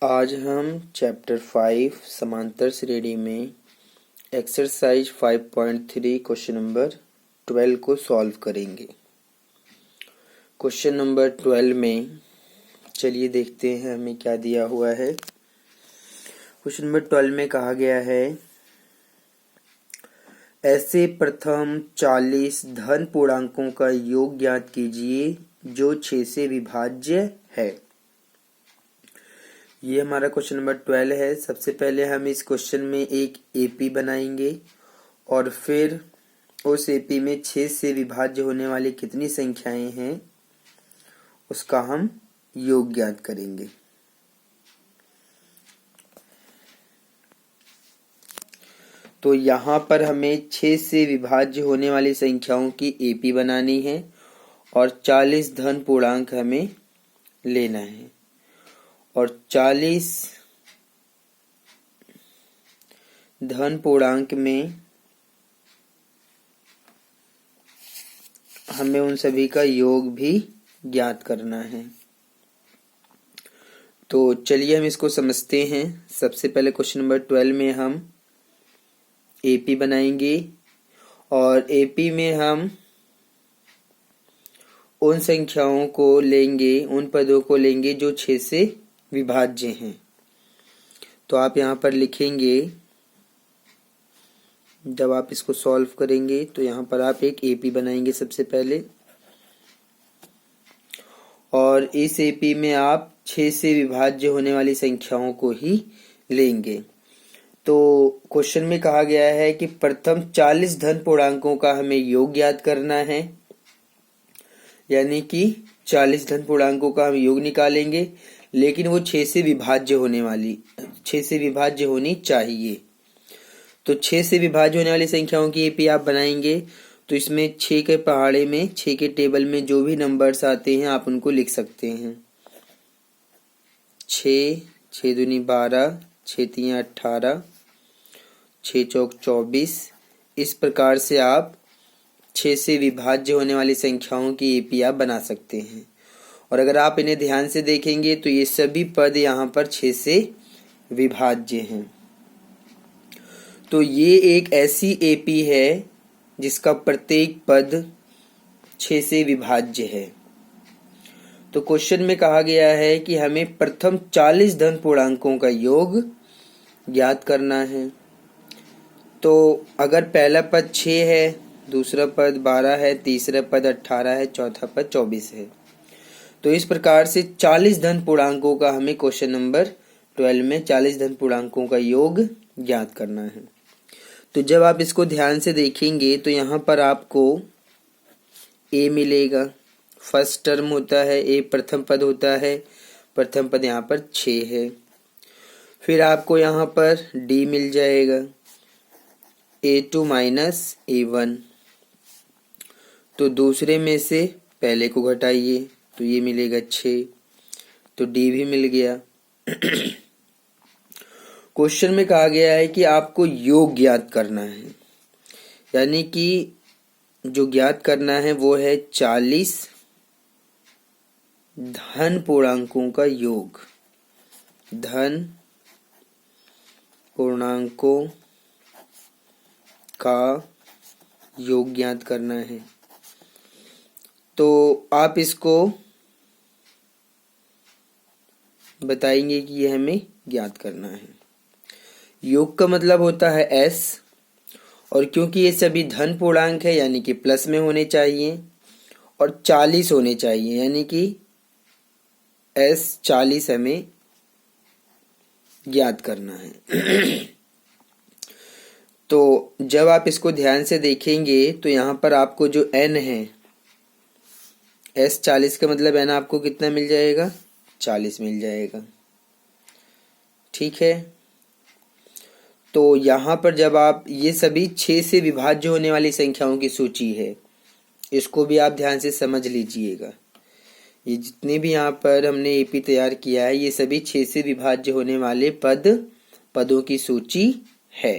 आज हम चैप्टर 5 समांतर श्रेणी में एक्सरसाइज 5.3 क्वेश्चन नंबर 12 को सॉल्व करेंगे। क्वेश्चन नंबर 12 में चलिए देखते हैं हमें क्या दिया हुआ है। क्वेश्चन नंबर 12 में कहा गया है, ऐसे प्रथम 40 धन पूर्णांकों का योग ज्ञात कीजिए जो 6 से विभाज्य है। ये हमारा क्वेश्चन नंबर 12 है। सबसे पहले हम इस क्वेश्चन में एक एपी बनाएंगे और फिर उस एपी में 6 से विभाज्य होने वाली कितनी संख्याएं हैं उसका हम योग ज्ञात करेंगे। तो यहाँ पर हमें 6 से विभाज्य होने वाली संख्याओं की एपी बनानी है और 40 धन पूर्णांक हमें लेना है और 40 धन पूर्णांक में हमें उन सभी का योग भी ज्ञात करना है। तो चलिए हम इसको समझते हैं। सबसे पहले क्वेश्चन नंबर 12 में हम एपी बनाएंगे और एपी में हम उन संख्याओं को लेंगे, उन पदों को लेंगे जो 6 से विभाज्य हैं। तो आप यहाँ पर लिखेंगे, जब आप इसको सॉल्व करेंगे तो यहाँ पर आप एक एपी बनाएंगे सबसे पहले और इस एपी में आप 6 से विभाज्य होने वाली संख्याओं को ही लेंगे। तो क्वेश्चन में कहा गया है कि प्रथम 40 धन पूर्णांकों का हमें योग ज्ञात करना है, यानी कि 40 धन पूर्णांकों का हम योग निकालेंगे, लेकिन वो 6 से विभाज्य होनी चाहिए। तो 6 से विभाज्य होने वाली संख्याओं की एपी आप बनाएंगे तो इसमें 6 के पहाड़े में 6 के टेबल में जो भी नंबर्स आते हैं आप उनको लिख सकते हैं। 6, 6 दूनी 12, 6 तीन 18, 6 चौक 24। इस प्रकार से आप 6 से विभाज्य होने वाली संख्याओं की एपी आप बना सकते हैं। और अगर आप इन्हें ध्यान से देखेंगे तो ये सभी पद यहाँ पर 6 से विभाज्य हैं। तो ये एक ऐसी एपी है जिसका प्रत्येक पद 6 से विभाज्य है। तो क्वेश्चन में कहा गया है कि हमें प्रथम 40 धन पूर्णांकों का योग ज्ञात करना है। तो अगर पहला पद 6 है, दूसरा पद 12 है, तीसरा पद 18 है, चौथा पद 24 है, तो इस प्रकार से 40 धन पूर्णांकों का हमें क्वेश्चन नंबर 12 में 40 धन पूर्णांकों का योग ज्ञात करना है। तो जब आप इसको ध्यान से देखेंगे तो यहाँ पर आपको ए मिलेगा। फर्स्ट टर्म होता है ए, प्रथम पद होता है, प्रथम पद यहाँ पर 6 है। फिर आपको यहाँ पर डी मिल जाएगा, A2 माइनस A1। तो दूसरे में से पहले को घटाइए तो ये मिलेगा 6, तो डी भी मिल गया। क्वेश्चन में कहा गया है कि आपको योग ज्ञात करना है, यानी कि जो ज्ञात करना है वो है 40 धन पूर्णांकों का योग। धन पूर्णांकों का योग ज्ञात करना है। तो आप इसको बताएंगे कि ये हमें ज्ञात करना है। योग का मतलब होता है s, और क्योंकि ये सभी धन पूर्णांक है यानी कि प्लस में होने चाहिए और 40 होने चाहिए, यानी कि s 40 हमें ज्ञात करना है। तो जब आप इसको ध्यान से देखेंगे तो यहाँ पर आपको जो n है, s 40 का मतलब n आपको कितना मिल जाएगा, 40 मिल जाएगा। ठीक है। तो यहाँ पर जब आप, ये सभी 6 से विभाज्य होने वाली संख्याओं की सूची है, इसको भी आप ध्यान से समझ लीजिएगा। ये जितने भी यहाँ पर हमने एपी तैयार किया है ये सभी 6 से विभाज्य होने वाले पदों की सूची है।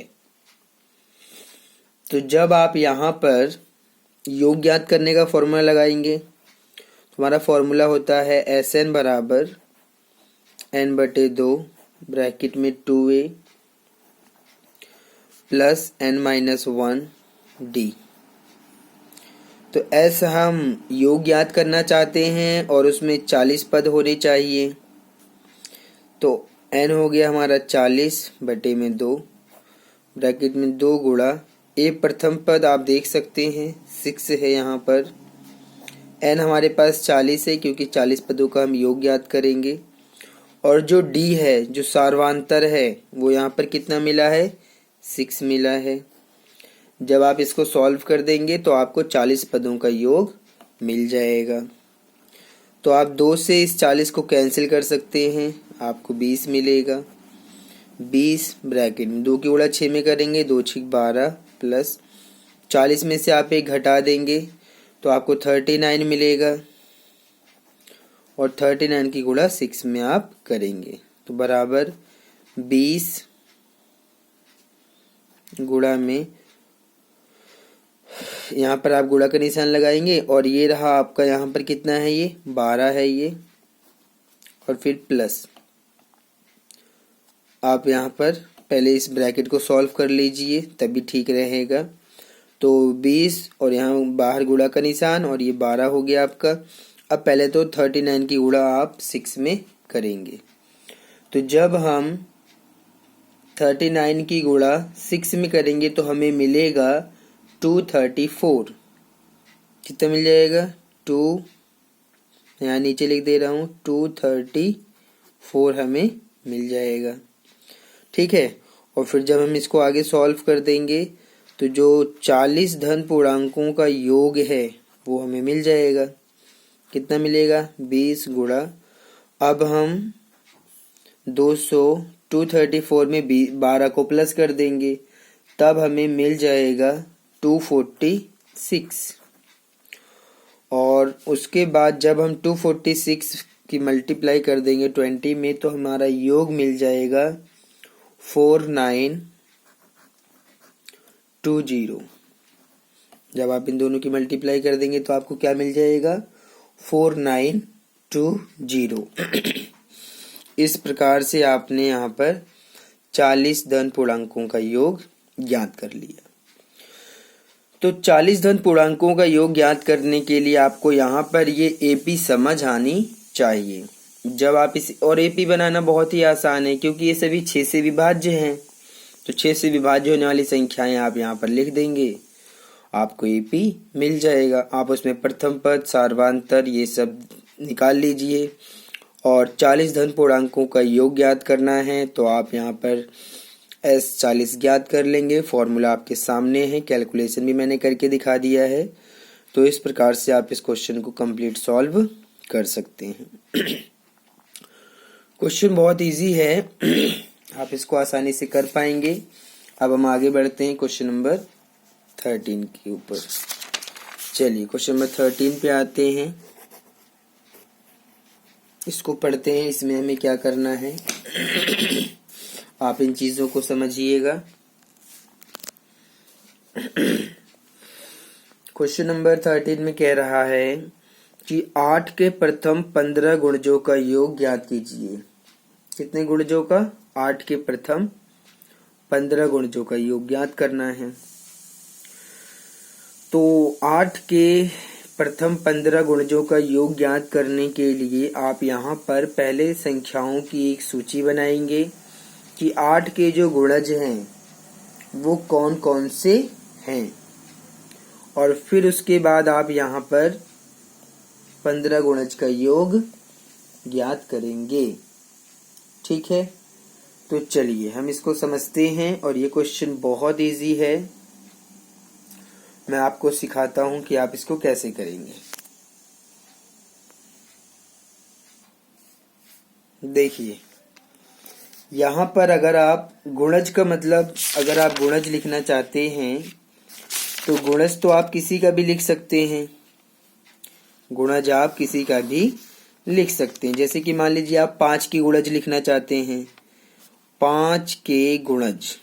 तो जब आप यहाँ पर योग ज्ञात करने का फॉर्मूला लगाएंगे, हमारा फॉर्मूला होता है SN बराबर n/2 ब्रैकेट में 2a प्लस n-1d। तो ऐसा हम योग याद करना चाहते हैं और उसमें 40 पद होने चाहिए। तो n हो गया हमारा 40/2 ब्रैकेट में 2 गुणा ए प्रथम पद आप देख सकते हैं 6 है यहाँ पर। n हमारे पास 40 है क्योंकि 40 पदों का हम योग याद करेंगे। और जो d है जो सार्वांतर है वो यहाँ पर कितना मिला है 6 मिला है। जब आप इसको सॉल्व कर देंगे तो आपको 40 पदों का योग मिल जाएगा। तो आप 2 से इस 40 को कैंसिल कर सकते हैं, आपको 20 मिलेगा। 20 ब्रैकेट में 2 की गुणा 6 में करेंगे 2 6 12 प्लस 40 में से आप एक घटा देंगे तो आपको 39 मिलेगा। और 39 की गुणा 6 में आप करेंगे तो बराबर 20 गुणा में यहाँ पर आप गुणा का निशान लगाएंगे और ये रहा आपका यहाँ पर कितना है ये 12 है ये, और फिर प्लस आप यहाँ पर पहले इस ब्रैकेट को सॉल्व कर लीजिए तभी ठीक रहेगा। तो 20 और यहाँ बाहर गुणा का निशान और ये 12 हो गया आपका। अब पहले तो 39 की गुणा आप 6 में करेंगे। तो जब हम 39 की गुणा 6 में करेंगे तो हमें मिलेगा 234। कितना मिल जाएगा 2, यहाँ नीचे लिख दे रहा हूँ 234 हमें मिल जाएगा। ठीक है। और फिर जब हम इसको आगे सॉल्व कर देंगे तो जो 40 धन पूर्णांकों का योग है वो हमें मिल जाएगा। कितना मिलेगा 20 गुणा, अब हम 234 में 12 को प्लस कर देंगे तब हमें मिल जाएगा 246। और उसके बाद जब हम 246 की मल्टीप्लाई कर देंगे 20 में तो हमारा योग मिल जाएगा 4920। जब आप इन दोनों की मल्टीप्लाई कर देंगे तो आपको क्या मिल जाएगा 4920। इस प्रकार से आपने यहाँ पर 40 धन पूर्णांकों का योग ज्ञात कर लिया। तो 40 धन पूर्णांकों का योग ज्ञात करने के लिए आपको यहाँ पर ये एपी समझ आनी चाहिए। जब आप इस और एपी बनाना बहुत ही आसान है क्योंकि ये सभी 6 से विभाज्य हैं। तो 6 से विभाज्य होने वाली संख्याएं आप यहाँ पर लिख देंगे, आपको एपी मिल जाएगा। आप उसमें प्रथम पद सार्वांतर ये सब निकाल लीजिए। और 40 धन पूर्णांकों का योग ज्ञात करना है तो आप यहाँ पर S40 ज्ञात कर लेंगे। फॉर्मूला आपके सामने है, कैलकुलेशन भी मैंने करके दिखा दिया है। तो इस प्रकार से आप इस क्वेश्चन को कंप्लीट सॉल्व कर सकते हैं। क्वेश्चन बहुत इजी है, आप इसको आसानी से कर पाएंगे। अब हम आगे बढ़ते हैं क्वेश्चन नंबर 13 के ऊपर। चलिए क्वेश्चन नंबर 13 पे आते हैं, इसको पढ़ते हैं। इसमें हमें क्या करना है आप इन चीजों को समझिएगा। क्वेश्चन नंबर 13 में कह रहा है कि 8 के प्रथम 15 गुणजों का योग ज्ञात कीजिए। कितने गुणजों का 8 के प्रथम 15 गुणजों का योग ज्ञात करना है। तो 8 के प्रथम 15 गुणजों का योग ज्ञात करने के लिए आप यहाँ पर पहले संख्याओं की एक सूची बनाएंगे कि 8 के जो गुणज हैं वो कौन कौन से हैं, और फिर उसके बाद आप यहाँ पर 15 गुणज का योग ज्ञात करेंगे। ठीक है, तो चलिए हम इसको समझते हैं। और ये क्वेश्चन बहुत इजी है, मैं आपको सिखाता हूं कि आप इसको कैसे करेंगे। देखिए यहाँ पर अगर आप गुणज का मतलब अगर आप गुणज लिखना चाहते हैं तो गुणज तो आप किसी का भी लिख सकते हैं। गुणज आप किसी का भी लिख सकते हैं। जैसे कि मान लीजिए आप 5 की गुणज लिखना चाहते हैं, 5 के गुणज।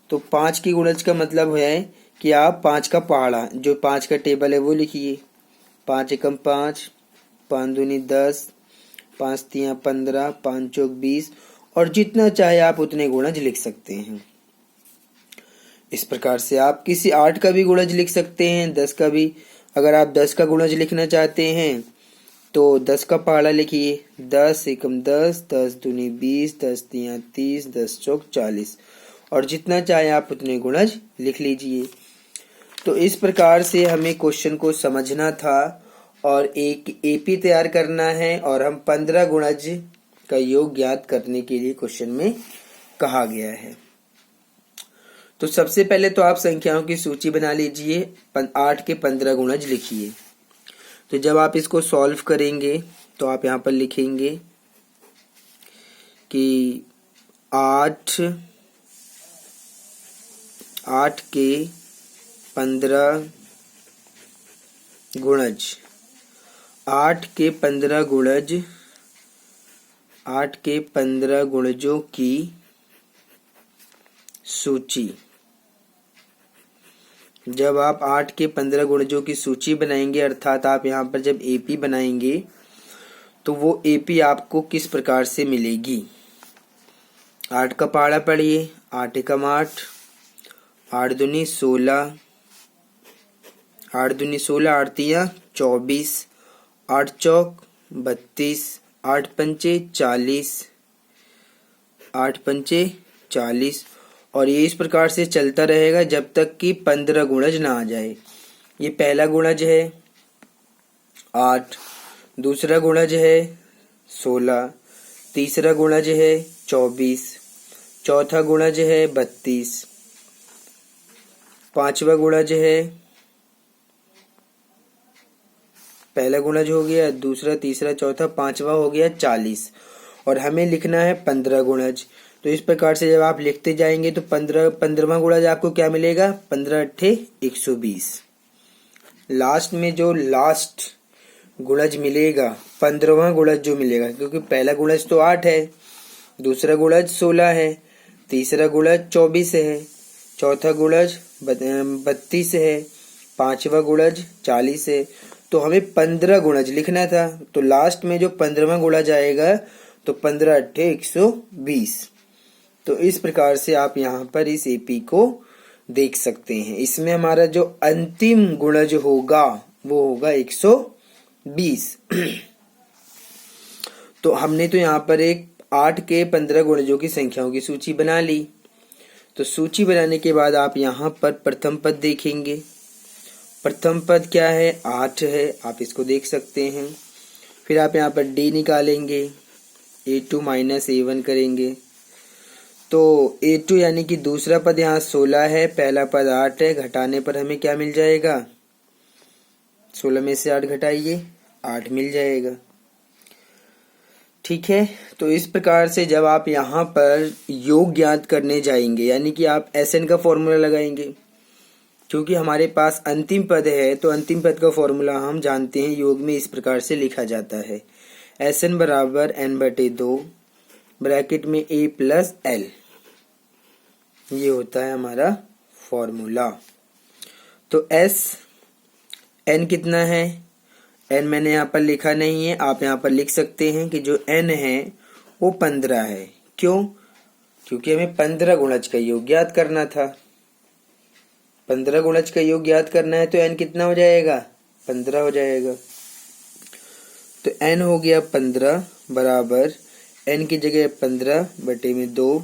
तो 5 की गुणज का मतलब है कि आप 5 का पहाड़ा जो 5 का टेबल है वो लिखिए। 5 एकम 5, 5 दूनी 10, 5 तियां 15, 5 चौक 20 और जितना चाहे आप उतने गुणज लिख सकते हैं। इस प्रकार से आप किसी 8 का भी गुणज लिख सकते हैं, 10 का भी। अगर आप 10 का गुणज लिखना चाहते हैं तो 10 का पहाड़ा लिखिए, 10 एकम 10, 10 दूनी 20, 10 तियां 30, 10 चौक 40 और जितना चाहे आप उतने गुणज लिख लीजिए। तो इस प्रकार से हमें क्वेश्चन को समझना था और एक एपी तैयार करना है और हम 15 गुणज का योग ज्ञात करने के लिए क्वेश्चन में कहा गया है। तो सबसे पहले तो आप संख्याओं की सूची बना लीजिए, 8 के 15 गुणज लिखिए। तो जब आप इसको सॉल्व करेंगे तो आप यहाँ पर लिखेंगे कि 8 के 15 गुणज, 8 के 15 गुणज, 8 के 15 गुणजों की सूची। जब आप 8 के 15 गुणजों की सूची बनाएंगे, अर्थात आप यहाँ पर जब एपी बनाएंगे तो वो एपी आपको किस प्रकार से मिलेगी। 8 का पहाड़ा पढ़िए, 8 एकम 8, 8 दूनी 16, 8 दूनी 16, 8 तियां 24, 8 चौक 32, 8 पंचे 40, 8 पंचे 40 और ये इस प्रकार से चलता रहेगा जब तक कि 15 गुणज ना आ जाए। ये पहला गुणज है 8, दूसरा गुणज है 16, तीसरा गुणज है 24, चौथा गुणज है 32, पांचवा गुणज है, पहला गुणज हो गया, दूसरा तीसरा चौथा पांचवा हो गया 40 और हमें लिखना है 15 गुणज। तो इस प्रकार से जब आप लिखते जाएंगे तो 15वां गुणज आपको क्या मिलेगा, 15 अट्ठे 120। लास्ट में जो लास्ट गुणज मिलेगा, 15वां गुणज जो मिलेगा, क्योंकि पहला गुणज तो 8 है, दूसरा गुणज 16 है, तीसरा गुणज 24 है, चौथा गुणज 32 है, पांचवा गुणज 40 है। तो हमें 15 गुणज लिखना था, तो लास्ट में जो 15वां गुणज आएगा तो 15 अट्ठे 120। तो इस प्रकार से आप यहाँ पर इस एपी को देख सकते हैं। इसमें हमारा जो अंतिम गुणज होगा वो होगा 120। तो हमने तो यहाँ पर एक 8 के 15 गुणजों की संख्याओं की सूची बना ली। तो सूची बनाने के बाद आप यहाँ पर प्रथम पद देखेंगे। प्रथम पद क्या है, 8 है, आप इसको देख सकते हैं। फिर आप यहाँ पर डी निकालेंगे, A2 माइनस A1 करेंगे। तो A2 यानी कि दूसरा पद यहाँ 16 है, पहला पद 8 है, घटाने पर हमें क्या मिल जाएगा, 16 में से 8 घटाइए, 8 मिल जाएगा। ठीक है। तो इस प्रकार से जब आप यहाँ पर योग ज्ञात करने जाएंगे, यानी कि आप SN का फॉर्मूला लगाएंगे, क्योंकि हमारे पास अंतिम पद है तो अंतिम पद का फॉर्मूला हम जानते हैं, योग में इस प्रकार से लिखा जाता है, SN बराबर N/2 ब्रैकेट में A प्लस L, ये होता है हमारा फॉर्मूला। तो N कितना है, N मैंने यहाँ पर लिखा नहीं है, आप यहाँ पर लिख सकते हैं कि जो N है वो 15 है। क्यों, क्योंकि हमें 15 गुणज का योग ज्ञात करना था। 15 गुणज का योग ज्ञात करना है तो N कितना हो जाएगा, 15 हो जाएगा। तो N हो गया 15 बराबर N की जगह 15/2।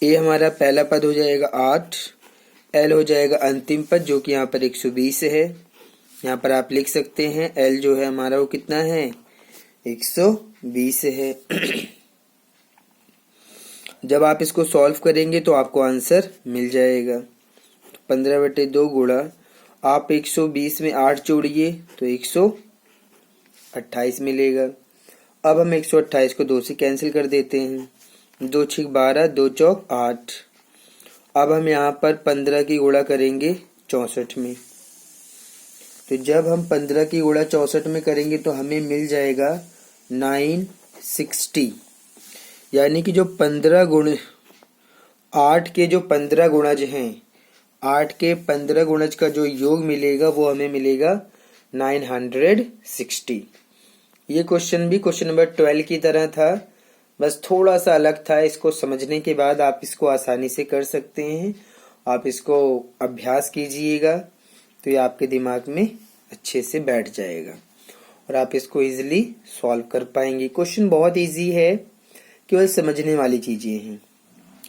A हमारा पहला पद हो जाएगा 8, L हो जाएगा अंतिम पद जो कि यहाँ पर 120 है। यहाँ पर आप लिख सकते हैं L जो है हमारा वो कितना है, 120 है। जब आप इसको सॉल्व करेंगे तो आपको आंसर मिल जाएगा। 15/2 गुणा आप 120 में 8 जोड़िए तो 128 मिलेगा। अब हम 128 को 2 से कैंसिल कर देते हैं, 2 छिक 12, 2 चौक 8। अब हम यहाँ पर 15 की गुणा करेंगे 64 में। तो जब हम 15 की गुणा 64 में करेंगे तो हमें मिल जाएगा 960, यानी कि जो 15 गुण 8 के जो 15 गुणज हैं, 8 के 15 गुणज का जो योग मिलेगा वो हमें मिलेगा 960। ये क्वेश्चन भी क्वेश्चन नंबर 12 की तरह था, बस थोड़ा सा अलग था। इसको समझने के बाद आप इसको आसानी से कर सकते हैं। आप इसको अभ्यास कीजिएगा तो ये आपके दिमाग में अच्छे से बैठ जाएगा और आप इसको इजीली सॉल्व कर पाएंगे। क्वेश्चन बहुत इजी है, केवल समझने वाली चीजें हैं।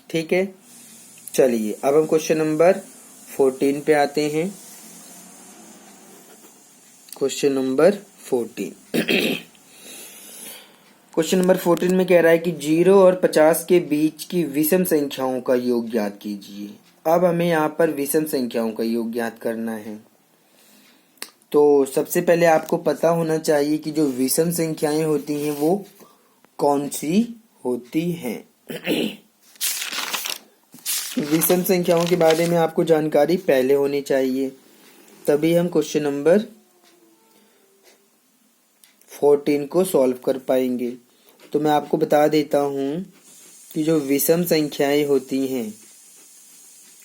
ठीक है, चलिए अब हम क्वेश्चन नंबर 14 पे आते हैं। क्वेश्चन नंबर 14 क्वेश्चन नंबर 14 में कह रहा है कि 0 और 50 के बीच की विषम संख्याओं का योग ज्ञात कीजिए। अब हमें यहाँ पर विषम संख्याओं का योग ज्ञात करना है। तो सबसे पहले आपको पता होना चाहिए कि जो विषम संख्याएं होती हैं वो कौन सी होती हैं। विषम संख्याओं के बारे में आपको जानकारी पहले होनी चाहिए, तभी हम क्वेश्चन नंबर 14 को सॉल्व कर पाएंगे। तो मैं आपको बता देता हूं कि जो विषम संख्याएं होती हैं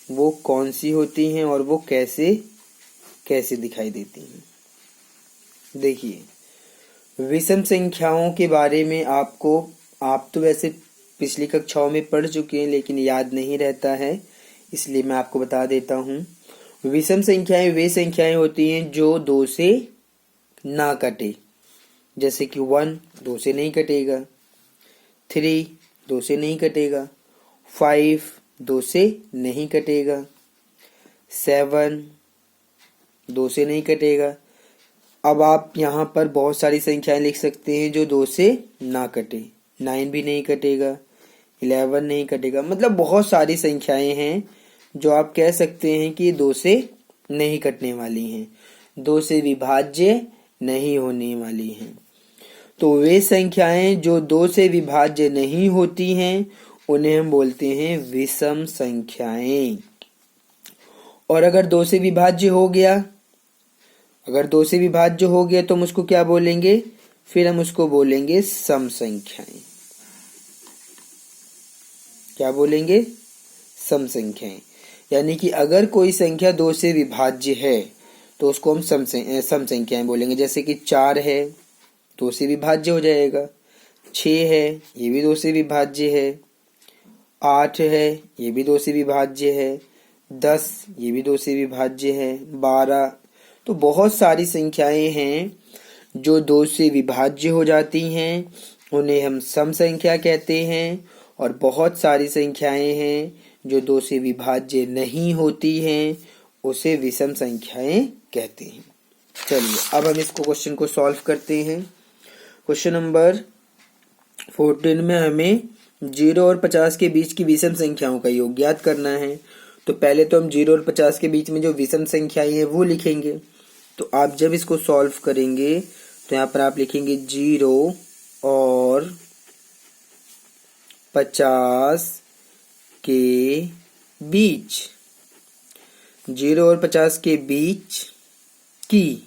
वो कौन सी होती हैं और वो कैसे कैसे दिखाई देती हैं। देखिए, विषम संख्याओं के बारे में आप तो वैसे पिछली कक्षाओं में पढ़ चुके हैं लेकिन याद नहीं रहता है, इसलिए मैं आपको बता देता हूं। विषम संख्याएं वे संख्याएं होती हैं जो 2 से ना कटे, जैसे कि 1 2 से नहीं कटेगा, 3 2 से नहीं कटेगा, 5 2 से नहीं कटेगा, 7 2 से नहीं कटेगा। अब आप यहाँ पर बहुत सारी संख्याएं लिख सकते हैं जो 2 से ना कटे। 9 भी नहीं कटेगा, 11 नहीं कटेगा, मतलब बहुत सारी संख्याएं हैं जो आप कह सकते हैं कि 2 से नहीं कटने वाली हैं, 2 से विभाज्य नहीं होने वाली हैं। तो वे संख्याएं जो 2 से विभाज्य नहीं होती हैं उन्हें हम बोलते हैं विषम संख्याएं। और अगर 2 से विभाज्य हो गया, तो हम उसको क्या बोलेंगे? फिर हम उसको बोलेंगे सम संख्याएं। क्या बोलेंगे? सम संख्याएं। यानी कि अगर कोई संख्या 2 से विभाज्य है तो उसको हम सम संख्याएं बोलेंगे। जैसे कि 4 है, 2 से विभाज्य हो जाएगा। 6 है, ये भी 2 से विभाज्य है। 8 है, ये भी 2 से विभाज्य है। 10 ये भी 2 से विभाज्य है। 12, तो बहुत सारी संख्याएं हैं जो 2 से विभाज्य हो जाती हैं, उन्हें हम सम संख्या कहते हैं। और बहुत सारी संख्याएं हैं जो 2 से विभाज्य नहीं होती हैं, उसे विषम संख्याएं कहते हैं। चलिए अब हम इसको क्वेश्चन को सॉल्व करते हैं। क्वेश्चन नंबर 14 में हमें 0 और 50 के बीच की विषम संख्याओं का योग ज्ञात करना है। तो पहले तो हम 0 और 50 के बीच में जो विषम संख्याएं हैं वो लिखेंगे। तो आप जब इसको सॉल्व करेंगे तो यहाँ पर आप लिखेंगे 0 और 50 के बीच, 0 और 50 के बीच की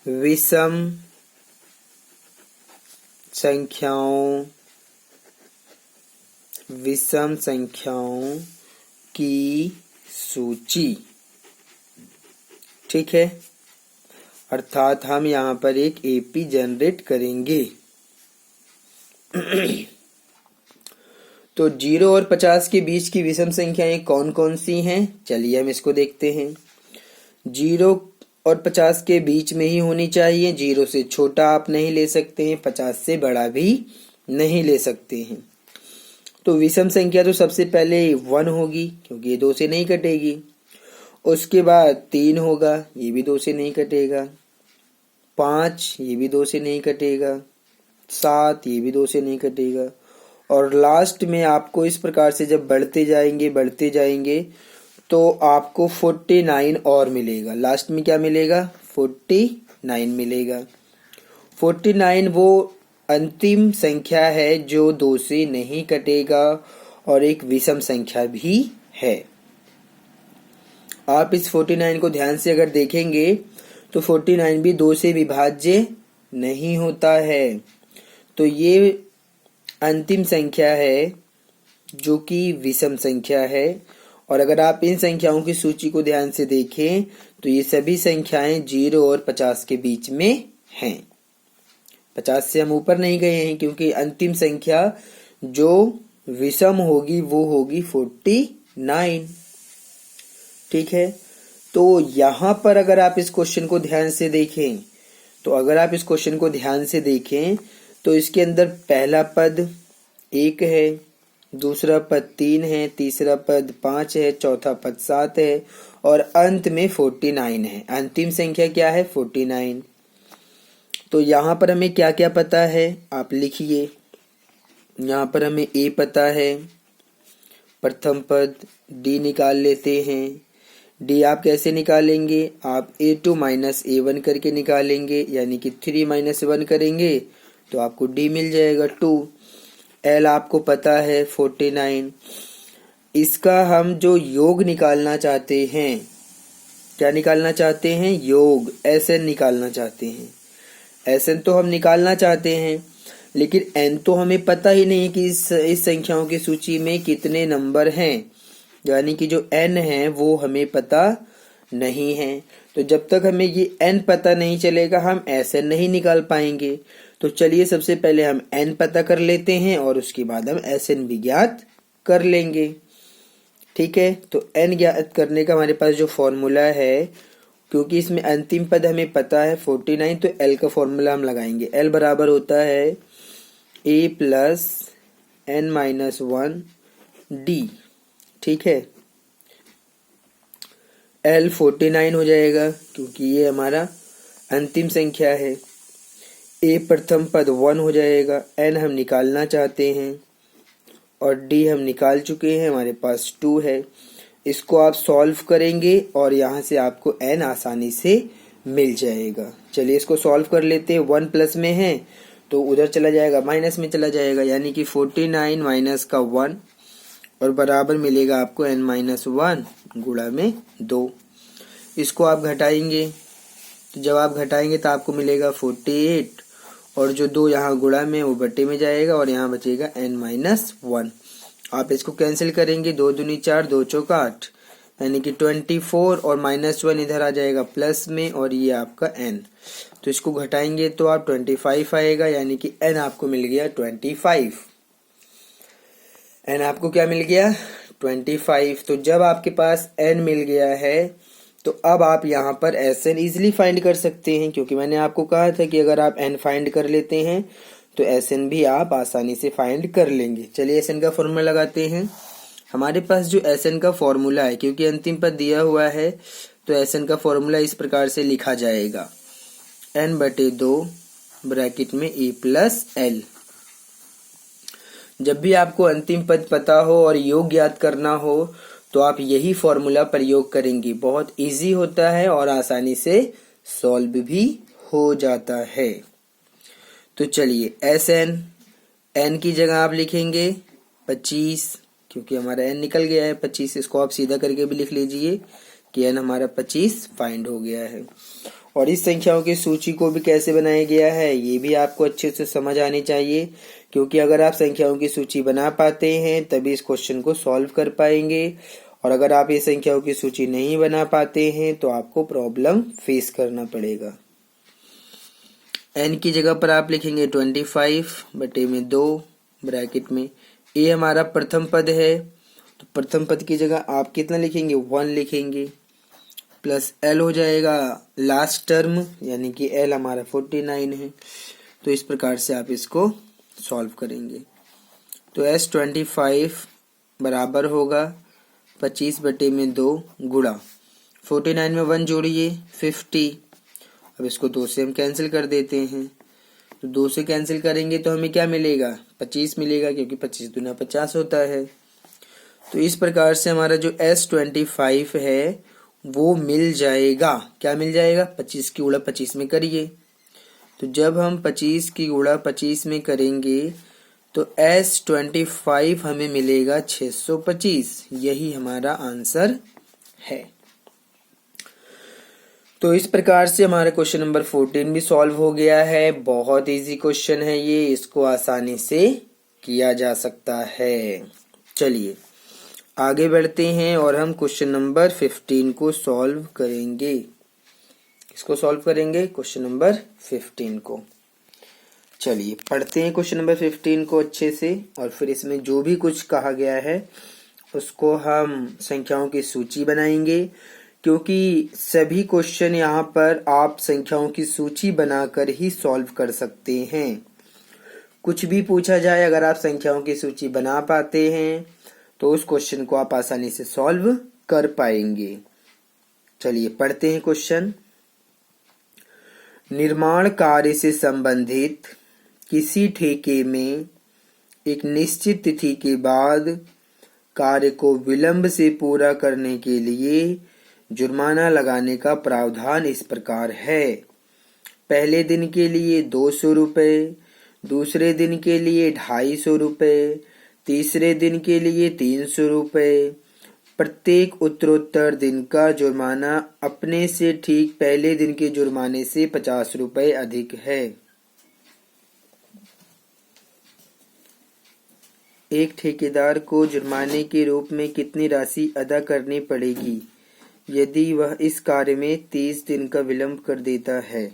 विषम संख्याओं की सूची। ठीक है, अर्थात हम यहाँ पर एक एपी जनरेट करेंगे। तो 0 और 50 के बीच की विषम संख्याएं कौन कौन सी हैं? चलिए हम इसको देखते हैं। 0 और 50 के बीच में ही होनी चाहिए। 0 से छोटा आप नहीं ले सकते हैं, 50 से बड़ा भी नहीं ले सकते हैं। तो विषम संख्या तो सबसे पहले 1 होगी क्योंकि ये 2 से नहीं कटेगी। उसके बाद 3 होगा, ये भी 2 से नहीं कटेगा। 5 ये भी 2 से नहीं कटेगा। 7 ये भी 2 से नहीं कटेगा। और लास्ट में आपको इस प्रकार से जब बढ़ते जाएंगे तो आपको 49 और मिलेगा। लास्ट में क्या मिलेगा? 49 मिलेगा। 49 वो अंतिम संख्या है जो 2 से नहीं कटेगा और एक विषम संख्या भी है। आप इस 49 को ध्यान से अगर देखेंगे तो 49 भी 2 से विभाज्य नहीं होता है। तो ये अंतिम संख्या है जो कि विषम संख्या है। और अगर आप इन संख्याओं की सूची को ध्यान से देखें तो ये सभी संख्याएं 0 और 50 के बीच में हैं। 50 से हम ऊपर नहीं गए हैं, क्योंकि अंतिम संख्या जो विषम होगी वो होगी 49। ठीक है, तो यहां पर अगर आप इस क्वेश्चन को ध्यान से देखें, तो इसके अंदर पहला पद 1 है, दूसरा पद 3 है, तीसरा पद 5 है, चौथा पद 7 है और अंत में 49 है। अंतिम संख्या क्या है? 49। तो यहाँ पर हमें क्या क्या पता है आप लिखिए। यहाँ पर हमें ए पता है, प्रथम पद। डी निकाल लेते हैं। डी आप कैसे निकालेंगे? आप a2 माइनस a1 करके निकालेंगे, यानी कि 3 माइनस 1 करेंगे तो आपको डी मिल जाएगा 2। एल आपको पता है 49। इसका हम जो योग निकालना चाहते हैं, क्या निकालना चाहते हैं? योग, एसएन निकालना चाहते हैं। एसएन तो हम निकालना चाहते हैं, लेकिन एन तो हमें पता ही नहीं कि इस संख्याओं की सूची में कितने नंबर हैं, यानी कि जो एन है वो हमें पता नहीं है। तो जब तक हमें ये एन पता नहीं चलेगा हम एसएन नहीं निकाल पाएंगे। तो चलिए सबसे पहले हम एन पता कर लेते हैं और उसके बाद हम एसएन भी ज्ञात कर लेंगे। ठीक है, तो एन ज्ञात करने का हमारे पास जो फॉर्मूला है, क्योंकि इसमें अंतिम पद हमें पता है 49, तो एल का फॉर्मूला हम लगाएंगे। एल बराबर होता है ए प्लस एन माइनस 1 डी। ठीक है, एल 49 हो जाएगा क्योंकि ये हमारा अंतिम संख्या है। ए प्रथम पद 1 हो जाएगा। एन हम निकालना चाहते हैं और डी हम निकाल चुके हैं, हमारे पास 2 है। इसको आप सॉल्व करेंगे और यहाँ से आपको एन आसानी से मिल जाएगा। चलिए इसको सॉल्व कर लेते हैं। 1 प्लस में है तो उधर चला जाएगा, माइनस में चला जाएगा, यानी कि 49 माइनस का 1 और बराबर मिलेगा आपको n माइनस 1 गुणा में 2। इसको आप घटाएंगे, तो जब आप घटाएंगे तो आपको मिलेगा 48 और जो 2 यहाँ गुणा में वो बटे में जाएगा और यहाँ बचेगा n माइनस 1। आप इसको कैंसिल करेंगे, 2 दूनी 4, 2 चौका 8, यानी कि 24 और माइनस 1 इधर आ जाएगा प्लस में और ये आपका n। तो इसको घटाएंगे तो आप 25 आएगा, यानी कि n आपको मिल गया 25। n आपको क्या मिल गया? 25। तो जब आपके पास n मिल गया है तो अब आप यहाँ पर Sn इजीली फाइंड कर सकते हैं, क्योंकि मैंने आपको कहा था कि अगर आप n फाइंड कर लेते हैं तो Sn भी आप आसानी से फाइंड कर लेंगे। चलिए Sn का फॉर्मूला लगाते हैं। हमारे पास जो Sn का फॉर्मूला है, क्योंकि अंतिम पद दिया हुआ है, तो Sn का फॉर्मूला इस प्रकार से लिखा जाएगा n/2 ब्रैकेट में e प्लस एल। जब भी आपको अंतिम पद पता हो और योग ज्ञात करना हो तो आप यही फॉर्मूला प्रयोग करेंगे। बहुत इजी होता है और आसानी से सॉल्व भी हो जाता है। तो चलिए Sn, n की जगह आप लिखेंगे 25, क्योंकि हमारा n निकल गया है 25। इसको आप सीधा करके भी लिख लीजिए कि n हमारा 25 फाइंड हो गया है। और इस संख्याओं की सूची को भी कैसे बनाया गया है ये भी आपको अच्छे से समझ आनी चाहिए, क्योंकि अगर आप संख्याओं की सूची बना पाते हैं तभी इस क्वेश्चन को सॉल्व कर पाएंगे, और अगर आप ये संख्याओं की सूची नहीं बना पाते हैं तो आपको प्रॉब्लम फेस करना पड़ेगा। n की जगह पर आप लिखेंगे 25/2 ब्रैकेट में। ए हमारा प्रथम पद है, तो प्रथम पद की जगह आप कितना लिखेंगे? 1 लिखेंगे, प्लस एल हो जाएगा लास्ट टर्म, यानी कि एल हमारा 49 है। तो इस प्रकार से आप इसको सॉल्व करेंगे। तो S25 बराबर होगा 25/2 गुणा 49 में 1 जोड़िए 50। अब इसको 2 से हम कैंसिल कर देते हैं, तो 2 से कैंसिल करेंगे तो हमें क्या मिलेगा? 25 मिलेगा, क्योंकि 25 दूना 50 होता है। तो इस प्रकार से हमारा जो S25 है वो मिल जाएगा। क्या मिल जाएगा? 25 की गुणा 25 में करिए। तो जब हम 25 की गुणा 25 में करेंगे तो S25 हमें मिलेगा 625। यही हमारा आंसर है। तो इस प्रकार से हमारा क्वेश्चन नंबर 14 भी सॉल्व हो गया है। बहुत इजी क्वेश्चन है ये, इसको आसानी से किया जा सकता है। चलिए आगे बढ़ते हैं और हम क्वेश्चन नंबर 15 को सॉल्व करेंगे। इसको सॉल्व करेंगे क्वेश्चन नंबर 15 को। चलिए पढ़ते हैं क्वेश्चन नंबर 15 को अच्छे से, और फिर इसमें जो भी कुछ कहा गया है उसको हम संख्याओं की सूची बनाएंगे, क्योंकि सभी क्वेश्चन यहाँ पर आप संख्याओं की सूची बनाकर ही सॉल्व कर सकते हैं। कुछ भी पूछा जाए, अगर आप संख्याओं की सूची बना पाते हैं तो उस क्वेश्चन को आप आसानी से सॉल्व कर पाएंगे। चलिए पढ़ते हैं क्वेश्चन। निर्माण कार्य से संबंधित किसी ठेके में एक निश्चित तिथि के बाद कार्य को विलंब से पूरा करने के लिए जुर्माना लगाने का प्रावधान इस प्रकार है। पहले दिन के लिए 200 रुपये, दूसरे दिन के लिए 250 रुपये, तीसरे दिन के लिए 300 रुपये। प्रत्येक उत्तरोत्तर दिन का जुर्माना अपने से ठीक पहले दिन के जुर्माने से 50 रुपये अधिक है। एक ठेकेदार को जुर्माने के रूप में कितनी राशि अदा करनी पड़ेगी यदि वह इस कार्य में 30 दिन का विलंब कर देता है?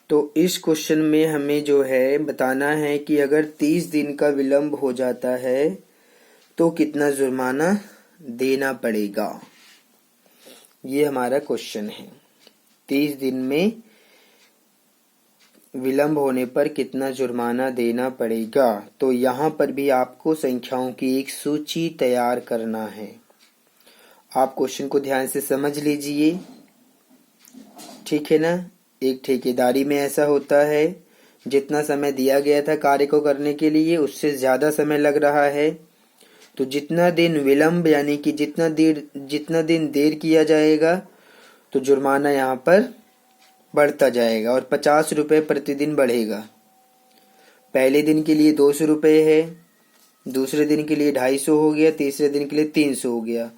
तो इस क्वेश्चन में हमें जो है बताना है कि अगर 30 दिन का विलंब हो जाता है तो कितना जुर्माना देना पड़ेगा, ये हमारा क्वेश्चन है। 30 दिन में विलंब होने पर कितना जुर्माना देना पड़ेगा। तो यहाँ पर भी आपको संख्याओं की एक सूची तैयार करना है। आप क्वेश्चन को ध्यान से समझ लीजिए, ठीक है ना। एक ठेकेदारी में ऐसा होता है, जितना समय दिया गया था कार्य को करने के लिए उससे ज्यादा समय लग रहा है, तो जितना दिन विलंब यानी कि जितना दिन देर किया जाएगा तो जुर्माना यहाँ पर बढ़ता जाएगा और 50 रुपये प्रतिदिन बढ़ेगा। पहले दिन के लिए 200 रुपये है, दूसरे दिन के लिए 250 हो गया, तीसरे दिन के लिए 300 हो गया,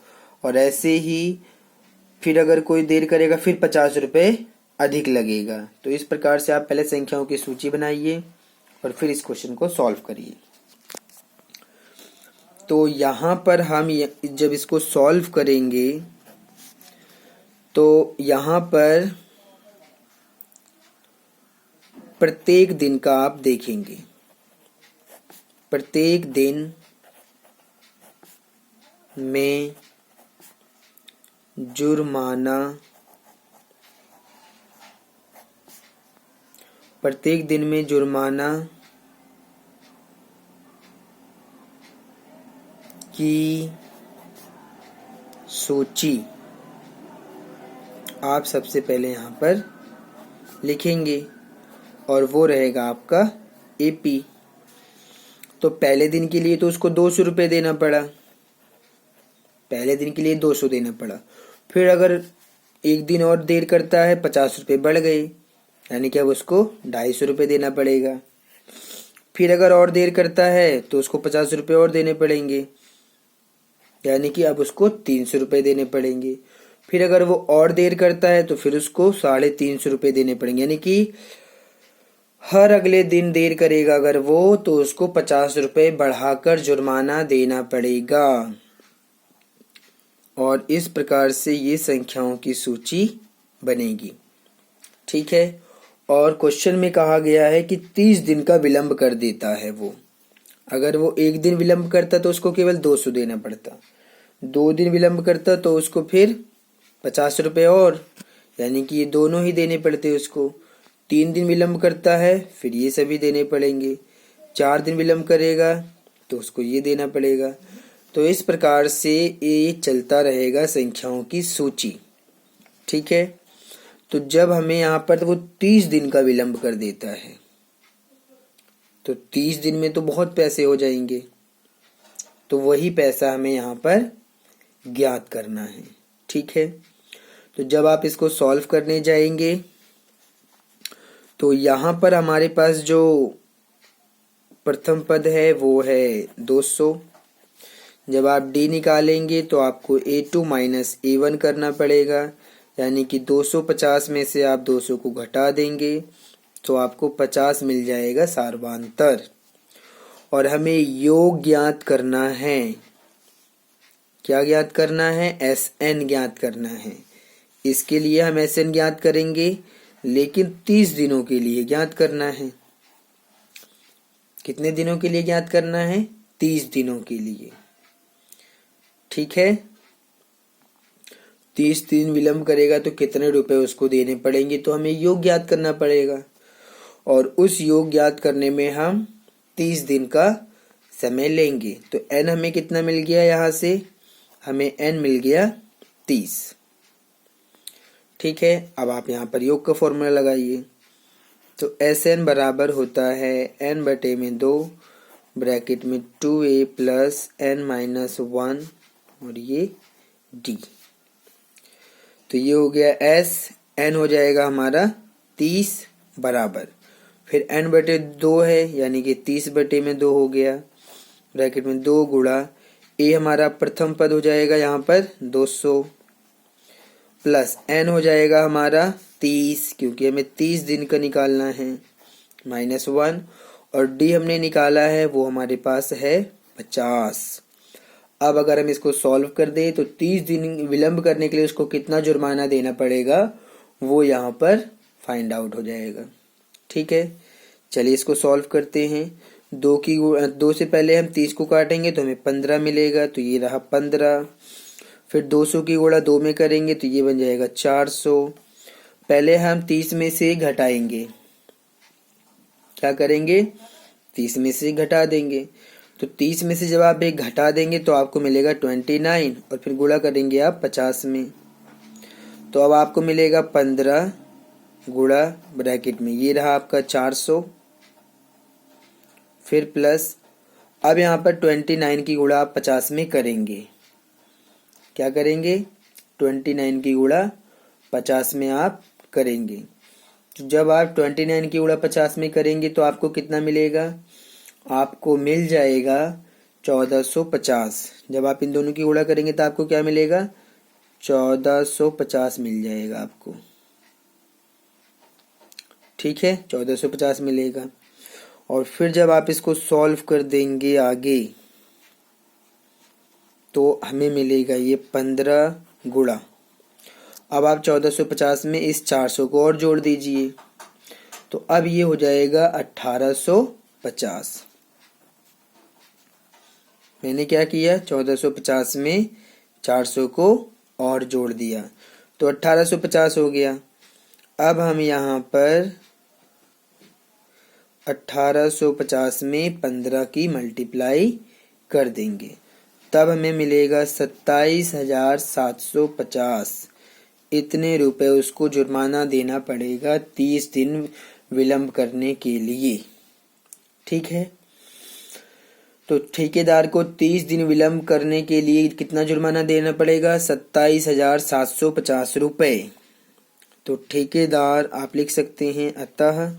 और ऐसे ही फिर अगर कोई देर करेगा फिर 50 रुपये अधिक लगेगा। तो इस प्रकार से आप पहले संख्याओं की सूची बनाइए और फिर इस क्वेश्चन को सॉल्व करिए। तो यहाँ पर हम जब इसको सॉल्व करेंगे तो यहाँ पर प्रत्येक दिन का आप देखेंगे, प्रत्येक दिन में जुर्माना, प्रत्येक दिन में जुर्माना की सूची आप सबसे पहले यहाँ पर लिखेंगे और वो रहेगा आपका एपी। तो पहले दिन के लिए तो उसको 200 रुपये देना पड़ा, पहले दिन के लिए 200 देना पड़ा। फिर अगर एक दिन और देर करता है 50 रुपये बढ़ गए, यानी कि अब उसको 250 रुपये देना पड़ेगा। फिर अगर और देर करता है तो उसको 50 रुपये और देने पड़ेंगे, यानी कि अब उसको 300 रुपये देने पड़ेंगे। फिर अगर वो और देर करता है तो फिर उसको 350 रुपये देने पड़ेंगे, यानी कि हर अगले दिन देर करेगा अगर वो तो उसको 50 रुपये बढ़ाकर जुर्माना देना पड़ेगा। और इस प्रकार से ये संख्याओं की सूची बनेगी, ठीक है। और क्वेश्चन में कहा गया है कि 30 दिन का विलंब कर देता है वो। अगर वो एक दिन विलंब करता तो उसको केवल 200 देना पड़ता, 2 दिन विलंब करता तो उसको फिर 50 रुपये और, यानी कि ये दोनों ही देने पड़ते उसको। 3 दिन विलंब करता है फिर ये सभी देने पड़ेंगे, 4 दिन विलंब करेगा तो उसको ये देना पड़ेगा। तो इस प्रकार से ये चलता रहेगा संख्याओं की सूची, ठीक है। तो जब हमें यहाँ पर वो 30 दिन का विलंब कर देता है तो 30 दिन में तो बहुत पैसे हो जाएंगे, तो वही पैसा हमें यहाँ पर ज्ञात करना है, ठीक है। तो जब आप इसको सॉल्व करने जाएंगे तो यहाँ पर हमारे पास जो प्रथम पद है वो है 200। जब आप डी निकालेंगे तो आपको A2 माइनस A1 करना पड़ेगा, यानी कि 250 में से आप 200 को घटा देंगे तो आपको 50 मिल जाएगा सार्वांतर। और हमें योग ज्ञात करना है। क्या ज्ञात करना है? SN ज्ञात करना है। इसके लिए हम SN ज्ञात करेंगे, लेकिन 30 दिनों के लिए ज्ञात करना है। कितने दिनों के लिए ज्ञात करना है? 30 दिनों के लिए। ठीक है। 30 दिन विलंब करेगा तो कितने रुपए उसको देने पड़ेंगे, तो हमें योग ज्ञात करना पड़ेगा। और उस योग ज्ञात करने में हम 30 दिन का समय लेंगे। तो n हमें कितना मिल गया? यहाँ से हमें n मिल गया 30। ठीक है। अब आप यहाँ पर योग का फॉर्मूला लगाइए। तो SN बराबर होता है n बटे में 2 ब्रैकेट में 2a प्लस n माइनस 1 और ये d। तो ये हो गया S, n हो जाएगा हमारा 30 बराबर, फिर n बटे 2 है यानी कि 30 बटे में 2 हो गया, ब्रैकेट में 2 गुणा a हमारा प्रथम पद हो जाएगा यहाँ पर 200 प्लस n हो जाएगा हमारा 30, क्योंकि हमें 30 दिन का निकालना है, माइनस 1 और d हमने निकाला है वो हमारे पास है 50। अब अगर हम इसको सॉल्व कर दें तो 30 दिन विलंब करने के लिए उसको कितना जुर्माना देना पड़ेगा वो यहाँ पर फाइंड आउट हो जाएगा। ठीक है। चलिए इसको सॉल्व करते हैं। 2 से पहले हम 30 को काटेंगे तो हमें 15 मिलेगा, तो ये रहा 15। फिर 200 की गुणा 2 में करेंगे तो ये बन जाएगा 400। पहले हम 30 में से घटाएंगे। क्या करेंगे? 30 में से घटा देंगे। तो 30 में से जब आप एक घटा देंगे तो आपको मिलेगा 29 और फिर गुणा करेंगे आप 50 में, तो अब आपको मिलेगा 15 गुणा ब्रैकेट में ये रहा आपका 400, फिर प्लस अब यहाँ पर 29 की गुणा आप 50 में करेंगे। क्या करेंगे? 29 की गुणा 50 में आप करेंगे। तो जब आप 29 की गुणा 50 में करेंगे तो आपको कितना मिलेगा? आपको मिल जाएगा 1450। जब आप इन दोनों की गुणा करेंगे तो आपको क्या मिलेगा? 1450 मिल जाएगा आपको। ठीक है, 1450 मिलेगा। और फिर जब आप इसको सॉल्व कर देंगे आगे तो हमें मिलेगा ये 15 गुणा, अब आप 1450 में इस 400 को और जोड़ दीजिए, तो अब ये हो जाएगा 1850। मैंने क्या किया? 1450 में 400 को और जोड़ दिया तो 1850 हो गया। अब हम यहाँ पर 1850 में 15 की मल्टीप्लाई कर देंगे, तब हमें मिलेगा 27,750। इतने रुपए उसको जुर्माना देना पड़ेगा 30 दिन विलंब करने के लिए। ठीक है। तो ठेकेदार को 30 दिन विलंब करने के लिए कितना जुर्माना देना पड़ेगा? 27,750 रुपए। तो ठेकेदार आप लिख सकते हैं, अतः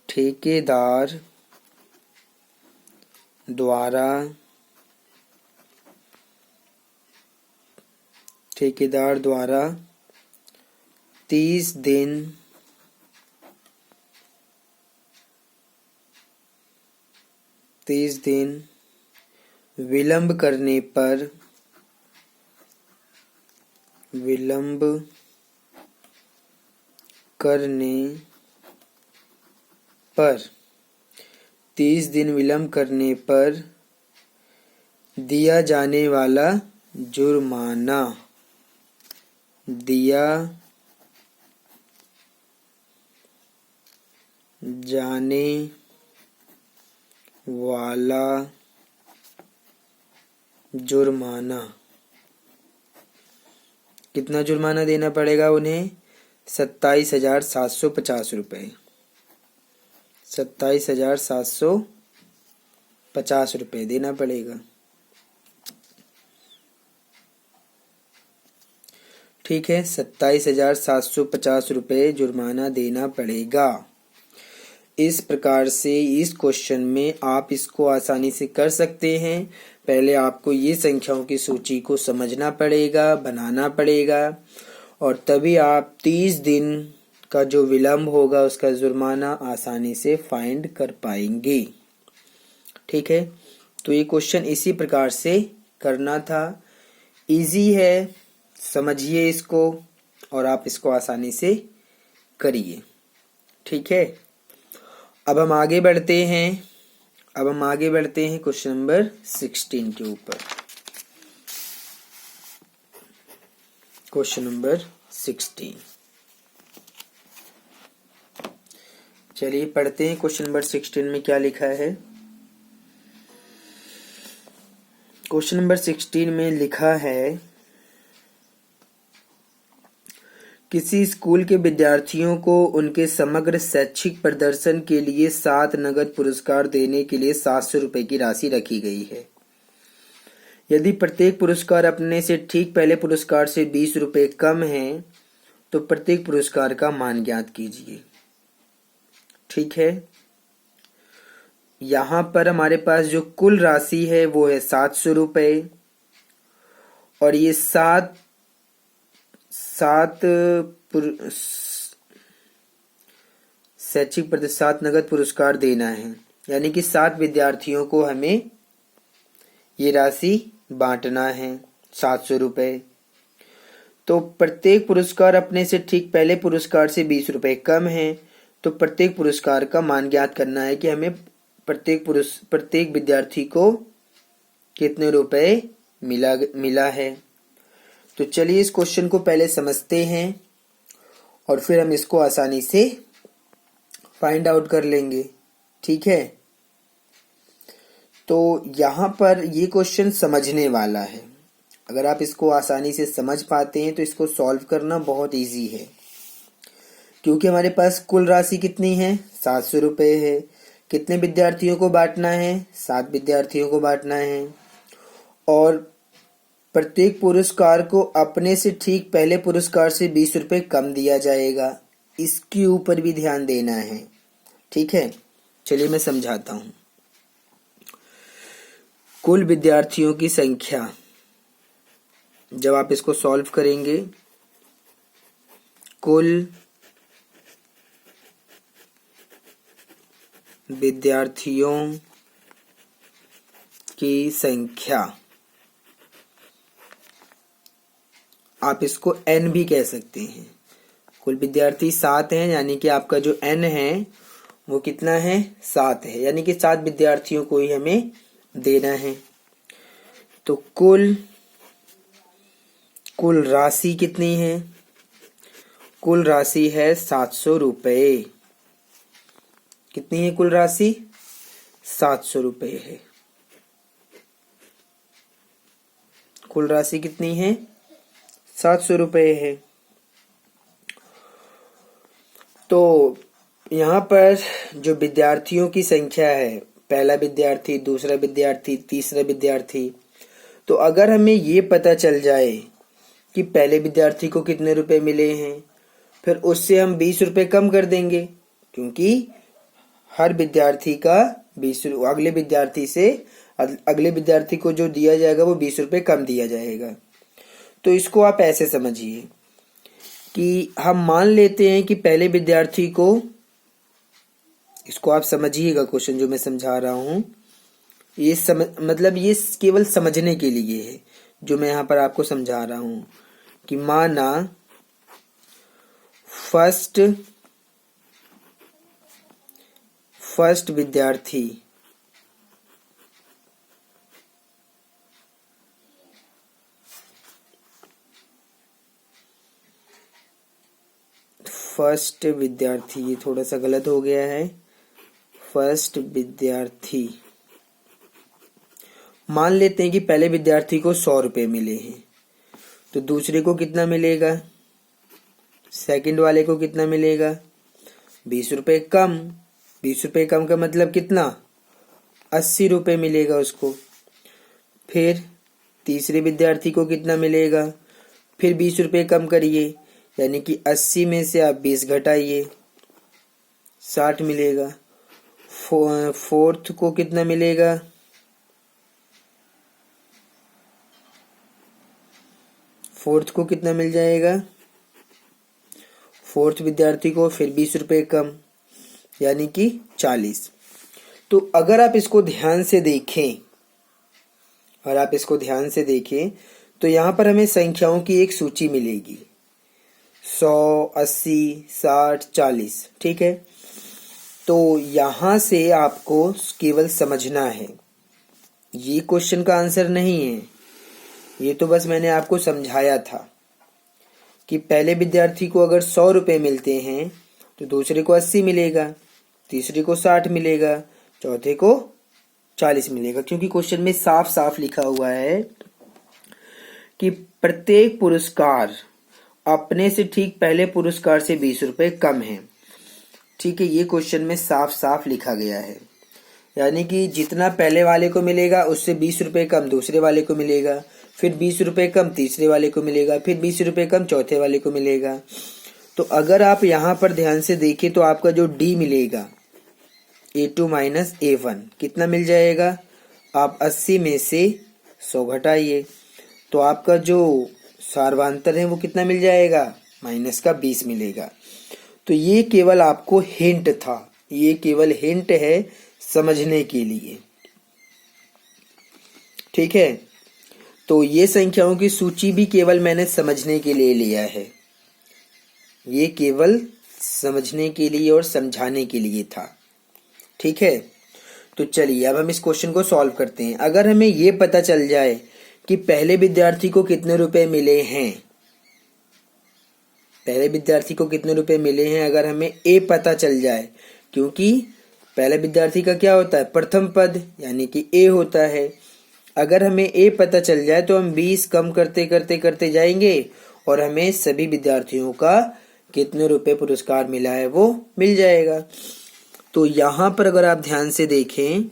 ठेकेदार द्वारा 30 दिन विलंब करने पर 30 दिन विलंब करने पर दिया जाने वाला जुर्माना कितना जुर्माना देना पड़ेगा उन्हें? 27,750 रुपए। 27,750 रुपए देना पड़ेगा। ठीक है, 27,750 रुपए जुर्माना देना पड़ेगा। इस प्रकार से इस क्वेश्चन में आप इसको आसानी से कर सकते हैं। पहले आपको ये संख्याओं की सूची को समझना पड़ेगा, बनाना पड़ेगा, और तभी आप 30 दिन का जो विलंब होगा उसका जुर्माना आसानी से फाइंड कर पाएंगे। ठीक है, तो ये क्वेश्चन इसी प्रकार से करना था। इजी है, समझिए इसको और आप इसको आसानी से करिए। ठीक है, अब हम आगे बढ़ते हैं क्वेश्चन नंबर 16 के ऊपर। क्वेश्चन नंबर 16, चलिए पढ़ते हैं। क्वेश्चन नंबर 16 में क्या लिखा है। क्वेश्चन नंबर 16 में लिखा है, किसी स्कूल के विद्यार्थियों को उनके समग्र शैक्षिक प्रदर्शन के लिए 7 नगद पुरस्कार देने के लिए 700 रुपए की राशि रखी गई है। यदि प्रत्येक पुरस्कार अपने से ठीक पहले पुरस्कार से 20 रुपए कम है तो प्रत्येक पुरस्कार का मान ज्ञात कीजिए। ठीक है, यहां पर हमारे पास जो कुल राशि है वो है 700 रुपए और ये सात शैक्षिक 7 नगद पुरस्कार देना है, यानी कि 7 विद्यार्थियों को हमें ये राशि बांटना है 700 रुपए। तो प्रत्येक पुरस्कार अपने से ठीक पहले पुरस्कार से 20 रुपए कम है, तो प्रत्येक पुरस्कार का मान ज्ञात करना है कि हमें प्रत्येक विद्यार्थी को कितने रुपए मिला है। तो चलिए इस क्वेश्चन को पहले समझते हैं और फिर हम इसको आसानी से फाइंड आउट कर लेंगे। ठीक है, तो यहाँ पर ये क्वेश्चन समझने वाला है। अगर आप इसको आसानी से समझ पाते हैं तो इसको सॉल्व करना बहुत इजी है, क्योंकि हमारे पास कुल राशि कितनी है 700 रुपए है। कितने विद्यार्थियों को बांटना है 7 विद्यार्थियों को बांटना है और प्रत्येक पुरस्कार को अपने से ठीक पहले पुरस्कार से 20 रुपए कम दिया जाएगा, इसके ऊपर भी ध्यान देना है। ठीक है, चलिए मैं समझाता हूं। कुल विद्यार्थियों की संख्या, जब आप इसको सॉल्व करेंगे, कुल विद्यार्थियों की संख्या, आप इसको n भी कह सकते हैं। कुल विद्यार्थी 7 हैं, यानी कि आपका जो n है वो कितना है 7 है, यानी कि 7 विद्यार्थियों को ही हमें देना है। तो कुल राशि कितनी है, कुल राशि है 700 रुपए। कितनी है कुल राशि 700 रुपए है। कुल राशि कितनी है 700 रुपए है। तो यहाँ पर जो विद्यार्थियों की संख्या है, पहला विद्यार्थी, दूसरा विद्यार्थी, तीसरा विद्यार्थी, तो अगर हमें ये पता चल जाए कि पहले विद्यार्थी को कितने रुपए मिले हैं, फिर उससे हम 20 रुपए कम कर देंगे, क्योंकि हर विद्यार्थी का 20 अगले विद्यार्थी को जो दिया जाएगा वो 20 रुपए कम दिया जाएगा। तो इसको आप ऐसे समझिए कि हम मान लेते हैं कि पहले विद्यार्थी को, इसको आप समझिएगा क्वेश्चन जो मैं समझा रहा हूं, ये मतलब ये केवल समझने के लिए है जो मैं यहाँ पर आपको समझा रहा हूं कि माना फर्स्ट विद्यार्थी ये थोड़ा सा गलत हो गया है। फर्स्ट विद्यार्थी, मान लेते हैं कि पहले विद्यार्थी को 100 रुपए मिले हैं, तो दूसरे को कितना मिलेगा, सेकंड वाले को कितना मिलेगा 20 रुपए कम। 20 रुपए कम का मतलब कितना 80 रुपए मिलेगा उसको। फिर तीसरे विद्यार्थी को कितना मिलेगा, फिर 20 रुपए कम करिए, यानी कि 80 में से आप 20 घटाइए 60 मिलेगा। फोर्थ को कितना मिलेगा, फोर्थ को कितना मिल जाएगा फोर्थ विद्यार्थी को फिर 20 रुपये कम, यानी कि 40। तो अगर आप इसको ध्यान से देखें, तो यहाँ पर हमें संख्याओं की एक सूची मिलेगी, 100, 80, 60, 40। ठीक है, तो यहाँ से आपको केवल समझना है, ये क्वेश्चन का आंसर नहीं है, ये तो बस मैंने आपको समझाया था कि पहले विद्यार्थी को अगर 100 रुपये मिलते हैं तो दूसरे को 80 मिलेगा, तीसरे को 60 मिलेगा, चौथे को 40 मिलेगा, क्योंकि क्वेश्चन में साफ साफ लिखा हुआ है कि प्रत्येक पुरस्कार अपने से ठीक पहले पुरस्कार से 20 रुपये कम है। ठीक है, ये क्वेश्चन में साफ साफ लिखा गया है, यानी कि जितना पहले वाले को मिलेगा उससे 20 रुपये कम दूसरे वाले को मिलेगा, फिर 20 रुपये कम तीसरे वाले को मिलेगा, फिर 20 रुपये कम चौथे वाले को मिलेगा। तो अगर आप यहाँ पर ध्यान से देखें तो आपका जो डी मिलेगा A2 माइनस A1 कितना मिल जाएगा, आप 80 में से 100 घटाइए तो आपका जो सार्वांतर है वो कितना मिल जाएगा, माइनस का 20 मिलेगा। तो ये केवल आपको हिंट था, ये केवल हिंट है समझने के लिए। ठीक है, तो ये संख्याओं की सूची भी केवल मैंने समझने के लिए लिया है, ये केवल समझने के लिए और समझाने के लिए था। ठीक है, तो चलिए अब हम इस क्वेश्चन को सॉल्व करते हैं। अगर हमें ये पता चल जाए कि पहले विद्यार्थी को कितने रुपए मिले हैं, पहले विद्यार्थी को कितने रुपए मिले हैं, अगर हमें ए पता चल जाए, क्योंकि पहले विद्यार्थी का क्या होता है, प्रथम पद, यानी कि ए होता है। अगर हमें ए पता चल जाए तो हम 20 कम करते करते करते जाएंगे और हमें सभी विद्यार्थियों का कितने रुपए पुरस्कार मिला है वो मिल जाएगा। तो यहाँ पर अगर आप ध्यान से देखें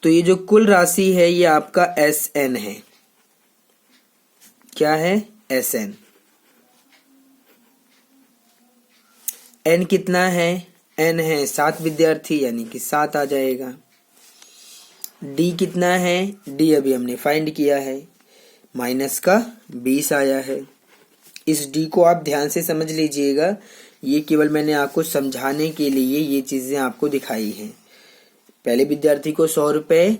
तो ये जो कुल राशि है ये आपका SN है। क्या है, SN। N कितना है, N है 7 विद्यार्थी, यानी कि 7 आ जाएगा। D कितना है, D अभी हमने फाइंड किया है, माइनस का 20 आया है। इस D को आप ध्यान से समझ लीजिएगा, ये केवल मैंने आपको समझाने के लिए ये चीजें आपको दिखाई हैं। पहले विद्यार्थी को 100 रुपये,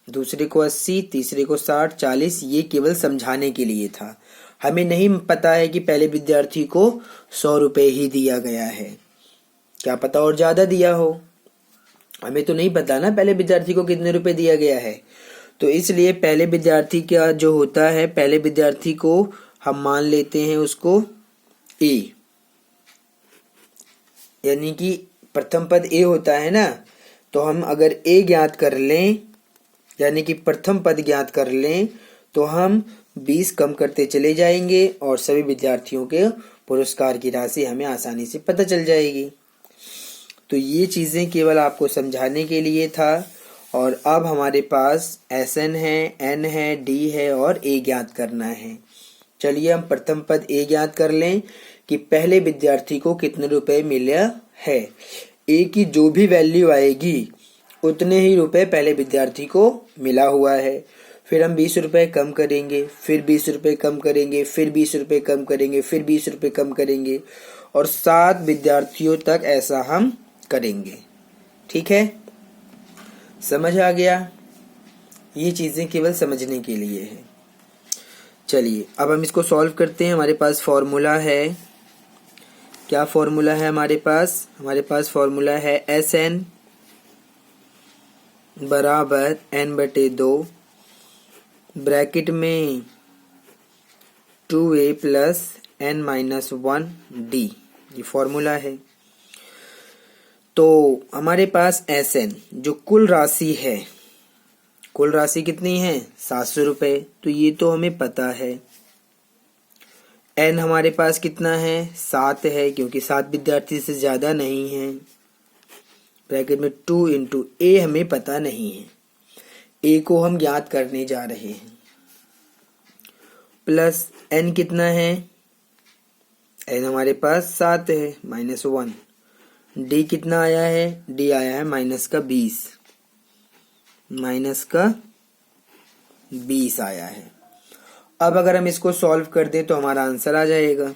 दूसरे को 80, तीसरे को 60, 40, ये केवल समझाने के लिए था। हमें नहीं पता है कि पहले विद्यार्थी को 100 रुपये ही दिया गया है, क्या पता और ज्यादा दिया हो, हमें तो नहीं पता ना पहले विद्यार्थी को कितने रुपए दिया गया है। तो इसलिए पहले विद्यार्थी का जो होता है, पहले विद्यार्थी को हम मान लेते हैं उसको ए, यानी कि प्रथम पद ए होता है ना, तो हम अगर ए ज्ञात कर लें, यानी कि प्रथम पद ज्ञात कर लें, तो हम 20 कम करते चले जाएंगे और सभी विद्यार्थियों के पुरस्कार की राशि हमें आसानी से पता चल जाएगी। तो ये चीजें केवल आपको समझाने के लिए था। और अब हमारे पास SN है, N है, D है और A ज्ञात करना है। चलिए हम प्रथम पद A ज्ञात कर लें कि पहले विद्यार्थी को कितने रुपए मिला है। A की जो भी वैल्यू आएगी उतने ही रुपए पहले विद्यार्थी को मिला हुआ है। फिर हम 20 रुपए कम करेंगे, फिर 20 रुपए कम करेंगे, फिर 20 रुपए कम करेंगे, फिर 20 रुपए कम करेंगे और 7 विद्यार्थियों तक ऐसा हम करेंगे। ठीक है, समझ आ गया, ये चीजें केवल समझने के लिए है। चलिए अब हम इसको सॉल्व करते हैं। हमारे पास फॉर्मूला है, क्या फॉर्मूला है हमारे पास फॉर्मूला है SN बराबर N/2 ब्रैकेट में 2A प्लस N-1D, ये फॉर्मूला है। तो हमारे पास SN जो कुल राशि है, कुल राशि कितनी है, 700 रुपये, तो ये तो हमें पता है। N हमारे पास कितना है, 7 है, क्योंकि 7 विद्यार्थी से ज्यादा नहीं है। ब्रैकेट में 2 इंटू A हमें पता नहीं है, A को हम ज्ञात करने जा रहे हैं, प्लस N कितना है, N हमारे पास 7 है, -1। D कितना आया है, D आया है -20 आया है। अब अगर हम इसको सॉल्व कर दें तो हमारा आंसर आ जाएगा।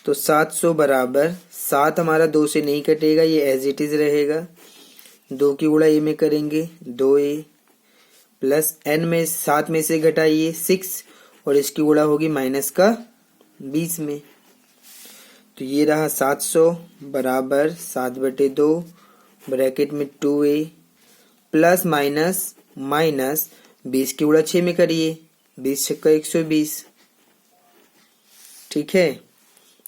तो 700 बराबर 7 हमारा 2 से नहीं कटेगा, ये एज इट इज रहेगा। 2 की गुणा ए में करेंगे 2a प्लस n में 7 में से घटाइए 6 और इसकी गुणा होगी माइनस का 20 में। तो ये रहा 700 बराबर 7/2 ब्रैकेट में 2a प्लस माइनस माइनस 20 की गुणा 6 में करिए 20 छक्का 120। ठीक है,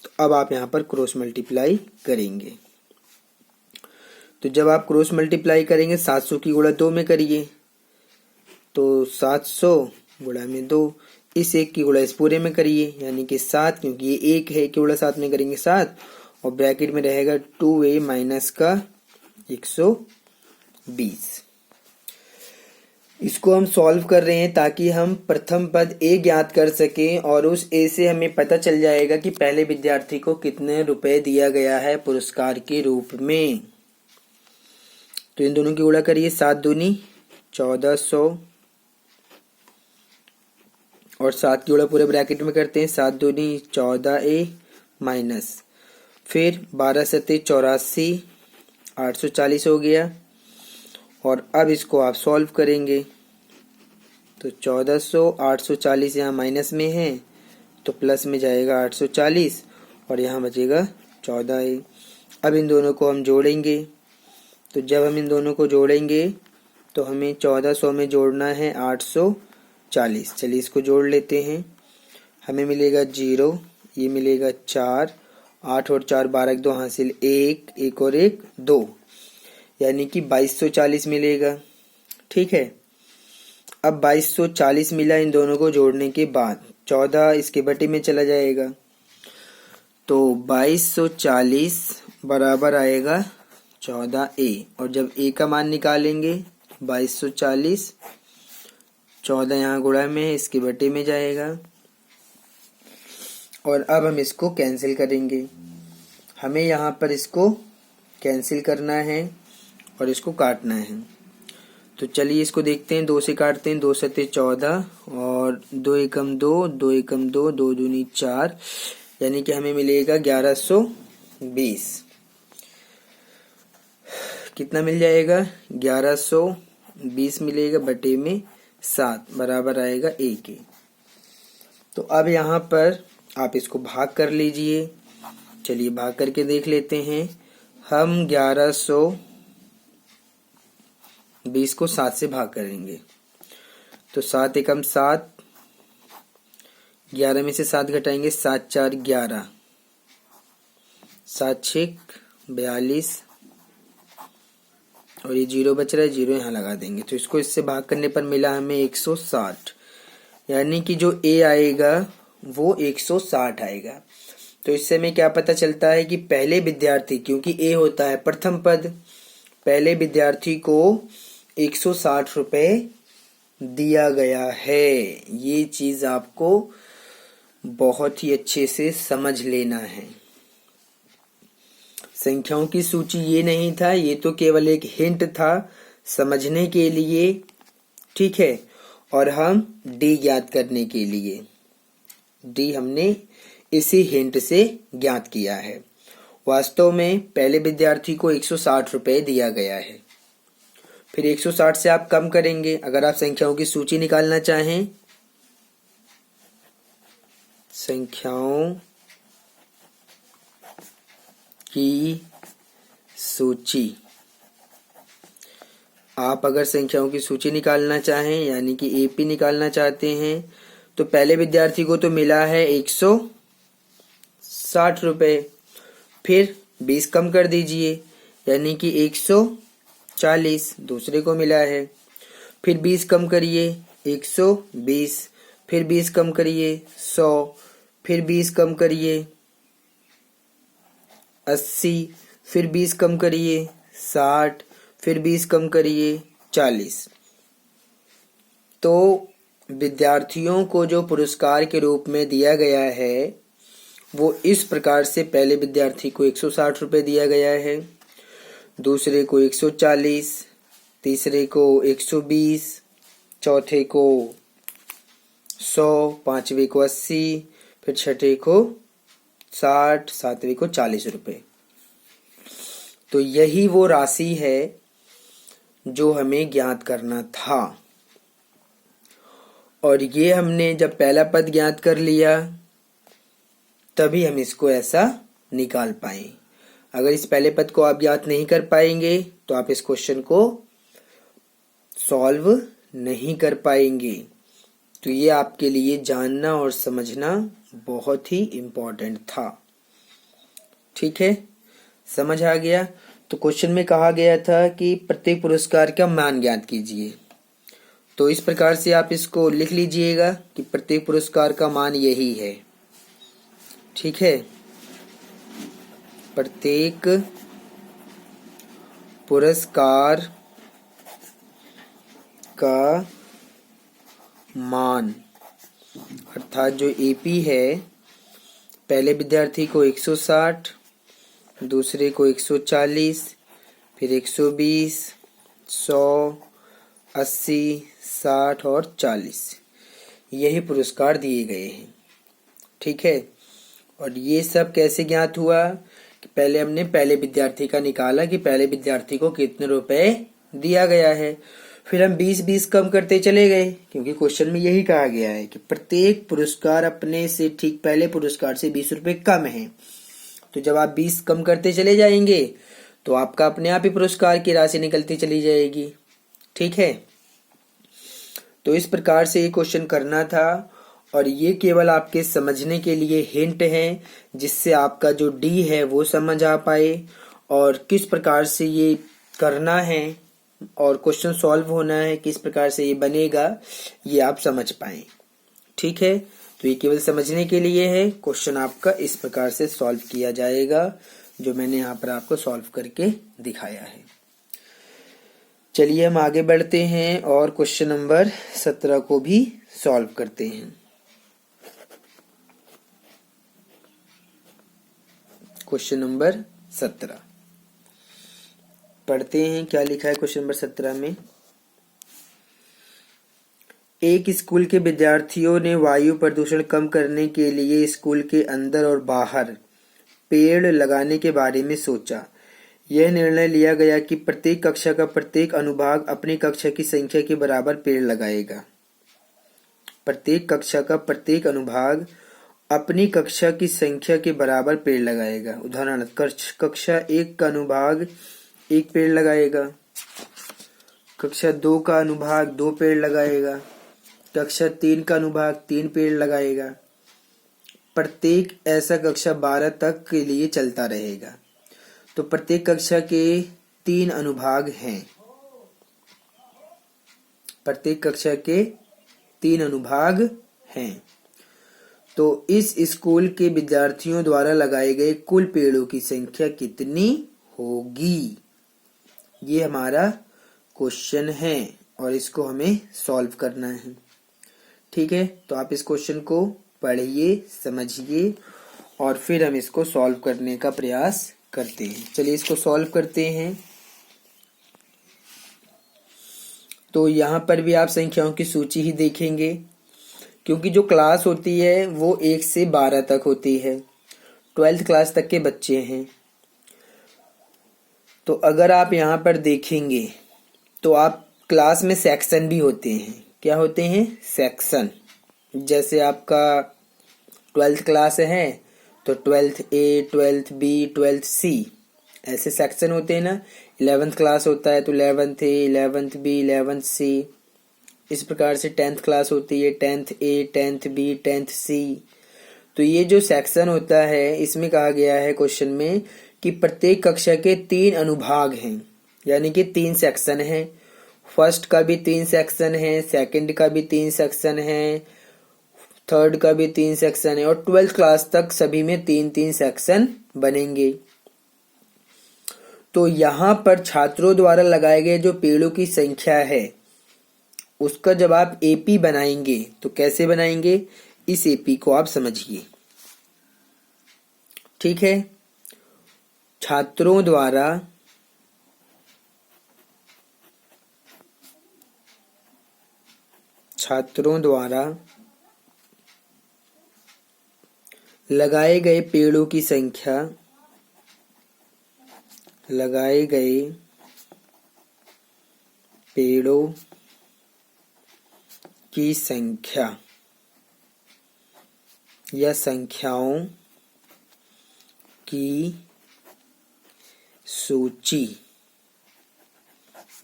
तो अब आप यहाँ पर क्रॉस मल्टीप्लाई करेंगे। तो जब आप क्रॉस मल्टीप्लाई करेंगे 700 की गुणा 2 में करिए तो 700 गुणा में 2, इस 1 की गुणा इस पूरे में करिए यानी कि 7, क्योंकि ये 1 है, की गुणा 7 में करेंगे 7 और ब्रैकेट में रहेगा 2a माइनस का 120। इसको हम सॉल्व कर रहे हैं ताकि हम प्रथम पद a ज्ञात कर सकें और उस a से हमें पता चल जाएगा कि पहले विद्यार्थी को कितने रुपए दिया गया है पुरस्कार के रूप में। तो इन दोनों की गुणा करिए 7 दूनी 1400 और 7 की गुणा पूरे ब्रैकेट में करते हैं 7 दूनी 14a माइनस फिर 12 सत्ते 84 840 हो गया। और अब इसको आप सॉल्व करेंगे तो 1400 840 यहाँ माइनस में है तो प्लस में जाएगा 840 और यहाँ बचेगा 14a। अब इन दोनों को हम जोड़ेंगे, तो जब हम इन दोनों को जोड़ेंगे तो हमें 1400 में जोड़ना है 840। चलिए इसको जोड़ लेते हैं, हमें मिलेगा 0, ये मिलेगा 4, 8 और 4 12 2 हासिल 1, 1 और 1 2, यानी कि 2240 मिलेगा। ठीक है, अब 2240 मिला इन दोनों को जोड़ने के बाद, 14 इसके बटे में चला जाएगा तो 2240 बराबर आएगा 14a और जब a का मान निकालेंगे 2240 14 यहाँ गुणा में है, इसके बटे में जाएगा और अब हम इसको कैंसिल करेंगे। हमें यहाँ पर इसको कैंसिल करना है और इसको काटना है। तो चलिए इसको देखते हैं, 2 से काटते हैं, 2 सत्ते 14 और 2 एकम 2, 2 एकम 2, 2 दूनी 4, यानी कि हमें मिलेगा 1120। कितना मिल जाएगा 1120 मिलेगा बटे में 7 बराबर आएगा 1। तो अब यहाँ पर आप इसको भाग कर लीजिए। चलिए भाग करके देख लेते हैं। हम 1120 को 7 से भाग करेंगे तो 7 एकम 7, 11 में से 7 घटाएंगे 7 4 11, 7 6 42 और ये 0 बच रहा है, 0 यहाँ लगा देंगे। तो इसको इससे भाग करने पर मिला हमें 160, यानी कि जो a आएगा वो 160 आएगा। तो इससे हमें क्या पता चलता है कि पहले विद्यार्थी, क्योंकि a होता है प्रथम पद, पहले विद्यार्थी को 160 रुपए दिया गया है। ये चीज आपको बहुत ही अच्छे से समझ लेना है। संख्याओं की सूची ये नहीं था, ये तो केवल एक हिंट था समझने के लिए, ठीक है। और हम डी ज्ञात करने के लिए, डी हमने इसी हिंट से ज्ञात किया है। वास्तव में पहले विद्यार्थी को 160 रुपए दिया गया है। फिर 160 से आप कम करेंगे अगर आप संख्याओं की सूची निकालना चाहें। संख्याओं की सूची, आप अगर संख्याओं की सूची निकालना चाहें यानी कि एपी निकालना चाहते हैं तो पहले विद्यार्थी को तो मिला है 160 रुपए, फिर 20 कम कर दीजिए यानी कि 140 दूसरे को मिला है, फिर 20 कम करिए 120, फिर 20 कम करिए 100, फिर 20 कम करिए 80, फिर 20 कम करिए 60, फिर 20 कम करिए 40। तो विद्यार्थियों को जो पुरस्कार के रूप में दिया गया है वो इस प्रकार से, पहले विद्यार्थी को 160 रुपए दिया गया है, दूसरे को 140, तीसरे को 120, चौथे को 100, पांचवे को 80, फिर छठे को 60, 7वीं को 40 रुपए। तो यही वो राशि है जो हमें ज्ञात करना था। और ये हमने जब पहला पद ज्ञात कर लिया तभी हम इसको ऐसा निकाल पाए। अगर इस पहले पद को आप ज्ञात नहीं कर पाएंगे तो आप इस क्वेश्चन को सॉल्व नहीं कर पाएंगे। तो ये आपके लिए जानना और समझना बहुत ही इम्पोर्टेंट था। ठीक है, समझ आ गया। तो क्वेश्चन में कहा गया था कि प्रत्येक पुरस्कार का मान ज्ञात कीजिए। तो इस प्रकार से आप इसको लिख लीजिएगा कि प्रत्येक पुरस्कार का मान यही है। ठीक है, प्रत्येक पुरस्कार का मान, अर्थात जो एपी है, पहले विद्यार्थी को 160, दूसरे को 140, फिर 120, 100, 80, 60 और 40, यही पुरस्कार दिए गए हैं। ठीक है, और ये सब कैसे ज्ञात हुआ कि पहले हमने पहले विद्यार्थी का निकाला कि पहले विद्यार्थी को कितने रुपए दिया गया है, फिर हम 20-20 कम करते चले गए, क्योंकि क्वेश्चन में यही कहा गया है कि प्रत्येक पुरस्कार अपने से ठीक पहले पुरस्कार से 20 रुपए कम है। तो जब आप 20 कम करते चले जाएंगे तो आपका अपने आप ही पुरस्कार की राशि निकलती चली जाएगी। ठीक है, तो इस प्रकार से ये क्वेश्चन करना था, और ये केवल आपके समझने के लिए हिंट है, जिससे आपका जो डी है वो समझ आ पाए और किस प्रकार से ये करना है और क्वेश्चन सॉल्व होना है, किस प्रकार से ये बनेगा, ये आप समझ पाए। ठीक है, तो ये केवल समझने के लिए है। क्वेश्चन आपका इस प्रकार से सॉल्व किया जाएगा जो मैंने यहाँ पर आपको सॉल्व करके दिखाया है। चलिए हम आगे बढ़ते हैं और क्वेश्चन नंबर 17 को भी सॉल्व करते हैं। क्वेश्चन नंबर 17 पढ़ते हैं, क्या लिखा है क्वेश्चन नंबर 17 में। एक स्कूल के विद्यार्थियों ने वायु प्रदूषण कम करने के लिए स्कूल के अंदर और बाहर पेड़ लगाने के बारे में सोचा। यह निर्णय लिया गया कि प्रत्येक कक्षा का प्रत्येक अनुभाग अपनी कक्षा की संख्या के बराबर पेड़ लगाएगा। प्रत्येक कक्षा का प्रत्येक अनुभाग अपनी कक्षा की संख्या के बराबर पेड़ लगाएगा। उदाहरण, कक्षा 1 का अनुभाग 1 पेड़ लगाएगा, कक्षा 2 का अनुभाग 2 पेड़ लगाएगा, कक्षा 3 का अनुभाग 3 पेड़ लगाएगा। प्रत्येक ऐसा कक्षा 12 तक के लिए चलता रहेगा। तो प्रत्येक कक्षा के 3 अनुभाग हैं। प्रत्येक कक्षा के 3 अनुभाग हैं। तो इस स्कूल के विद्यार्थियों द्वारा लगाए गए कुल पेड़ों की संख्या कितनी होगी, ये हमारा क्वेश्चन है और इसको हमें सॉल्व करना है। ठीक है, तो आप इस क्वेश्चन को पढ़िए, समझिए और फिर हम इसको सॉल्व करने का प्रयास करते हैं। चलिए इसको सॉल्व करते हैं। तो यहाँ पर भी आप संख्याओं की सूची ही देखेंगे, क्योंकि जो क्लास होती है वो 1 से 12 तक होती है, 12th क्लास तक के बच्चे हैं। तो अगर आप यहाँ पर देखेंगे तो आप क्लास में सेक्शन भी होते हैं। क्या होते हैं? सेक्शन। जैसे आपका 12th क्लास है तो 12th A, 12th B, 12th C, ऐसे सेक्शन होते हैं ना। 11th क्लास होता है तो 11th A, 11th B, 11th C, इस प्रकार से 10th क्लास होती है, 10th A, 10th B, 10th C। तो ये जो सेक्शन होता है इसमें कहा गया है क्वेश्चन में कि प्रत्येक कक्षा के 3 अनुभाग हैं, यानी कि 3 सेक्शन हैं। फर्स्ट का भी 3 सेक्शन है, सेकंड का भी 3 सेक्शन है, थर्ड का भी 3 सेक्शन है और 12th क्लास तक सभी में 3-3 सेक्शन बनेंगे। तो यहाँ पर छात्रों द्वारा लगाए गए जो पेड़ों की संख्या है उसका जब आप एपी बनाएंगे तो कैसे बनाएंगे, इस एपी को आप समझिए। ठीक है, छात्रों द्वारा लगाए गए पेड़ों की संख्या, लगाए गए पेड़ों की संख्या या संख्याओं की सूची,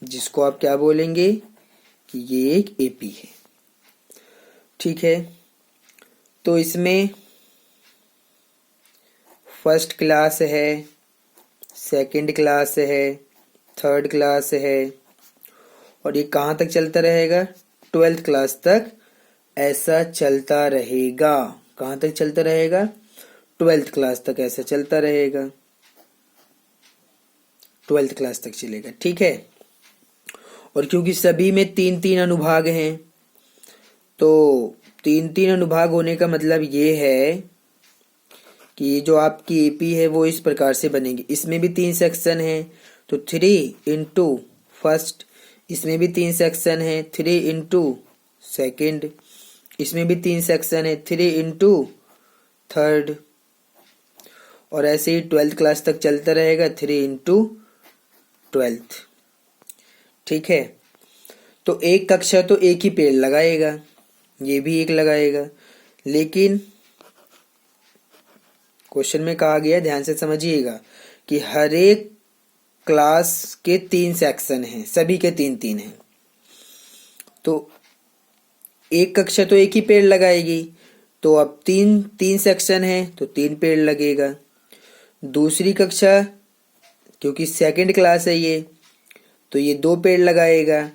जिसको आप क्या बोलेंगे कि ये एक एपी है। ठीक है, तो इसमें फर्स्ट क्लास है, सेकंड क्लास है, थर्ड क्लास है, और ये कहाँ तक चलता रहेगा? 12th क्लास तक ऐसा चलता रहेगा। कहाँ तक चलता रहेगा? 12th क्लास तक ऐसा चलता रहेगा, 12th क्लास तक चलेगा। ठीक है, और क्योंकि सभी में 3-3 अनुभाग हैं, तो 3-3 अनुभाग होने का मतलब ये है कि ये जो आपकी एपी है वो इस प्रकार से बनेगी। इसमें भी 3 सेक्शन है, तो 3 इंटू फर्स्ट, इसमें भी 3 सेक्शन है, 3 इंटू सेकेंड, इसमें भी 3 सेक्शन है, 3 इंटू थर्ड, और ऐसे ही 12th क्लास तक चलता रहेगा, 3 इंटू 12th। ठीक है, तो एक कक्षा तो एक ही पेड़ लगाएगा, ये भी एक लगाएगा, लेकिन क्वेश्चन में कहा गया, ध्यान से समझिएगा, कि हर एक क्लास के 3 सेक्शन हैं, सभी के 3-3 हैं, तो एक कक्षा तो एक ही पेड़ लगाएगी, तो अब 3 सेक्शन है तो 3 पेड़ लगेगा। दूसरी कक्षा, क्योंकि सेकंड क्लास है ये, तो ये 2 पेड़ लगाएगा,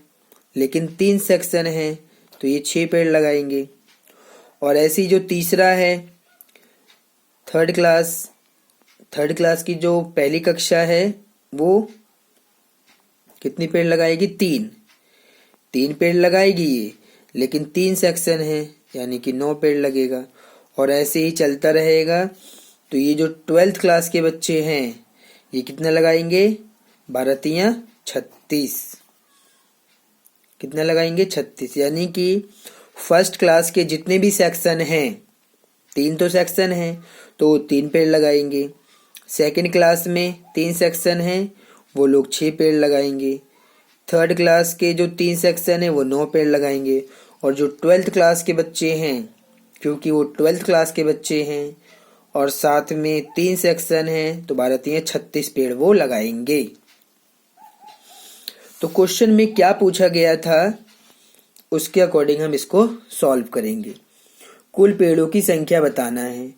लेकिन 3 सेक्शन है तो ये 6 पेड़ लगाएंगे। और ऐसी जो तीसरा है थर्ड क्लास की जो पहली कक्षा है वो कितनी पेड़ लगाएगी? 3 पेड़ लगाएगी ये, लेकिन 3 सेक्शन है यानी कि 9 पेड़ लगेगा, और ऐसे ही चलता रहेगा। तो ये जो 12th क्लास के बच्चे हैं ये कितना लगाएंगे? 12 36, कितना लगाएंगे? 36, यानी कि फर्स्ट क्लास के जितने भी सेक्शन हैं, 3 तो सेक्शन हैं तो 3 पेड़ लगाएंगे। सेकंड क्लास में 3 सेक्शन हैं, वो लोग 6 पेड़ लगाएंगे। थर्ड क्लास के जो 3 सेक्शन है वो 9 पेड़ लगाएंगे। और जो 12th क्लास के बच्चे हैं, क्योंकि वो 12th क्लास के बच्चे हैं और साथ में 3 सेक्शन हैं, तो 12 36 पेड़ वो लगाएंगे। तो क्वेश्चन में क्या पूछा गया था उसके अकॉर्डिंग हम इसको सॉल्व करेंगे। कुल पेड़ों की संख्या बताना है,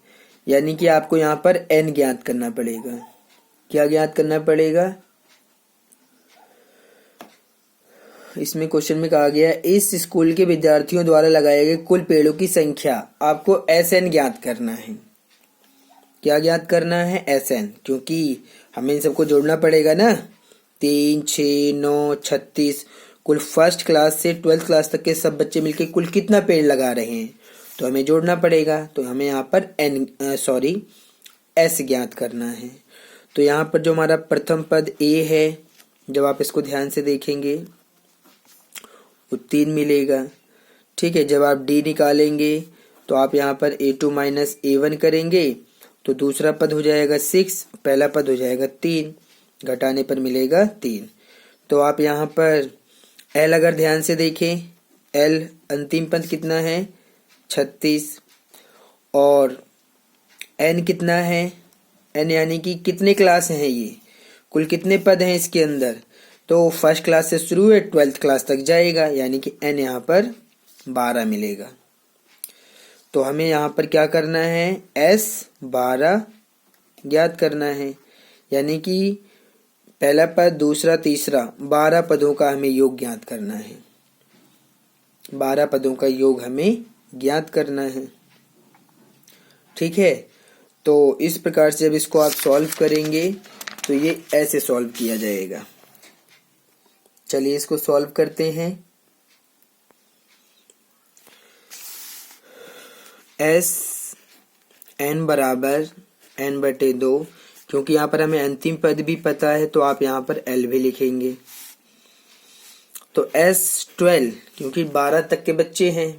यानी कि आपको यहाँ पर n ज्ञात करना पड़ेगा। क्या ज्ञात करना पड़ेगा? इसमें क्वेश्चन में कहा गया इस स्कूल के विद्यार्थियों द्वारा लगाए गए कुल पेड़ों की संख्या आपको SN ज्ञात करना है। क्या ज्ञात करना है? SN, क्योंकि हमें इन सबको जोड़ना पड़ेगा ना। 3, 6, 9, 36, कुल फर्स्ट क्लास से 12th क्लास तक के सब बच्चे मिलके कुल कितना पेड़ लगा रहे हैं, तो हमें जोड़ना पड़ेगा। तो हमें यहाँ पर S ज्ञात करना है। तो यहाँ पर जो हमारा प्रथम पद A है, जब आप इसको ध्यान से देखेंगे वो 3 मिलेगा। ठीक है, जब आप D निकालेंगे तो आप यहाँ पर A2 माइनस A1 करेंगे तो दूसरा पद हो जाएगा 6, पहला पद हो जाएगा 3, घटाने पर मिलेगा 3। तो आप यहाँ पर L अगर ध्यान से देखें, L अंतिम पद कितना है? 36, और N कितना है? N यानी कि कितने क्लास हैं ये, कुल कितने पद हैं इसके अंदर, तो फर्स्ट क्लास से शुरू है 12th क्लास तक जाएगा, यानी कि N यहाँ पर 12 मिलेगा। तो हमें यहाँ पर क्या करना है? S 12 ज्ञात करना है, यानी कि पहला पद, दूसरा, तीसरा, 12 पदों का हमें योग ज्ञात करना है। 12 पदों का योग हमें ज्ञात करना है। ठीक है, तो इस प्रकार से जब इसको आप सॉल्व करेंगे तो ये ऐसे सॉल्व किया जाएगा। चलिए इसको सॉल्व करते हैं। SN बराबर N/2, क्योंकि यहाँ पर हमें अंतिम पद भी पता है तो आप यहाँ पर L भी लिखेंगे। तो S12, क्योंकि 12 तक के बच्चे हैं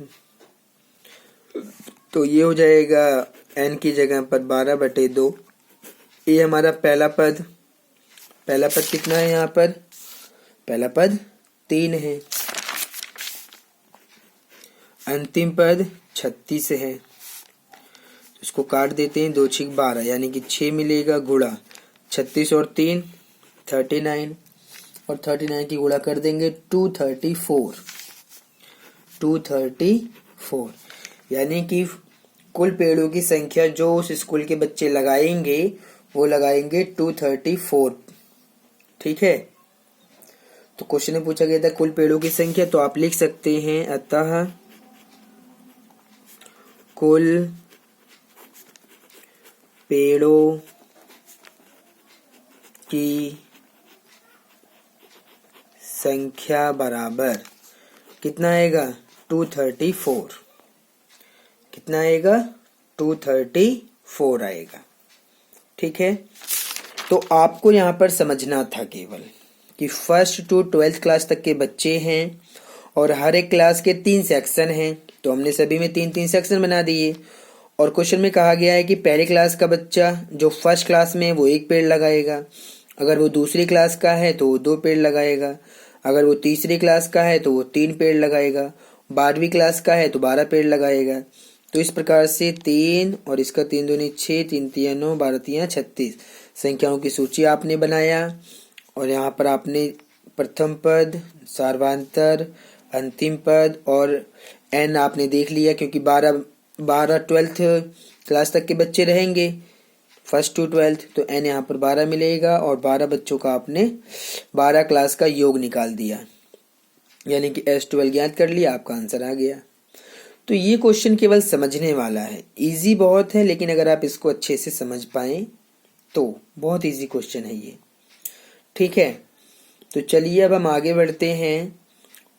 तो ये हो जाएगा n की जगह पर 12/2। ये हमारा पहला पद कितना है यहाँ पर? पहला पद 3 है। अंतिम पद 36 है। इसको काट देते हैं, 2 छीक 12 यानी कि 6 मिलेगा। गुणा 36 और 3 39 और 39 की गुणा कर देंगे 234 यानी कि कुल पेड़ों की संख्या जो उस स्कूल के बच्चे लगाएंगे वो लगाएंगे 234। ठीक है। तो क्वेश्चन में पूछा गया था कुल पेड़ों की संख्या, तो आप लिख सकते हैं अतः कुल पेड़ों की संख्या बराबर कितना आएगा? 234। कितना आएगा? 234 आएगा। ठीक है। तो आपको यहाँ पर समझना था केवल कि 1st to 12th क्लास तक के बच्चे हैं और हर एक क्लास के 3 सेक्शन हैं, तो हमने सभी में 3-3 सेक्शन बना दिए। और क्वेश्चन में कहा गया है कि पहले क्लास का बच्चा जो 1st क्लास में है वो 1 पेड़ लगाएगा, अगर वो दूसरी क्लास का है तो वो 2 पेड़ लगाएगा, अगर वो तीसरी क्लास का है तो वो 3 पेड़ लगाएगा, 12वीं क्लास का है तो 12 पेड़ लगाएगा। तो इस प्रकार से 3 और इसका 3 दूनी 6, 3 तिया 9, 12 तिया 36 संख्याओं की सूची आपने बनाया। और यहाँ पर आपने प्रथम पद, सार्वधातुक, अंतिम पद और n आपने देख लिया, क्योंकि 12 12th क्लास तक के बच्चे रहेंगे 1st to 12th, तो n यहाँ पर 12 मिलेगा और 12 बच्चों का आपने 12 क्लास का योग निकाल दिया, यानी कि S12 ज्ञात कर लिया, आपका आंसर आ गया। तो ये क्वेश्चन केवल समझने वाला है, इजी बहुत है, लेकिन अगर आप इसको अच्छे से समझ पाए तो बहुत इजी क्वेश्चन है ये। ठीक है। तो चलिए अब हम आगे बढ़ते हैं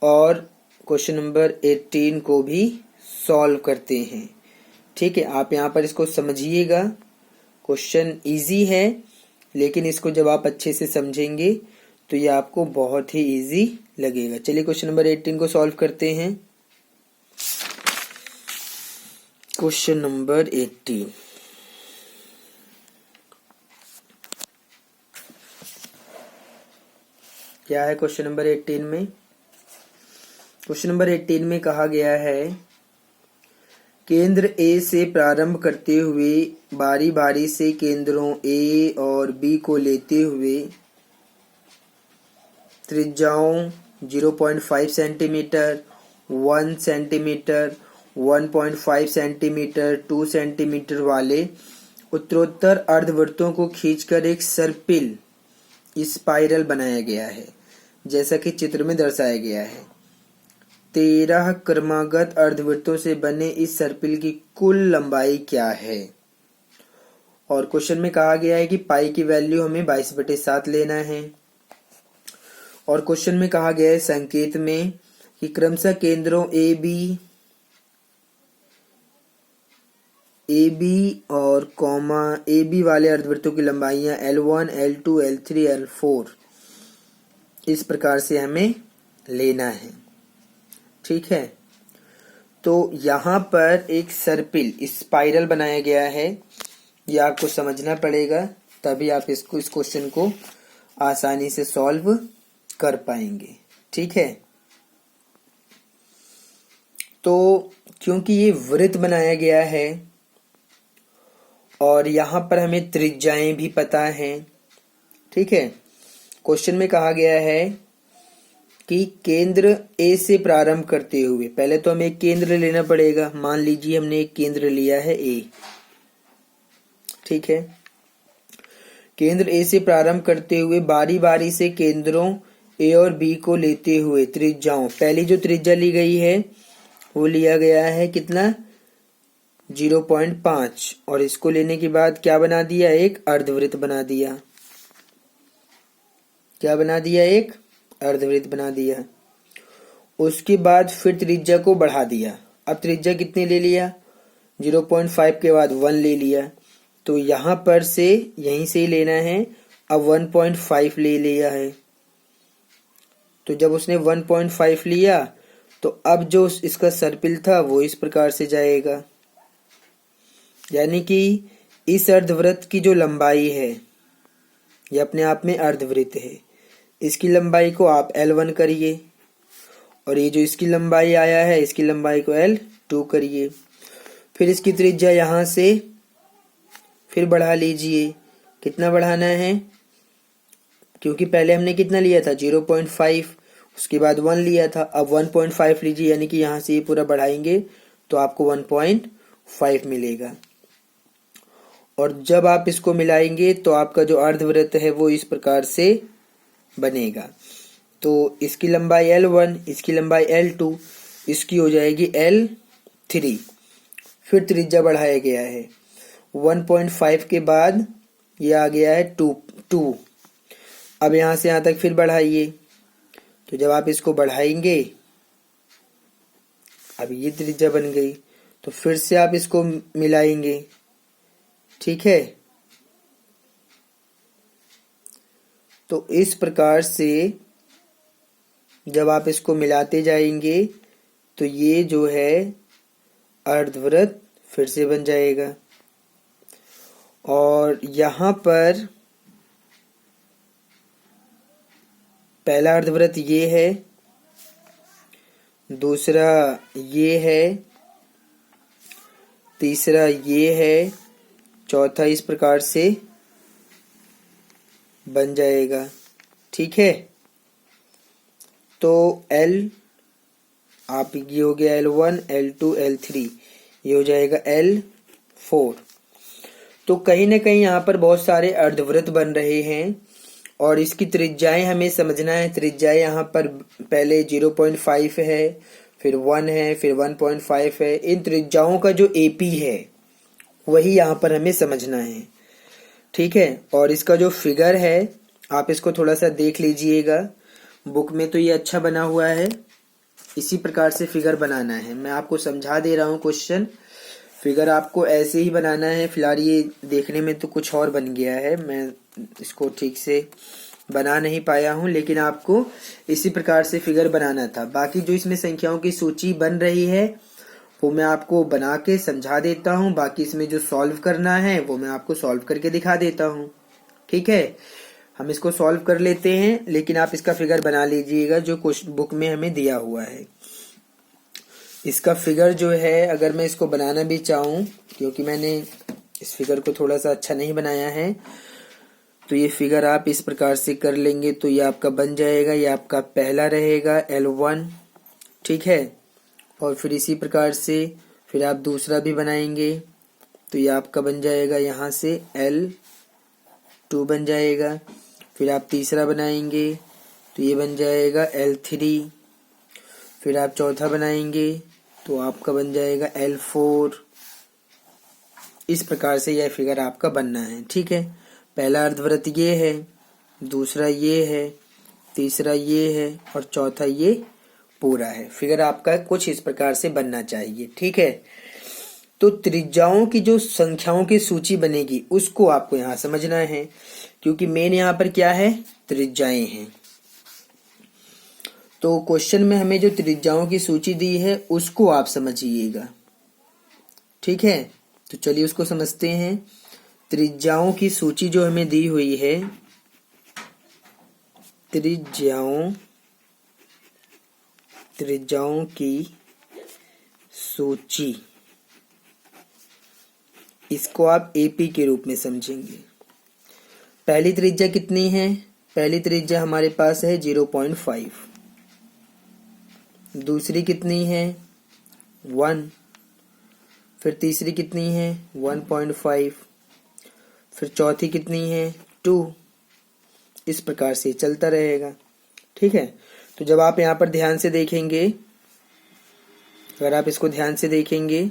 और क्वेश्चन नंबर 18 को भी सॉल्व करते हैं। ठीक है। आप यहाँ पर इसको समझिएगा, क्वेश्चन इजी है, लेकिन इसको जब आप अच्छे से समझेंगे तो ये आपको बहुत ही इजी लगेगा। चलिए क्वेश्चन नंबर 18 को सॉल्व करते हैं। क्वेश्चन नंबर 18, क्या है क्वेश्चन नंबर 18 में? क्वेश्चन नंबर 18 में कहा गया है केंद्र A से प्रारंभ करते हुए बारी बारी से केंद्रों A और B को लेते हुए त्रिज्याओं 0.5 सेंटीमीटर, 1 सेंटीमीटर, 1.5 सेंटीमीटर, 2 सेंटीमीटर वाले उत्तरोत्तर अर्धवृत्तों को खींचकर एक सर्पिल स्पाइरल बनाया गया है, जैसा कि चित्र में दर्शाया गया है। 13 क्रमागत अर्धवृत्तों से बने इस सर्पिल की कुल लंबाई क्या है? और क्वेश्चन में कहा गया है कि पाई की वैल्यू हमें 22/7 लेना है। और क्वेश्चन में कहा गया है संकेत में कि क्रमशः केंद्रों ए बी और कॉमा ए बी वाले अर्धवृत्तों की लंबाइयां L1, L2, L3, L4 इस प्रकार से हमें लेना है। ठीक है। तो यहाँ पर एक सर्पिल स्पाइरल बनाया गया है, ये आपको समझना पड़ेगा, तभी आप इस क्वेश्चन को आसानी से सॉल्व कर पाएंगे। ठीक है। तो क्योंकि ये वृत्त बनाया गया है और यहाँ पर हमें त्रिज्याएं भी पता हैं। ठीक है। क्वेश्चन में कहा गया है कि केंद्र A से प्रारंभ करते हुए, पहले तो हमें एक केंद्र लेना पड़ेगा। मान लीजिए हमने एक केंद्र लिया है A। ठीक है। केंद्र A से प्रारंभ करते हुए बारी बारी से केंद्रों A और B को लेते हुए त्रिज्याओं, पहली जो त्रिज्या ली गई है वो लिया गया है कितना? 0.5, और इसको लेने के बाद क्या बना दिया? एक अर्धवृत्त बना दिया। क्या बना दिया? एक अर्धवृत्त बना दिया। उसके बाद फिर त्रिज्या को बढ़ा दिया। अब त्रिज्या कितने ले लिया? 0.5 के बाद 1 ले लिया, तो यहाँ पर से यहीं से ही लेना है। अब 1.5 ले लिया है, तो जब उसने 1.5 लिया तो अब जो इसका सर्पिल था वो इस प्रकार से जाएगा। यानी कि इस अर्धवृत्त की जो लंबाई है ये अपने आप में अर्धवृत्त है, इसकी लंबाई को आप L1 करिए और ये जो इसकी लंबाई आया है इसकी लंबाई को L2 करिए। फिर इसकी त्रिज्या यहाँ से फिर बढ़ा लीजिए। कितना बढ़ाना है, क्योंकि पहले हमने कितना लिया था 0.5, उसके बाद 1 लिया था, अब 1.5 लीजिए, यानी कि यहाँ से ये पूरा बढ़ाएंगे तो आपको 1.5 मिलेगा। और जब आप इसको मिलाएंगे तो आपका जो अर्धवृत्त है वो इस प्रकार से बनेगा। तो इसकी लंबाई L1, इसकी लंबाई L2, इसकी हो जाएगी L3। फिर त्रिज्या बढ़ाया गया है 1.5 के बाद ये आ गया है 2। अब यहाँ से यहाँ तक फिर बढ़ाइए, तो जब आप इसको बढ़ाएंगे अब ये त्रिज्या बन गई, तो फिर से आप इसको मिलाएंगे, ठीक है। तो इस प्रकार से जब आप इसको मिलाते जाएंगे तो ये जो है अर्धवृत्त फिर से बन जाएगा। और यहाँ पर पहला अर्धवृत्त ये है, दूसरा ये है, तीसरा ये है, चौथा इस प्रकार से बन जाएगा, ठीक है। तो L आप ये हो गया L1, L2, L3, ये हो जाएगा L4। तो कहीं ना कहीं यहाँ पर बहुत सारे अर्धवृत्त बन रहे हैं और इसकी त्रिज्याएं हमें समझना है। त्रिज्याएं यहाँ पर पहले 0.5 है, फिर 1 है, फिर 1.5 है। इन त्रिज्याओं का जो AP है वही यहाँ पर हमें समझना है, ठीक है। और इसका जो फिगर है आप इसको थोड़ा सा देख लीजिएगा, बुक में तो ये अच्छा बना हुआ है, इसी प्रकार से फिगर बनाना है। मैं आपको समझा दे रहा हूँ क्वेश्चन, फिगर आपको ऐसे ही बनाना है। फिलहाल ये देखने में तो कुछ और बन गया है, मैं इसको ठीक से बना नहीं पाया हूँ, लेकिन आपको इसी प्रकार से फिगर बनाना था। बाकी जो इसमें संख्याओं की सूची बन रही है वो मैं आपको बना के समझा देता हूँ, बाकी इसमें जो सॉल्व करना है वो मैं आपको सॉल्व करके दिखा देता हूँ, ठीक है। हम इसको सॉल्व कर लेते हैं, लेकिन आप इसका फिगर बना लीजिएगा जो बुक में हमें दिया हुआ है। इसका फिगर जो है अगर मैं इसको बनाना भी चाहूँ, क्योंकि मैंने इस फिगर को थोड़ा सा अच्छा नहीं बनाया है, तो ये फिगर आप इस प्रकार से कर लेंगे तो ये आपका बन जाएगा। ये आपका पहला रहेगा L1, ठीक है। और फिर इसी प्रकार से फिर आप दूसरा भी बनाएंगे तो ये आपका बन जाएगा, यहाँ से L2 बन जाएगा। फिर आप तीसरा बनाएंगे तो ये बन जाएगा L3। फिर आप चौथा बनाएंगे तो आपका बन जाएगा L4। इस प्रकार से यह फिगर आपका बनना है, ठीक है। पहला अर्धवृत्त ये है, दूसरा ये है, तीसरा ये है और चौथा ये पूरा है। फिगर आपका कुछ इस प्रकार से बनना चाहिए, ठीक है। तो त्रिज्याओं की जो संख्याओं की सूची बनेगी उसको आपको यहाँ समझना है, क्योंकि मेन यहाँ पर क्या है, त्रिज्याएं हैं। तो क्वेश्चन में हमें जो त्रिज्याओं की सूची दी है उसको आप समझिएगा, ठीक है। तो चलिए उसको समझते हैं। त्रिज्याओं की सूची जो हमें दी हुई है, त्रिज्याओं की सूची, इसको आप AP के रूप में समझेंगे। पहली त्रिज्या कितनी है, पहली त्रिज्या हमारे पास है 0.5। दूसरी कितनी है 1। फिर तीसरी कितनी है 1.5। फिर चौथी कितनी है 2। इस प्रकार से चलता रहेगा, ठीक है। तो जब आप यहाँ पर ध्यान से देखेंगे, अगर आप इसको ध्यान से देखेंगे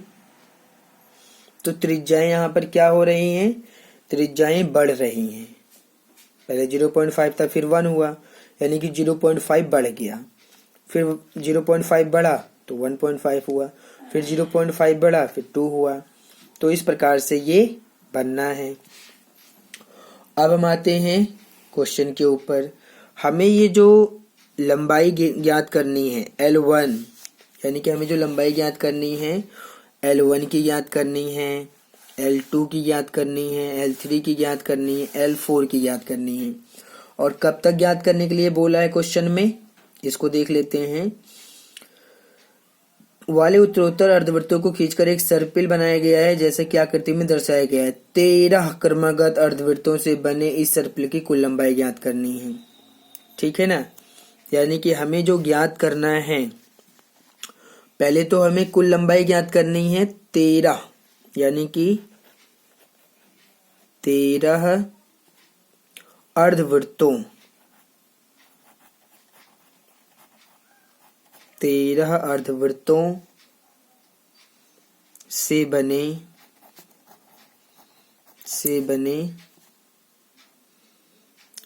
तो त्रिज्याएं यहाँ पर क्या हो रही हैं, त्रिज्याएं बढ़ रही हैं। पहले 0.5 था, फिर 1 हुआ, यानी कि 0.5 बढ़ गया। फिर 0.5 बढ़ा तो 1.5 हुआ, फिर 0.5 बढ़ा फिर 2 हुआ। तो इस प्रकार से ये बनना है। अब हम आते हैं क्वेश्चन के ऊपर। हमें ये जो लंबाई ज्ञात करनी है L1, यानी कि हमें जो लंबाई ज्ञात करनी है L1 की ज्ञात करनी है, L2 की ज्ञात करनी है, L3 की ज्ञात करनी है, L4 की ज्ञात करनी है। और कब तक ज्ञात करने के लिए बोला है क्वेश्चन में, इसको देख लेते हैं। वाले उत्तरोत्तर अर्धवृत्तों को खींचकर एक सर्पिल बनाया गया है, जैसे कि आकृति में दर्शाया गया है। 13 क्रमागत अर्धवृत्तों से बने इस सर्पिल की कुल लंबाई ज्ञात करनी है। ठीक है ना, यानी कि हमें जो ज्ञात करना है, पहले तो हमें कुल लंबाई ज्ञात करनी है 13, यानी कि 13 अर्धवृत्तों 13 अर्धवृत्तों से बने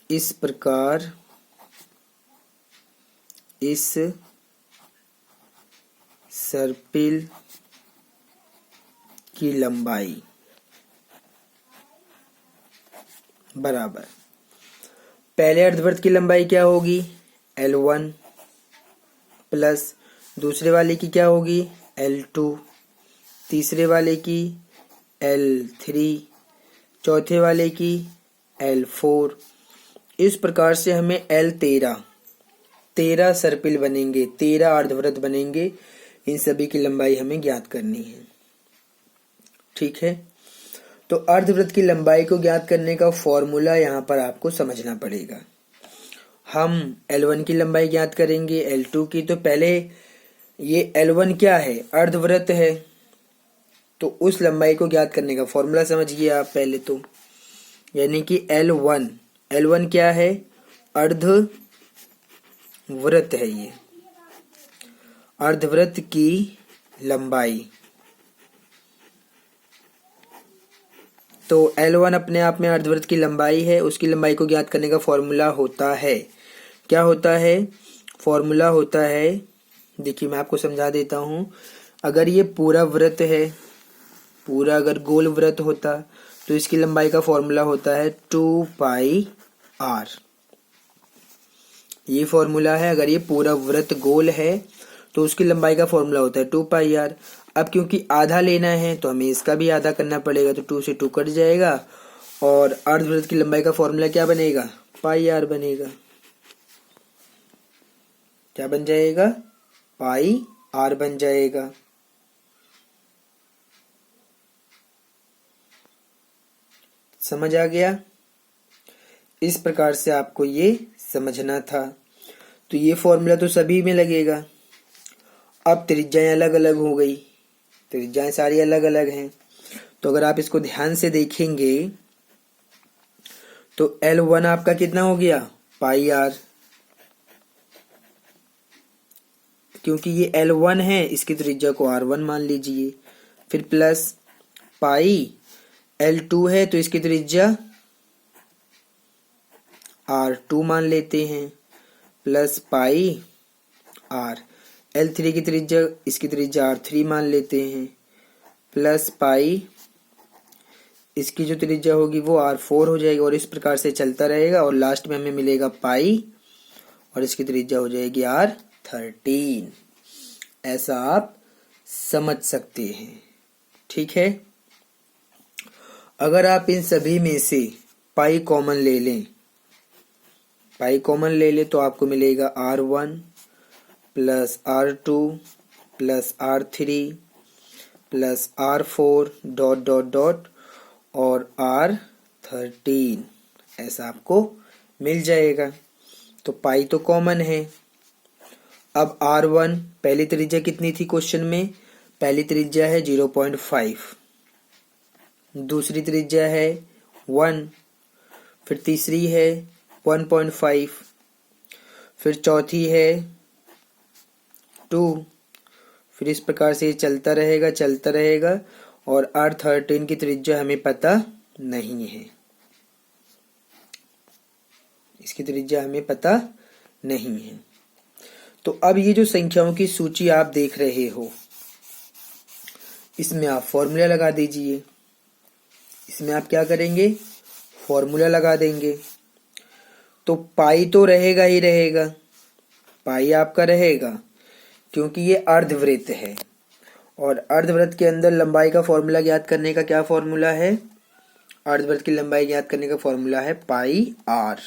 इस प्रकार इस सर्पिल की लंबाई बराबर, पहले अर्धवृत्त की लंबाई क्या होगी, L1 प्लस दूसरे वाले की क्या होगी, L2, तीसरे वाले की L3, चौथे वाले की L4। इस प्रकार से हमें तेरह सर्पिल बनेंगे, 13 अर्धवृत्त बनेंगे। इन सभी की लंबाई हमें ज्ञात करनी है। ठीक है, तो अर्धवृत्त की लंबाई को ज्ञात करने का फॉर्मूला यहाँ पर आपको समझना पड़ेगा। हम L1 की लंबाई ज्ञात करेंगे, L2 की। तो पहले ये L1 क्या है, अर्धवृत्त है, तो उस लंबाई को ज्ञात करने का फॉर्मूला समझिए आप पहले तो, यानी कि L1 क्या है, अर्धवृत्त है। ये अर्धवृत्त की लंबाई, तो L1 अपने आप में अर्धवृत्त की लंबाई है। उसकी लंबाई को ज्ञात करने का फॉर्मूला होता है, क्या होता है, फॉर्मूला होता है, देखिए मैं आपको समझा देता हूं। अगर ये पूरा वृत्त है, पूरा अगर गोल वृत्त होता, तो इसकी लंबाई का फॉर्मूला होता है 2πr। ये फॉर्मूला है। अगर ये पूरा वृत्त गोल है तो उसकी लंबाई का फॉर्मूला होता है 2πr। अब क्योंकि आधा लेना है तो हमें इसका भी आधा करना पड़ेगा, तो 2 से 2 कट जाएगा और अर्धवृत्त की लंबाई का फॉर्मूला क्या बनेगा, πr बनेगा। क्या बन जाएगा, πr बन जाएगा। समझ आ गया, इस प्रकार से आपको ये समझना था। तो ये फॉर्मूला तो सभी में लगेगा। अब त्रिज्याएं अलग अलग हो गई, त्रिज्याएं सारी अलग अलग हैं। तो अगर आप इसको ध्यान से देखेंगे तो L1 आपका कितना हो गया, πr, क्योंकि ये L1 है, इसकी त्रिज्या को R1 मान लीजिए। फिर प्लस पाई L2 है तो इसकी त्रिज्या R2 मान लेते हैं, प्लस पाई R। L3 की त्रिज्या, इसकी त्रिज्या R3 मान लेते हैं, प्लस पाई, इसकी जो त्रिज्या होगी वो R4 हो जाएगी। और इस प्रकार से चलता रहेगा और लास्ट में हमें मिलेगा पाई और इसकी त्रिज्या हो जाएगी R13। ऐसा आप समझ सकते हैं। ठीक है, अगर आप इन सभी में से पाई कॉमन ले लें तो आपको मिलेगा R1 plus R2 plus R3 plus R4 dot dot dot और R13, ऐसा आपको मिल जाएगा। तो पाई तो कॉमन है। अब R1, पहली त्रिज्या कितनी थी क्वेश्चन में, पहली त्रिज्या है 0.5, दूसरी त्रिज्या है 1, फिर तीसरी है 1.5, फिर चौथी है 2, फिर इस प्रकार से चलता रहेगा और R13 की त्रिज्या हमें पता नहीं है, इसकी त्रिज्या हमें पता नहीं है। तो अब ये जो संख्याओं की सूची आप देख रहे हो, इसमें आप फॉर्मूला लगा दीजिए। इसमें आप क्या करेंगे, फॉर्मूला लगा देंगे। तो पाई तो रहेगा ही रहेगा, पाई आपका रहेगा क्योंकि ये अर्धवृत्त है और अर्धवृत्त के अंदर लंबाई का फॉर्मूला ज्ञात करने का क्या फॉर्मूला है? अर्धवृत्त की लंबाई ज्ञात करने का फॉर्मूला है पाई आर।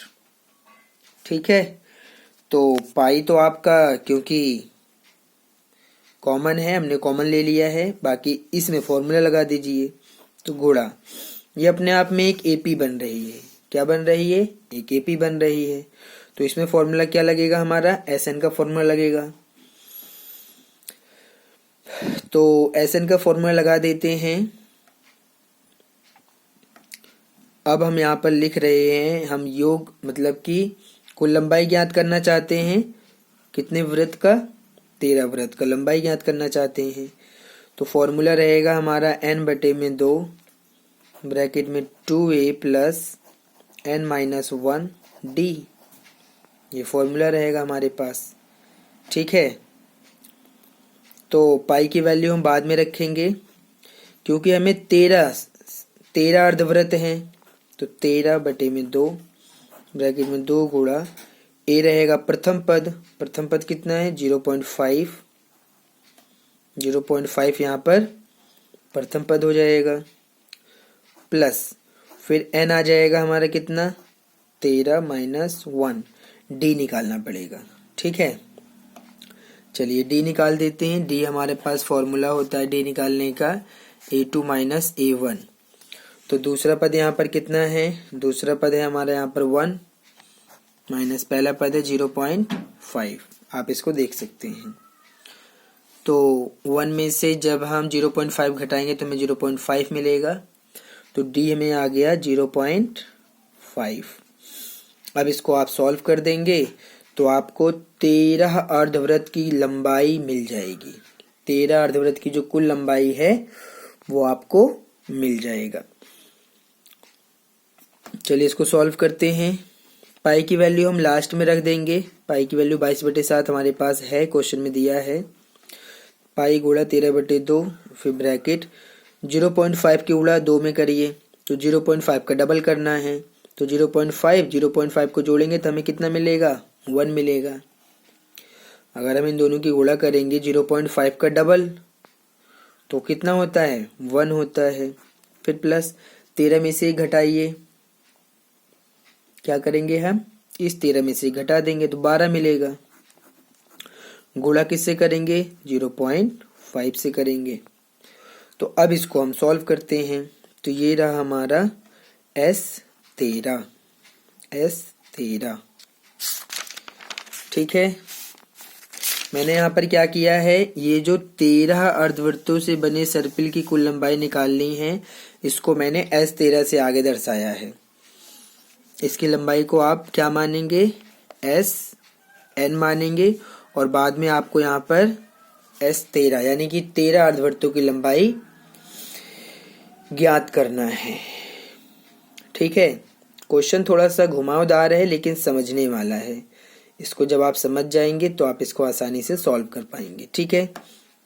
ठीक है, तो पाई तो आपका क्योंकि कॉमन है, हमने कॉमन ले लिया है, बाकी इसमें फॉर्मूला लगा दीजिए। तो गुणा, ये अपने आप में एक एपी बन रही है। क्या बन रही है? एक एपी बन रही है। तो इसमें फॉर्मूला क्या लगेगा हमारा? एसएन का फॉर्मूला लगेगा। तो एसएन का फॉर्मूला लगा देते हैं। अब हम यहाँ पर लिख रहे हैं, हम योग मतलब कि कुल लंबाई ज्ञात करना चाहते हैं। कितने वृत्त का? 13 वृत्त का लंबाई ज्ञात करना चाहते हैं। तो फॉर्मूला रहेगा हमारा n/2 ब्रैकेट में 2a प्लस n-1 d। ये फॉर्मूला रहेगा हमारे पास। ठीक है, तो पाई की वैल्यू हम बाद में रखेंगे क्योंकि हमें 13 अर्धवृत्त हैं। तो 13/2 ब्रैकेट में 2 गुणा ए रहेगा प्रथम पद। प्रथम पद कितना है? 0.5। 0.5 यहाँ पर प्रथम पद हो जाएगा, प्लस फिर n आ जाएगा हमारा कितना? 13-1। d निकालना पड़ेगा। ठीक है, चलिए d निकाल देते हैं। d हमारे पास फॉर्मूला होता है d निकालने का a2 माइनस a1। तो दूसरा पद यहाँ पर कितना है? दूसरा पद है हमारा यहाँ पर 1 माइनस पहला पद है 0.5। आप इसको देख सकते हैं। तो 1 में से जब हम 0.5 घटाएंगे तो हमें 0.5 मिलेगा। तो d हमें आ गया 0.5। अब इसको आप सॉल्व कर देंगे तो आपको 13 अर्धवृत्त की लंबाई मिल जाएगी। 13 अर्धवृत्त की जो कुल लंबाई है वो आपको मिल जाएगा। चलिए इसको सॉल्व करते हैं। पाई की वैल्यू हम लास्ट में रख देंगे। पाई की वैल्यू 22/7 हमारे पास है, क्वेश्चन में दिया है। पाई गुणा 13/2 फिर ब्रैकेट 0.5 की गुणा 2 में करिए तो 0.5 का डबल करना है। तो 0.5 को जोड़ेंगे तो हमें कितना मिलेगा? 1 मिलेगा। अगर हम इन दोनों की गुणा करेंगे 0.5 का डबल तो कितना होता है? 1 होता है। फिर प्लस 13 में से घटाइए, क्या करेंगे हम? इस 13 में से घटा देंगे तो 12 मिलेगा। गुणा किससे करेंगे? 0.5 से करेंगे। तो अब इसको हम सॉल्व करते हैं। तो ये रहा हमारा S13। ठीक है, मैंने यहाँ पर क्या किया है, ये जो 13 अर्धवृत्तों से बने सर्पिल की कुल लंबाई निकालनी है, इसको मैंने S13 से आगे दर्शाया है। इसकी लंबाई को आप क्या मानेंगे? SN मानेंगे और बाद में आपको यहाँ पर S13 यानी कि 13 अर्धवृत्तों की लंबाई ज्ञात करना है। ठीक है, क्वेश्चन थोड़ा सा घुमावदार है लेकिन समझने वाला है। इसको जब आप समझ जाएंगे तो आप इसको आसानी से सॉल्व कर पाएंगे। ठीक है,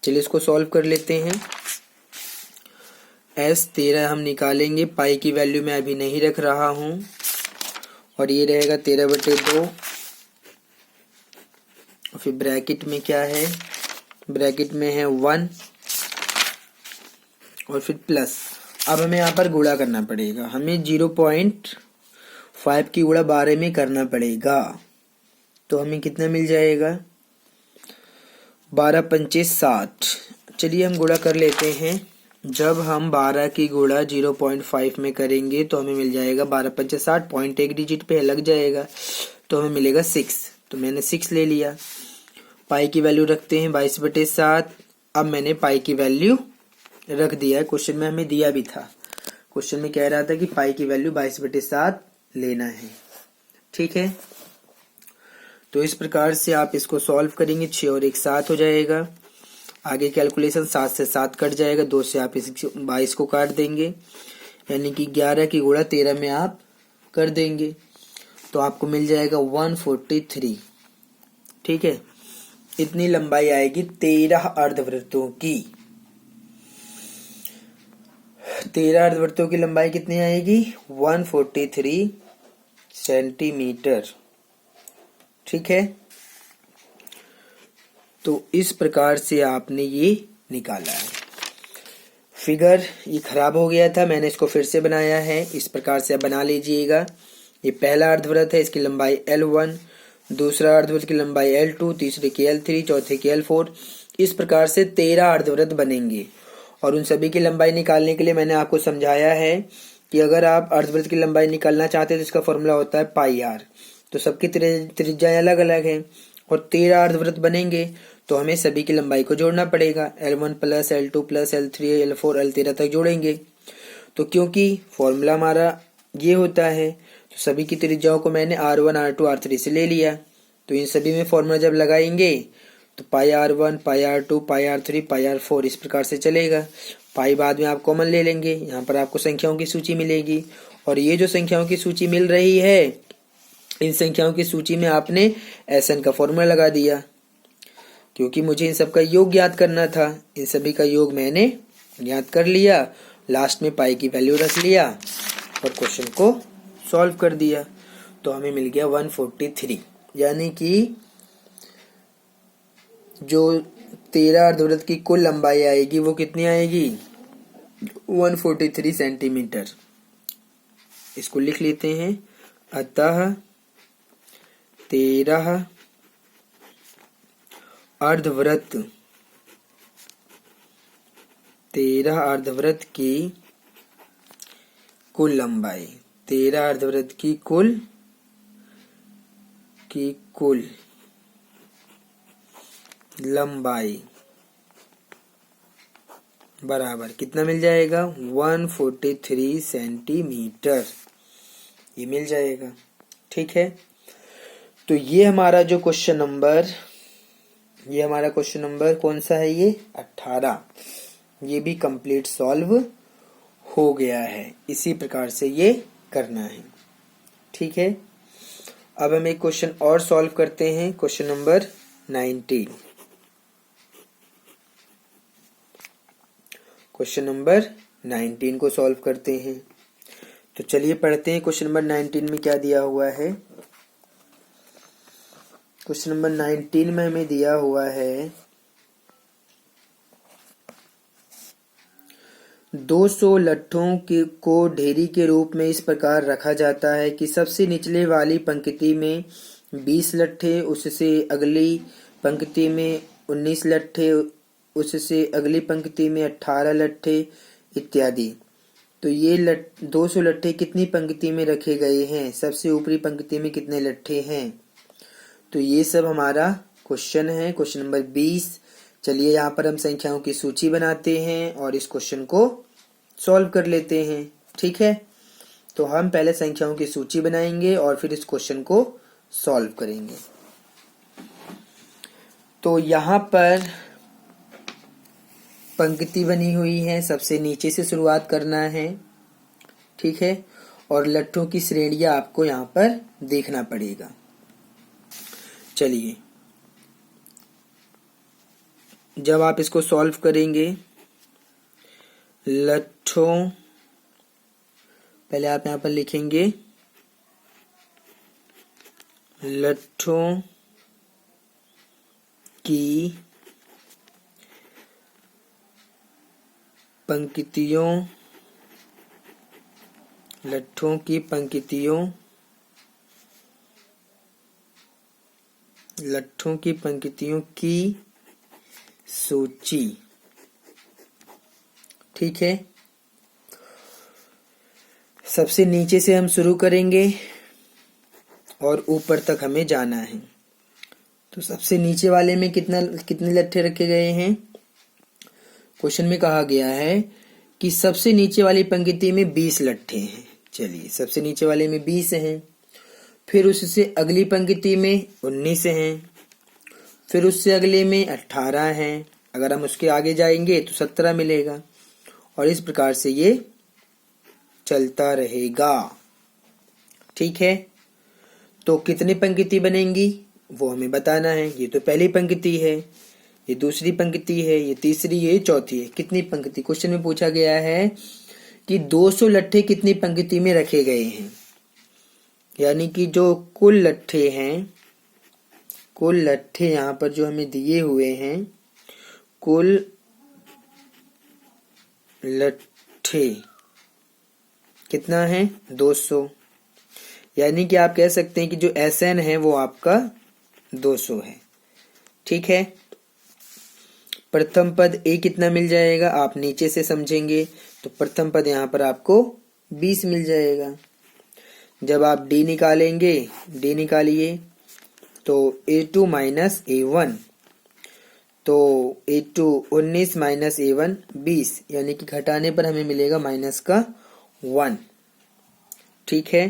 चलिए इसको सॉल्व कर लेते हैं। S13 हम निकालेंगे। पाई की वैल्यू मैं अभी नहीं रख रहा हूं और ये रहेगा 13/2। फिर ब्रैकेट में क्या है? ब्रैकेट में है 1 और फिर प्लस। अब हमें यहाँ पर गुणा करना पड़ेगा। हमें 0.5 की गुणा 12 में करना पड़ेगा। तो हमें कितना मिल जाएगा? 12×5 = 60। चलिए हम गुणा कर लेते हैं। जब हम 12 की गुणा 0.5 में करेंगे तो हमें मिल जाएगा 12×5 = 60। पॉइंट एक डिजिट पे लग जाएगा तो हमें मिलेगा 6। तो मैंने 6 ले लिया। पाई की वैल्यू रखते हैं 22/7। अब मैंने पाई की वैल्यू रख दिया है। क्वेश्चन में हमें दिया भी था। क्वेश्चन में कह रहा था कि पाई की वैल्यू 22/7 लेना है। ठीक है, तो इस प्रकार से आप इसको सॉल्व करेंगे। 6 और 1 7 हो जाएगा। आगे कैलकुलेशन 7 से 7 कट जाएगा। 2 से आप इस 22 को काट देंगे, यानी कि 11 की गुणा 13 में आप कर देंगे तो आपको मिल जाएगा 143। ठीक है, इतनी लंबाई आएगी 13 अर्धवृत्तों की। 13 अर्धवृत्तों की लंबाई कितनी आएगी? 143 सेंटीमीटर। ठीक है, तो इस प्रकार से आपने ये निकाला है। फिगर ये खराब हो गया था, मैंने इसको फिर से बनाया है। इस प्रकार से आप बना लीजिएगा। ये पहला अर्धवृत्त है, इसकी लंबाई L1, दूसरा अर्धवृत्त की लंबाई L2, तीसरे की L3, चौथे की L4। इस प्रकार से 13 अर्धवृत्त बनेंगे। और उन सभी की लंबाई निकालने के लिए मैंने आपको समझाया है कि अगर आप अर्धवृत्त की लंबाई निकालना चाहते हैं तो इसका फॉर्मूला होता है पाई आर। तो सबकी त्रिज्याएं अलग अलग हैं और 13 अर्धवृत्त बनेंगे, तो हमें सभी की लंबाई को जोड़ना पड़ेगा। L1 plus L2 plus L3 L4 L13 तक जोड़ेंगे। तो क्योंकि फॉर्मूला हमारा ये होता है, तो सभी की त्रिज्याओं को मैंने R1 R2 R3 से ले लिया। तो इन सभी में फॉर्मूला जब लगाएंगे तो पाई R1 पाई R2 पाई R3 पाई R4 इस प्रकार से चलेगा। पाई बाद में आप कॉमन ले लेंगे, यहाँ पर आपको संख्याओं की सूची मिलेगी। और ये जो संख्याओं की सूची मिल रही है, इन संख्याओं की सूची में आपने SN का फॉर्मूला लगा दिया, क्योंकि मुझे इन सब का योग ज्ञात करना था। इन सभी का योग मैंने ज्ञात कर लिया, लास्ट में पाई की वैल्यू रख लिया और क्वेश्चन को सॉल्व कर दिया। तो हमें मिल गया 143, यानी कि जो 13 अर्धवृत्त की कुल लंबाई आएगी वो कितनी आएगी, 143 सेंटीमीटर। इसको लिख लेते हैं। अतः 13 अर्धवृत्त की कुल लंबाई, 13 अर्धवृत्त की कुल लंबाई बराबर कितना मिल जाएगा, 143 सेंटीमीटर। ये मिल जाएगा। ठीक है, तो ये हमारा क्वेश्चन नंबर कौन सा है, ये 18। ये भी कंप्लीट सॉल्व हो गया है। इसी प्रकार से ये करना है। ठीक है, अब हम एक क्वेश्चन और सॉल्व करते हैं, क्वेश्चन नंबर 19। क्वेश्चन नंबर 19 को सॉल्व करते हैं। तो चलिए पढ़ते हैं क्वेश्चन नंबर 19 में क्या दिया हुआ है। क्वेश्चन नंबर 19 में हमें दिया हुआ है 200 लट्ठों को ढेरी के रूप में इस प्रकार रखा जाता है कि सबसे निचले वाली पंक्ति में 20 लट्ठे, उससे अगली पंक्ति में 19 लट्ठे, उससे अगली पंक्ति में 18 लट्ठे इत्यादि। तो ये 200 लट्ठे कितनी पंक्ति में रखे गए हैं, सबसे ऊपरी पंक्ति में कितने लट्ठे हैं। तो ये सब हमारा क्वेश्चन है, क्वेश्चन नंबर 20। चलिए यहाँ पर हम संख्याओं की सूची बनाते हैं और इस क्वेश्चन को सॉल्व कर लेते हैं। ठीक है, तो हम पहले संख्याओं की सूची बनाएंगे और फिर इस क्वेश्चन को सॉल्व करेंगे। तो यहाँ पर पंक्ति बनी हुई है, सबसे नीचे से शुरुआत करना है। ठीक है, और लट्ठों की श्रेणियां आपको यहाँ पर देखना पड़ेगा। चलिए, जब आप इसको सॉल्व करेंगे, लट्ठों, पहले आप यहाँ पर लिखेंगे लट्ठों की पंक्तियों की सूची। ठीक है, सबसे नीचे से हम शुरू करेंगे और ऊपर तक हमें जाना है। तो सबसे नीचे वाले में कितने लट्ठे रखे गए हैं। क्वेश्चन में कहा गया है कि सबसे नीचे वाली पंक्ति में 20 लट्ठे हैं। चलिए, सबसे नीचे वाले में 20 हैं, फिर उससे अगली पंक्ति में 19 हैं, फिर उससे अगले में 18 हैं। अगर हम उसके आगे जाएंगे तो 17 मिलेगा और इस प्रकार से ये चलता रहेगा। ठीक है, तो कितनी पंक्ति बनेंगी वो हमें बताना है। ये तो पहली पंक्ति है, ये दूसरी पंक्ति है, ये तीसरी, ये चौथी है। कितनी पंक्ति, क्वेश्चन में पूछा गया है कि 200 लट्ठे कितनी पंक्ति में रखे गए हैं, यानी कि जो कुल लट्ठे यहाँ पर जो हमें दिए हुए हैं, कुल लट्ठे कितना है 200, यानी कि आप कह सकते हैं कि जो SN है वो आपका 200 है। ठीक है, प्रथम पद A कितना मिल जाएगा आप नीचे से समझेंगे, तो प्रथम पद यहाँ पर आपको 20 मिल जाएगा। जब आप D निकालेंगे, D निकालिए तो A2 माइनस A1, तो A2 19 माइनस A1 20, यानी कि घटाने पर हमें मिलेगा माइनस का 1। ठीक है,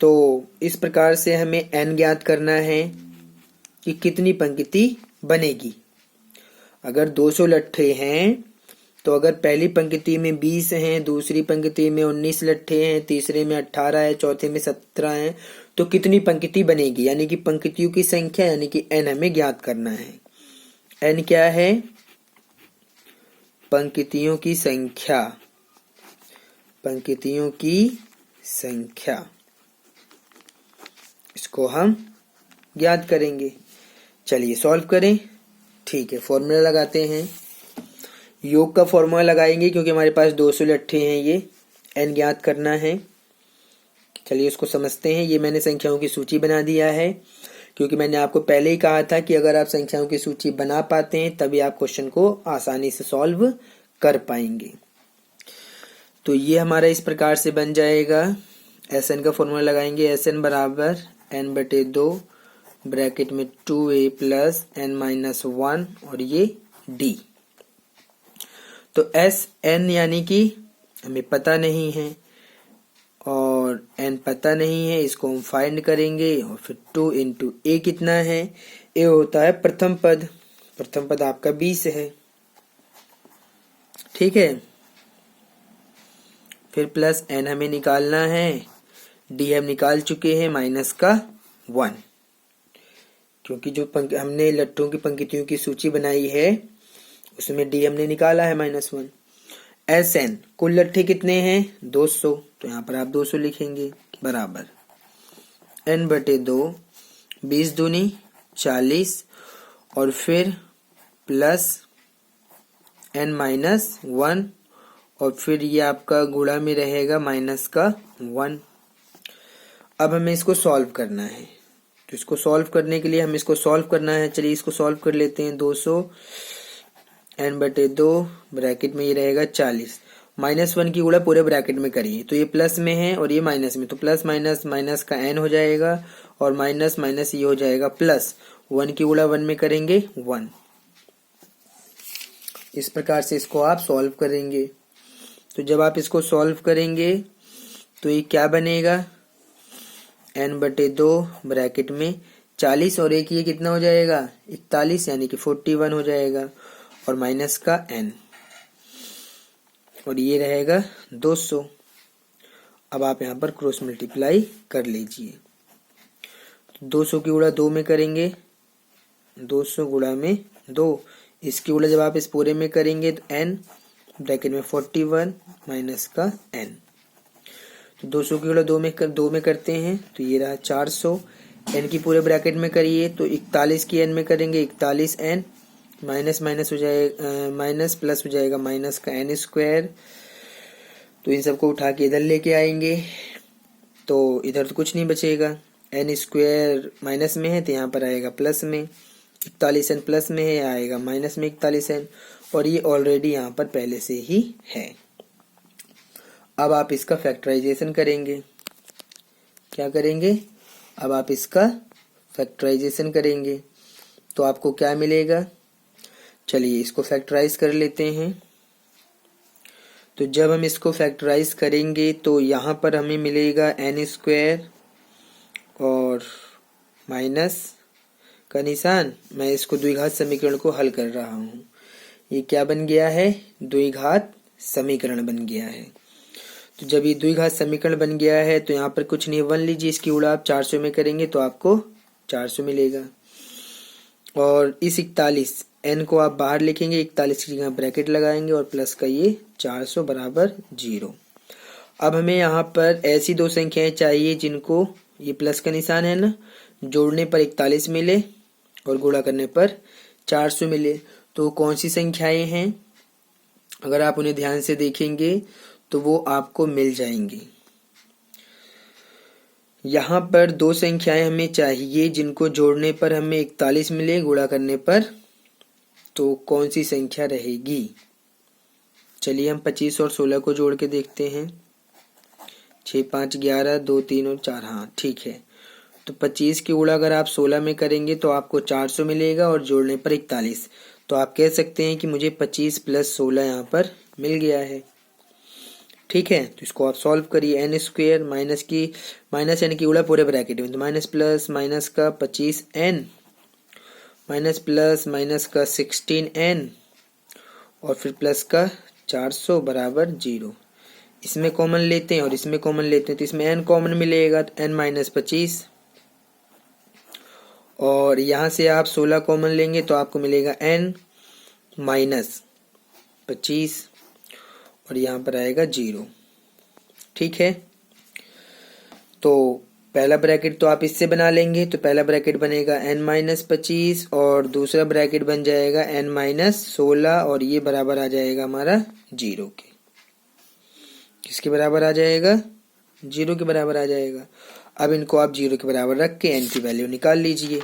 तो इस प्रकार से हमें n ज्ञात करना है कि कितनी पंक्ति बनेगी। अगर 200 लट्ठे हैं तो अगर पहली पंक्ति में 20 हैं, दूसरी पंक्ति में 19 लट्ठे हैं, तीसरे में 18 है, चौथे में 17 हैं, तो कितनी पंक्ति बनेगी, यानी कि पंक्तियों की संख्या यानी कि n हमें ज्ञात करना है। n क्या है, पंक्तियों की संख्या, पंक्तियों की संख्या, इसको हम ज्ञात करेंगे। चलिए सॉल्व करें। ठीक है, फॉर्मूला लगाते हैं। योग का फॉर्मूला लगाएंगे क्योंकि हमारे पास 200 लट्ठे हैं, ये n ज्ञात करना है। चलिए इसको समझते हैं। ये मैंने संख्याओं की सूची बना दिया है क्योंकि मैंने आपको पहले ही कहा था कि अगर आप संख्याओं की सूची बना पाते हैं तभी आप क्वेश्चन को आसानी से सॉल्व कर पाएंगे। तो ये हमारा इस प्रकार से बन जाएगा। SN का फॉर्मूला लगाएंगे, SN बराबर n/2 ब्रैकेट में 2a प्लस n-1 और ये d। तो SN यानी कि हमें पता नहीं है और n पता नहीं है, इसको हम फाइंड करेंगे और फिर 2 इंटू a कितना है, a होता है प्रथम पद, प्रथम पद आपका 20 है। ठीक है, फिर प्लस n हमें निकालना है, d हम निकाल चुके हैं माइनस का 1, क्योंकि जो हमने लट्ठों की पंक्तियों की सूची बनाई है उसमें d हमने निकाला है -1। SN कुल लट्ठे कितने हैं 200, तो यहाँ पर आप 200 लिखेंगे बराबर n/2 20 दूनी 40 और फिर प्लस n-1 और फिर ये आपका गुणा में रहेगा माइनस का 1। अब हमें इसको सॉल्व करना है, तो इसको सॉल्व करने के लिए हमें इसको सॉल्व करना है। चलिए इसको सॉल्व कर लेते हैं। 200 n/2 ब्रैकेट में ये रहेगा 40, -1 की गुणा पूरे ब्रैकेट में करिए तो ये प्लस में है और ये माइनस में, तो प्लस माइनस माइनस का n हो जाएगा और माइनस माइनस ये हो जाएगा प्लस, 1 की गुणा 1 में करेंगे 1। इस प्रकार से इसको आप सॉल्व करेंगे। तो जब आप इसको सॉल्व करेंगे तो ये क्या बनेगा, n/2 ब्रैकेट में 40 और एक ये कितना हो जाएगा 41, यानी कि 41 हो जाएगा और माइनस का n और ये रहेगा 200। अब आप यहाँ पर क्रॉस मल्टीप्लाई कर लीजिए। 200 की गुणा 2 में करेंगे, 200 गुणा में 2, इसकी गुणा जब आप इस पूरे में करेंगे तो n ब्रैकेट में 41 माइनस का n, तो 200 की गुणा 2 में करते हैं तो ये रहा 400। n की पूरे ब्रैकेट में करिए तो 41 की n में करेंगे 41n, माइनस माइनस हो जाएगा माइनस प्लस हो जाएगा माइनस का n²। तो इन सबको उठा के इधर लेके आएंगे तो इधर तो कुछ नहीं बचेगा, n² माइनस में है तो यहाँ पर आएगा प्लस में, 41n प्लस में है आएगा माइनस में 41n और ये ऑलरेडी यहाँ पर पहले से ही है। अब आप इसका फैक्टराइजेशन करेंगे। क्या करेंगे, अब आप इसका फैक्टराइजेशन करेंगे तो आपको क्या मिलेगा। चलिए इसको फैक्टराइज कर लेते हैं। तो जब हम इसको फैक्टराइज करेंगे तो यहाँ पर हमें मिलेगा n² और माइनस का निशान। मैं इसको द्विघात समीकरण को हल कर रहा हूँ। ये क्या बन गया है, द्विघात समीकरण बन गया है। तो जब ये द्विघात समीकरण बन गया है तो यहाँ पर कुछ नहीं, 1 लीजिए, इसकी गुणा आप 400 में करेंगे तो आपको 400 मिलेगा और इस 41 n को आप बाहर लिखेंगे, 41 की जगह ब्रैकेट लगाएंगे और प्लस का ये 400 बराबर 0। अब हमें यहाँ पर ऐसी दो संख्याएं चाहिए जिनको ये प्लस का निशान है ना, जोड़ने पर 41 मिले और गुणा करने पर 400 मिले। तो कौन सी संख्याएं हैं, अगर आप उन्हें ध्यान से देखेंगे तो वो आपको मिल जाएंगी। यहाँ पर दो संख्याएं हमें चाहिए जिनको जोड़ने पर हमें 41 मिले, गुणा करने पर, तो कौन सी संख्या रहेगी? चलिए हम 25 और 16 को जोड़ के देखते हैं। 6 5 11, 2 3 और 4, हाँ ठीक है। तो 25 की गुणा अगर आप 16 में करेंगे तो आपको 400 मिलेगा और जोड़ने पर 41। तो आप कह सकते हैं कि मुझे 25 प्लस 16 यहाँ पर मिल गया है। ठीक है, तो इसको आप सॉल्व करिए। एन स्क्वेयर माइनस एन की गुणा पूरे ब्रैकेट में, तो माइनस प्लस माइनस का 25n माइनस प्लस माइनस का 16n और फिर प्लस का 400 बराबर 0। इसमें कॉमन लेते हैं और इसमें कॉमन लेते हैं तो इसमें n कॉमन मिलेगा, तो n माइनस 25, और यहाँ से आप 16 कॉमन लेंगे तो आपको मिलेगा n माइनस 25 और यहाँ पर आएगा 0। ठीक है, तो पहला ब्रैकेट तो आप इससे बना लेंगे, तो पहला ब्रैकेट बनेगा n माइनस 25 और दूसरा ब्रैकेट बन जाएगा n माइनस 16 और ये बराबर आ जाएगा हमारा 0 के। किसके बराबर आ जाएगा? 0 के बराबर आ जाएगा। अब इनको आप 0 के बराबर रख के n की वैल्यू निकाल लीजिए।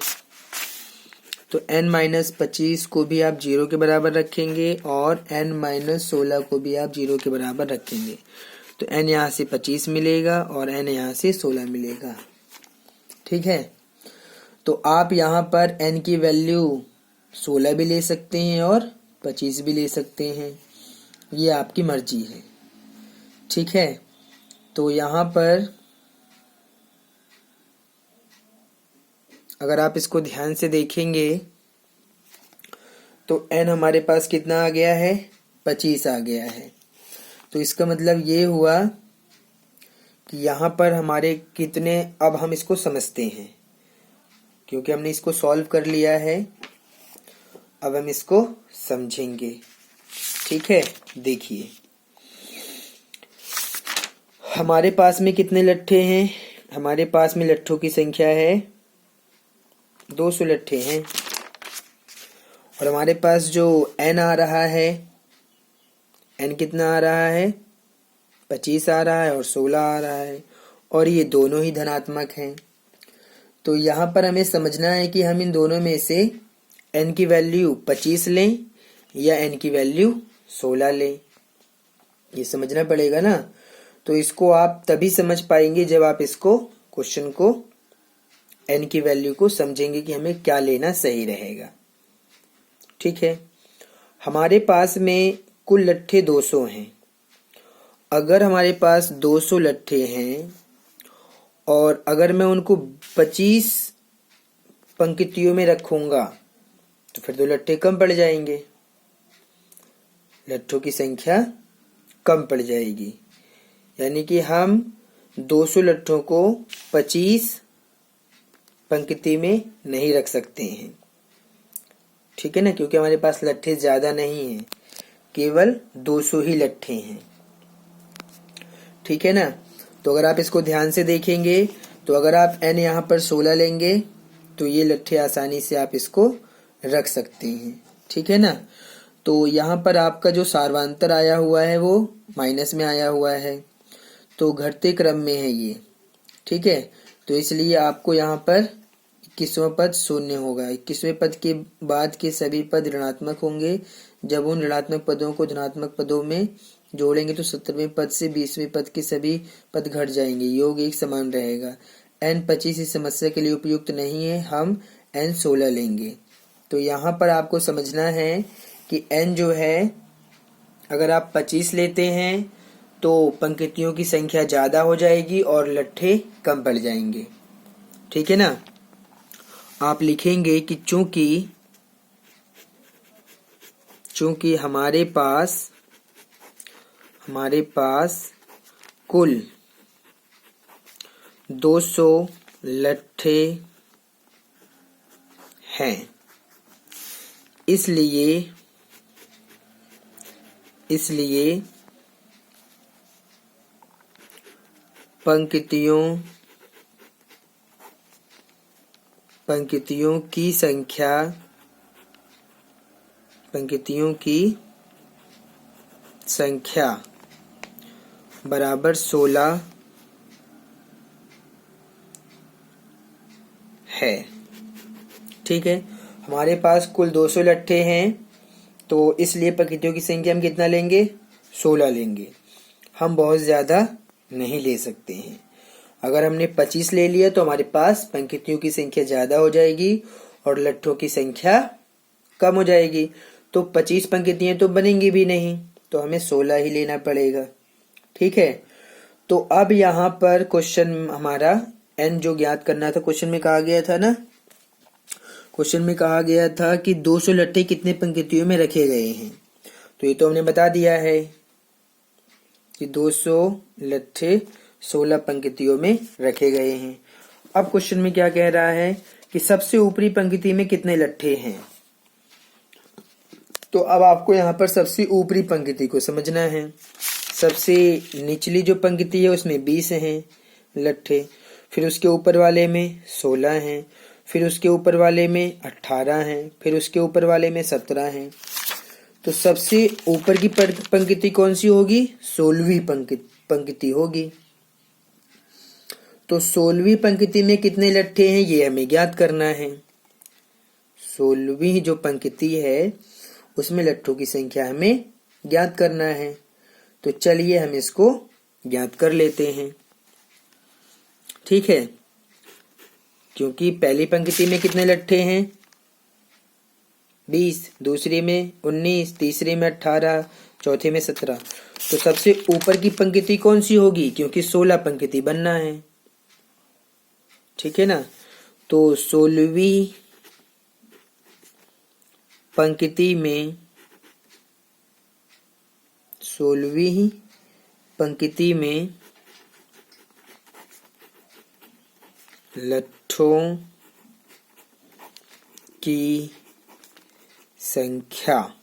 तो n माइनस 25 को भी आप 0 के बराबर रखेंगे और n माइनस 16 को भी आप 0 के बराबर रखेंगे, तो n यहाँ से 25 मिलेगा और n यहाँ से 16 मिलेगा। ठीक है, तो आप यहाँ पर n की वैल्यू 16 भी ले सकते हैं और 25 भी ले सकते हैं, ये आपकी मर्जी है। ठीक है, तो यहाँ पर अगर आप इसको ध्यान से देखेंगे तो n हमारे पास कितना आ गया है? 25 आ गया है। तो इसका मतलब ये हुआ कि यहाँ पर हमारे कितने, अब हम इसको समझते हैं क्योंकि हमने इसको सॉल्व कर लिया है, अब हम इसको समझेंगे। ठीक है, देखिए हमारे पास में कितने लट्ठे हैं? हमारे पास में लट्ठों की संख्या है 200 लट्ठे हैं और हमारे पास जो n आ रहा है, n कितना आ रहा है? 25 आ रहा है और 16 आ रहा है और ये दोनों ही धनात्मक हैं। तो यहाँ पर हमें समझना है कि हम इन दोनों में से n की वैल्यू 25 लें या n की वैल्यू 16 लें, ये समझना पड़ेगा ना। तो इसको आप तभी समझ पाएंगे जब आप इसको क्वेश्चन को n की वैल्यू को समझेंगे कि हमें क्या लेना सही रहेगा। ठीक है, हमारे पास में कुल लट्ठे 200 हैं। अगर हमारे पास 200 लट्ठे हैं और अगर मैं उनको 25 पंक्तियों में रखूंगा तो फिर 2 लट्ठे कम पड़ जाएंगे, लट्ठों की संख्या कम पड़ जाएगी। यानी कि हम 200 लट्ठों को 25 पंक्ति में नहीं रख सकते हैं। ठीक है ना, क्योंकि हमारे पास लट्ठे ज्यादा नहीं हैं, केवल 200 ही लट्ठे हैं। ठीक है ना, तो अगर आप इसको ध्यान से देखेंगे तो अगर आप n यहाँ पर 16 लेंगे तो ये लट्ठे आसानी से आप इसको रख सकते हैं। ठीक है ना, तो यहाँ पर आपका जो सार्वांतर आया हुआ है वो माइनस में आया हुआ है, तो घटते क्रम में है ये। ठीक है, तो इसलिए आपको यहाँ पर 21वां पद शून्य होगा। 21वें पद के बाद के सभी पद ऋणात्मक होंगे। जब उन ऋणात्मक पदों को धनात्मक पदों में जोड़ेंगे तो 17वें पद से 20वें पद के सभी पद घट जाएंगे, योग एक समान रहेगा। n 25 इस समस्या के लिए उपयुक्त नहीं है, हम n 16 लेंगे। तो यहाँ पर आपको समझना है कि n जो है, अगर आप 25 लेते हैं तो पंक्तियों की संख्या ज्यादा हो जाएगी और लट्ठे कम पड़ जाएंगे। ठीक है ना, आप लिखेंगे कि चूंकि हमारे पास कुल 200 लट्ठे हैं, इसलिए पंक्तियों की संख्या बराबर 16 है। ठीक है, हमारे पास कुल 200 लट्ठे हैं, तो इसलिए पंक्तियों की संख्या हम कितना लेंगे? 16 लेंगे। हम बहुत ज़्यादा नहीं ले सकते हैं। अगर हमने 25 ले लिया तो हमारे पास पंक्तियों की संख्या ज़्यादा हो जाएगी और लट्ठों की संख्या कम हो जाएगी। तो 25 पंक्तियां तो बनेंगी भी नहीं, तो हमें 16 ही लेना पड़ेगा। ठीक है, तो अब यहाँ पर क्वेश्चन हमारा n जो ज्ञात करना था, क्वेश्चन में कहा गया था ना, क्वेश्चन में कहा गया था कि 200 लट्ठे कितने पंक्तियों में रखे गए हैं। तो ये तो हमने बता दिया है कि 200 लट्ठे 16 पंक्तियों में रखे गए हैं। अब क्वेश्चन में क्या कह रहा है कि सबसे ऊपरी पंक्ति में कितने लट्ठे हैं। तो अब आपको यहाँ पर सबसे ऊपरी पंक्ति को समझना है। सबसे निचली जो पंक्ति है उसमें 20 हैं लट्ठे, फिर उसके ऊपर वाले में 16 हैं, फिर उसके ऊपर वाले में 18 हैं, फिर उसके ऊपर वाले में 17 हैं। तो सबसे ऊपर की पंक्ति कौन सी होगी? 16वीं पंक्ति होगी। तो 16वीं पंक्ति में कितने लट्ठे हैं ये हमें ज्ञात करना है। 16वीं जो पंक्ति है उसमें लट्ठों की संख्या हमें ज्ञात करना है। तो चलिए हम इसको ज्ञात कर लेते हैं। ठीक है, क्योंकि पहली पंक्ति में कितने लट्ठे हैं? 20, दूसरी में 19, तीसरी में 18, चौथे में 17। तो सबसे ऊपर की पंक्ति कौन सी होगी? क्योंकि 16 पंक्ति बनना है। ठीक है ना, तो 16वीं पंक्ति में 16वीं पंक्ति में लट्ठों की संख्या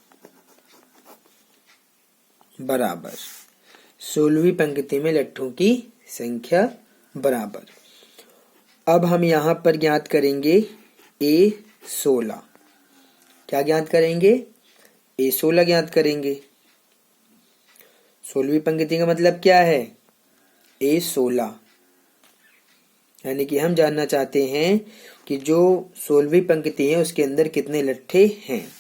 बराबर 16वीं पंक्ति में लट्ठों की संख्या बराबर। अब हम यहाँ पर ज्ञात करेंगे A16। क्या ज्ञात करेंगे? A16 ज्ञात करेंगे। 16वीं पंक्ति का मतलब क्या है? A16, यानी कि हम जानना चाहते हैं कि जो 16वीं पंक्ति है उसके अंदर कितने लट्ठे हैं।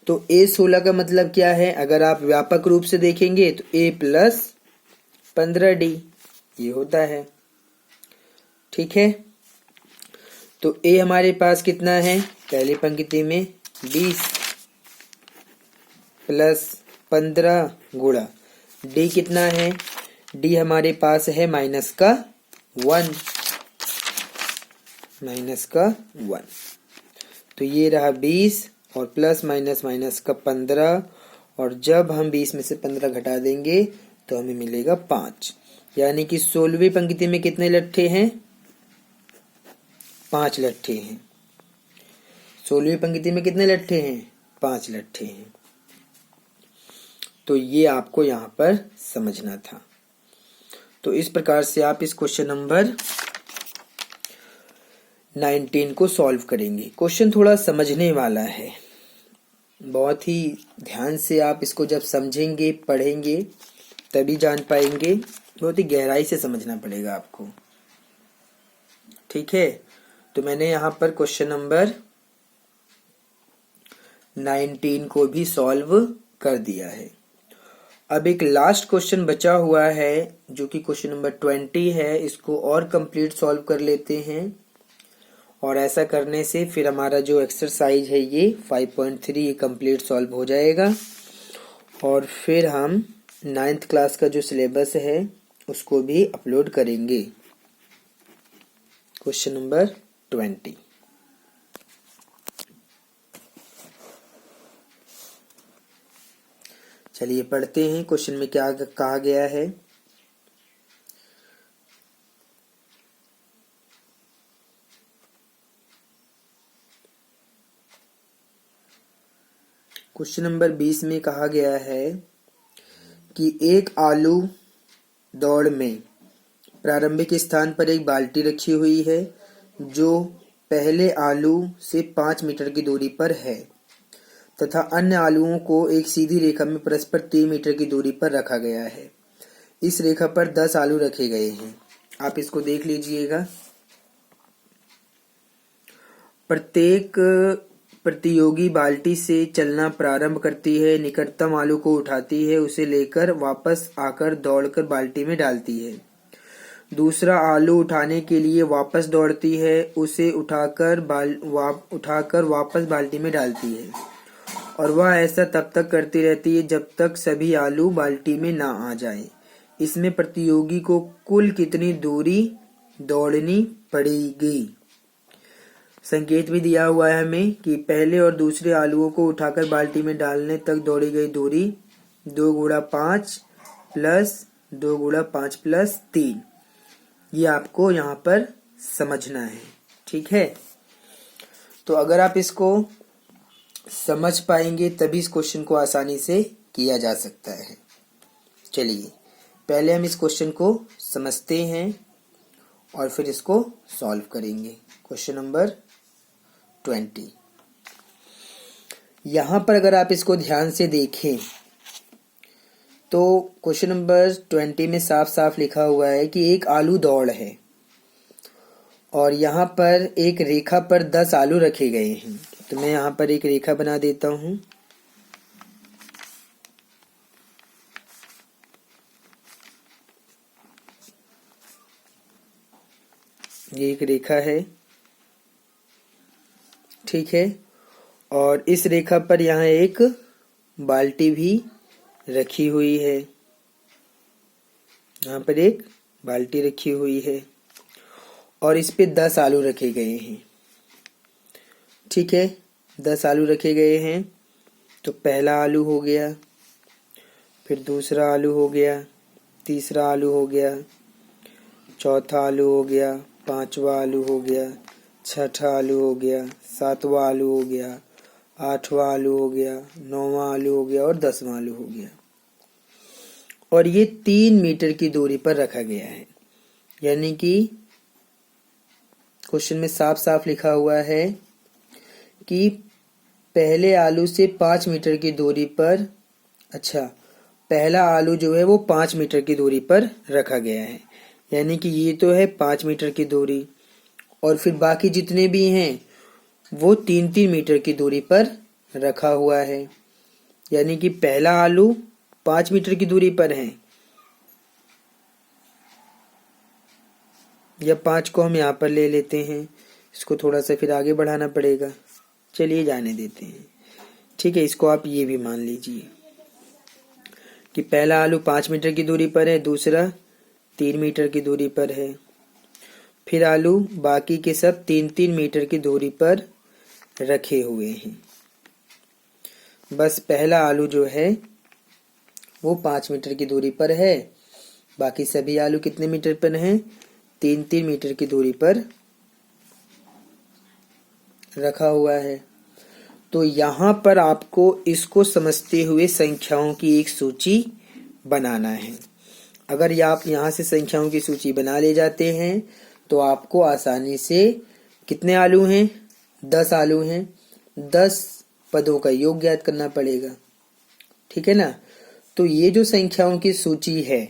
तो A16 का मतलब क्या है? अगर आप व्यापक रूप से देखेंगे तो A + 15D ये होता है। ठीक है, तो A हमारे पास कितना है? पहली पंक्ति में 20 + 15 गुणा D कितना है? D हमारे पास है -1। तो ये रहा 20 और प्लस माइनस माइनस का 15, और जब हम 20 में से 15 घटा देंगे तो हमें मिलेगा 5। यानी कि 16वीं पंक्ति में कितने लट्ठे हैं? 5 लट्ठे हैं। 16वीं पंक्ति में कितने लट्ठे हैं? 5 लट्ठे हैं। तो ये आपको यहाँ पर समझना था। तो इस प्रकार से आप इस क्वेश्चन नंबर 19 को सॉल्व करेंगे। क्वेश्चन थोड़ा समझने वाला है, बहुत ही ध्यान से आप इसको जब समझेंगे, पढ़ेंगे तभी जान पाएंगे। बहुत ही गहराई से समझना पड़ेगा आपको। ठीक है, तो मैंने यहाँ पर क्वेश्चन नंबर 19 को भी सॉल्व कर दिया है। अब एक लास्ट क्वेश्चन बचा हुआ है जो कि क्वेश्चन नंबर 20 है। इसको और कंप्लीट सॉल्व कर लेते हैं, और ऐसा करने से फिर हमारा जो एक्सरसाइज है ये 5.3 ये कंप्लीट सॉल्व हो जाएगा। और फिर हम 9th क्लास का जो सिलेबस है उसको भी अपलोड करेंगे। Question number 20। चलिए पढ़ते हैं क्वेश्चन में क्या कहा गया है। क्वेश्चन नंबर 20 में कहा गया है कि एक आलू दौड़ में प्रारंभिक स्थान पर एक बाल्टी रखी हुई है जो पहले आलू से 5 मीटर की दूरी पर है तथा अन्य आलुओं को एक सीधी रेखा में परस्पर 3 मीटर की दूरी पर रखा गया है। इस रेखा पर 10 आलू रखे गए हैं। आप इसको देख लीजिएगा। प्रत्येक प्रतियोगी बाल्टी से चलना प्रारंभ करती है, निकटतम आलू को उठाती है, उसे लेकर वापस आकर दौड़कर बाल्टी में डालती है। दूसरा आलू उठाने के लिए वापस दौड़ती है, उसे उठाकर वापस बाल्टी में डालती है और वह ऐसा तब तक करती रहती है जब तक सभी आलू बाल्टी में ना आ जाए। इसमें प्रतियोगी को कुल कितनी दूरी दौड़नी पड़ेगी? संकेत भी दिया हुआ है हमें कि पहले और दूसरे आलूओं को उठाकर बाल्टी में डालने तक दौड़ी गई दूरी 2 गुणा 5 प्लस 2 गुणा 5 प्लस 3। ये आपको यहाँ पर समझना है, ठीक है। तो अगर आप इसको समझ पाएंगे तभी इस क्वेश्चन को आसानी से किया जा सकता है। चलिए पहले हम इस क्वेश्चन को समझते हैं और फिर इसको सॉल्व करेंगे। Question number 20। यहाँ पर अगर आप इसको ध्यान से देखें तो क्वेश्चन नंबर 20 में साफ साफ लिखा हुआ है कि एक आलू दौड़ है और यहाँ पर एक रेखा पर 10 आलू रखे गए हैं। तो मैं यहाँ पर एक रेखा बना देता हूँ। ये एक रेखा है, ठीक है। और इस रेखा पर यहाँ एक बाल्टी भी रखी हुई है। यहाँ पर एक बाल्टी रखी हुई है और इस पे 10 आलू रखे गए हैं, ठीक है। 10 आलू रखे गए हैं। तो पहला आलू हो गया, फिर दूसरा आलू हो गया, तीसरा आलू हो गया, चौथा आलू हो गया, पांचवा आलू हो गया, छठा आलू हो गया, सातवां आलू हो गया, आठवां आलू हो गया, नौवां आलू हो गया और 10वां आलू हो गया। और ये 3 मीटर की दूरी पर रखा गया है। यानी कि क्वेश्चन में साफ साफ लिखा हुआ है कि पहले आलू से 5 मीटर की दूरी पर, पहला आलू जो है वो 5 मीटर की दूरी पर रखा गया है। यानी कि ये तो है 5 मीटर की दूरी और फिर बाकी जितने भी हैं वो 3-3 मीटर की दूरी पर रखा हुआ है। यानी कि पहला आलू 5 मीटर की दूरी पर है, या 5 को हम यहाँ पर ले लेते हैं। इसको थोड़ा सा फिर आगे बढ़ाना पड़ेगा, चलिए जाने देते हैं, ठीक है। इसको आप ये भी मान लीजिए कि पहला आलू 5 मीटर की दूरी पर है, दूसरा 3 मीटर की दूरी पर है, फिर आलू बाकी के सब 3-3 मीटर की दूरी पर रखे हुए हैं। बस पहला आलू जो है वो 5 मीटर की दूरी पर है, बाकी सभी आलू कितने मीटर पर हैं? 3-3 मीटर की दूरी पर रखा हुआ है। तो यहाँ पर आपको इसको समझते हुए संख्याओं की एक सूची बनाना है। अगर आप यहाँ से संख्याओं की सूची बना ले जाते हैं तो आपको आसानी से, कितने आलू हैं? 10 आलू हैं, 10 पदों का योग ज्ञात करना पड़ेगा, ठीक है ना। तो ये जो संख्याओं की सूची है,